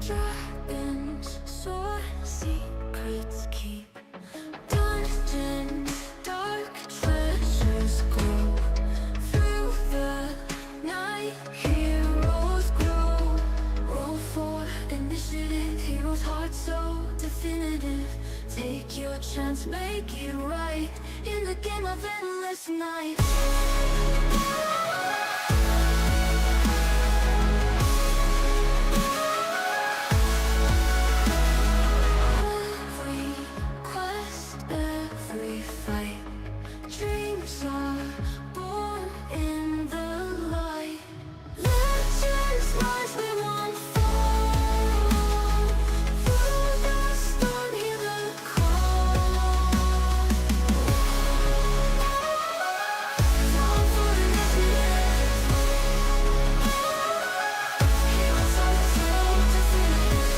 dragons soar, secrets keep. Dungeon, dark treasures glow. Through the night, heroes grow. Roll for initiative, heroes' heart so definitive. Take your chance, make it right in the game of endless night. Every quest, every fight, dreams are born in the light. Legends rise, we won't fall. Through the storm, hear the call. Fall for initiative. Heroes are so definitive.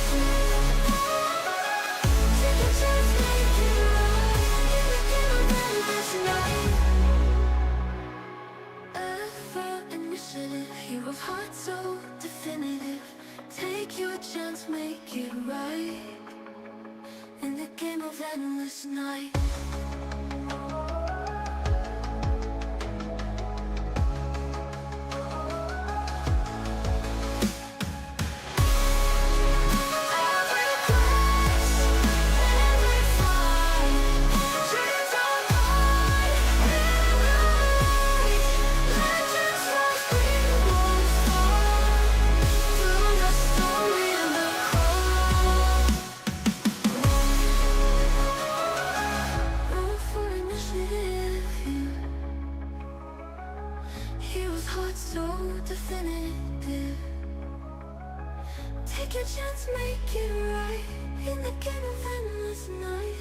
Take a chance, make it right in the game of endless night. Ever initiative, hero's heart so definitive. Take your chance, make it right in the game of endless night. Every quest, every fight, dreams are born in the light. Legends rise, we won't fall. Through the storm, hear the call. Roll for initiative here. Hero's heart so definitive. Take your chance, make it right in the game of endless night.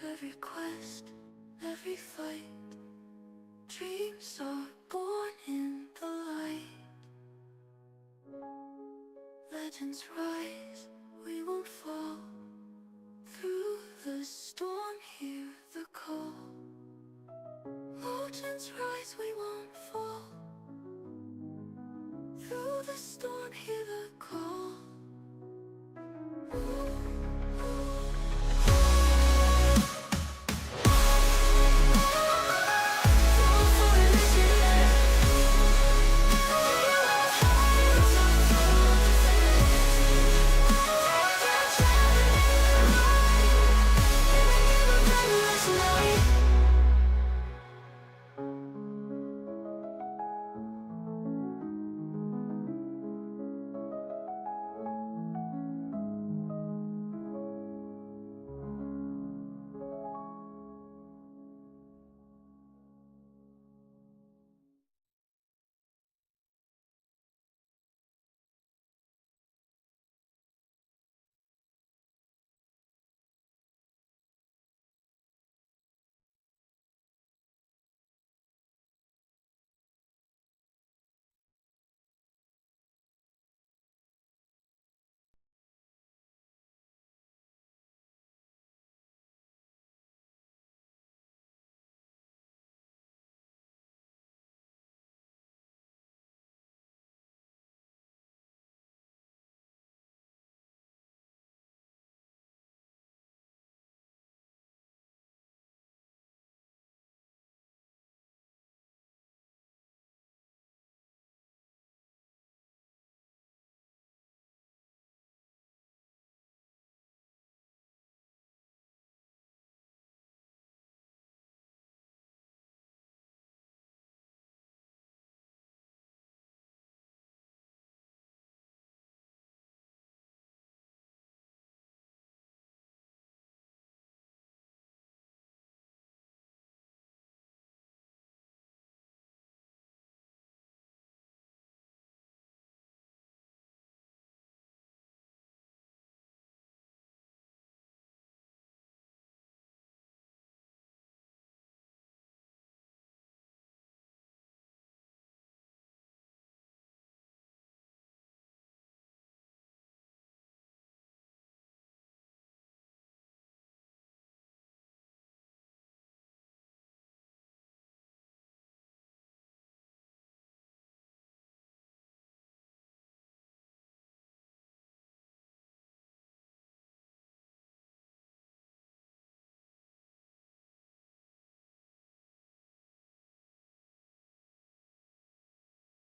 Every quest, every fight, dreams are born in the light. Legends rise, we won't fall. Through the storm, hear the call. Legends rise, we won't fall. Through the storm, hear the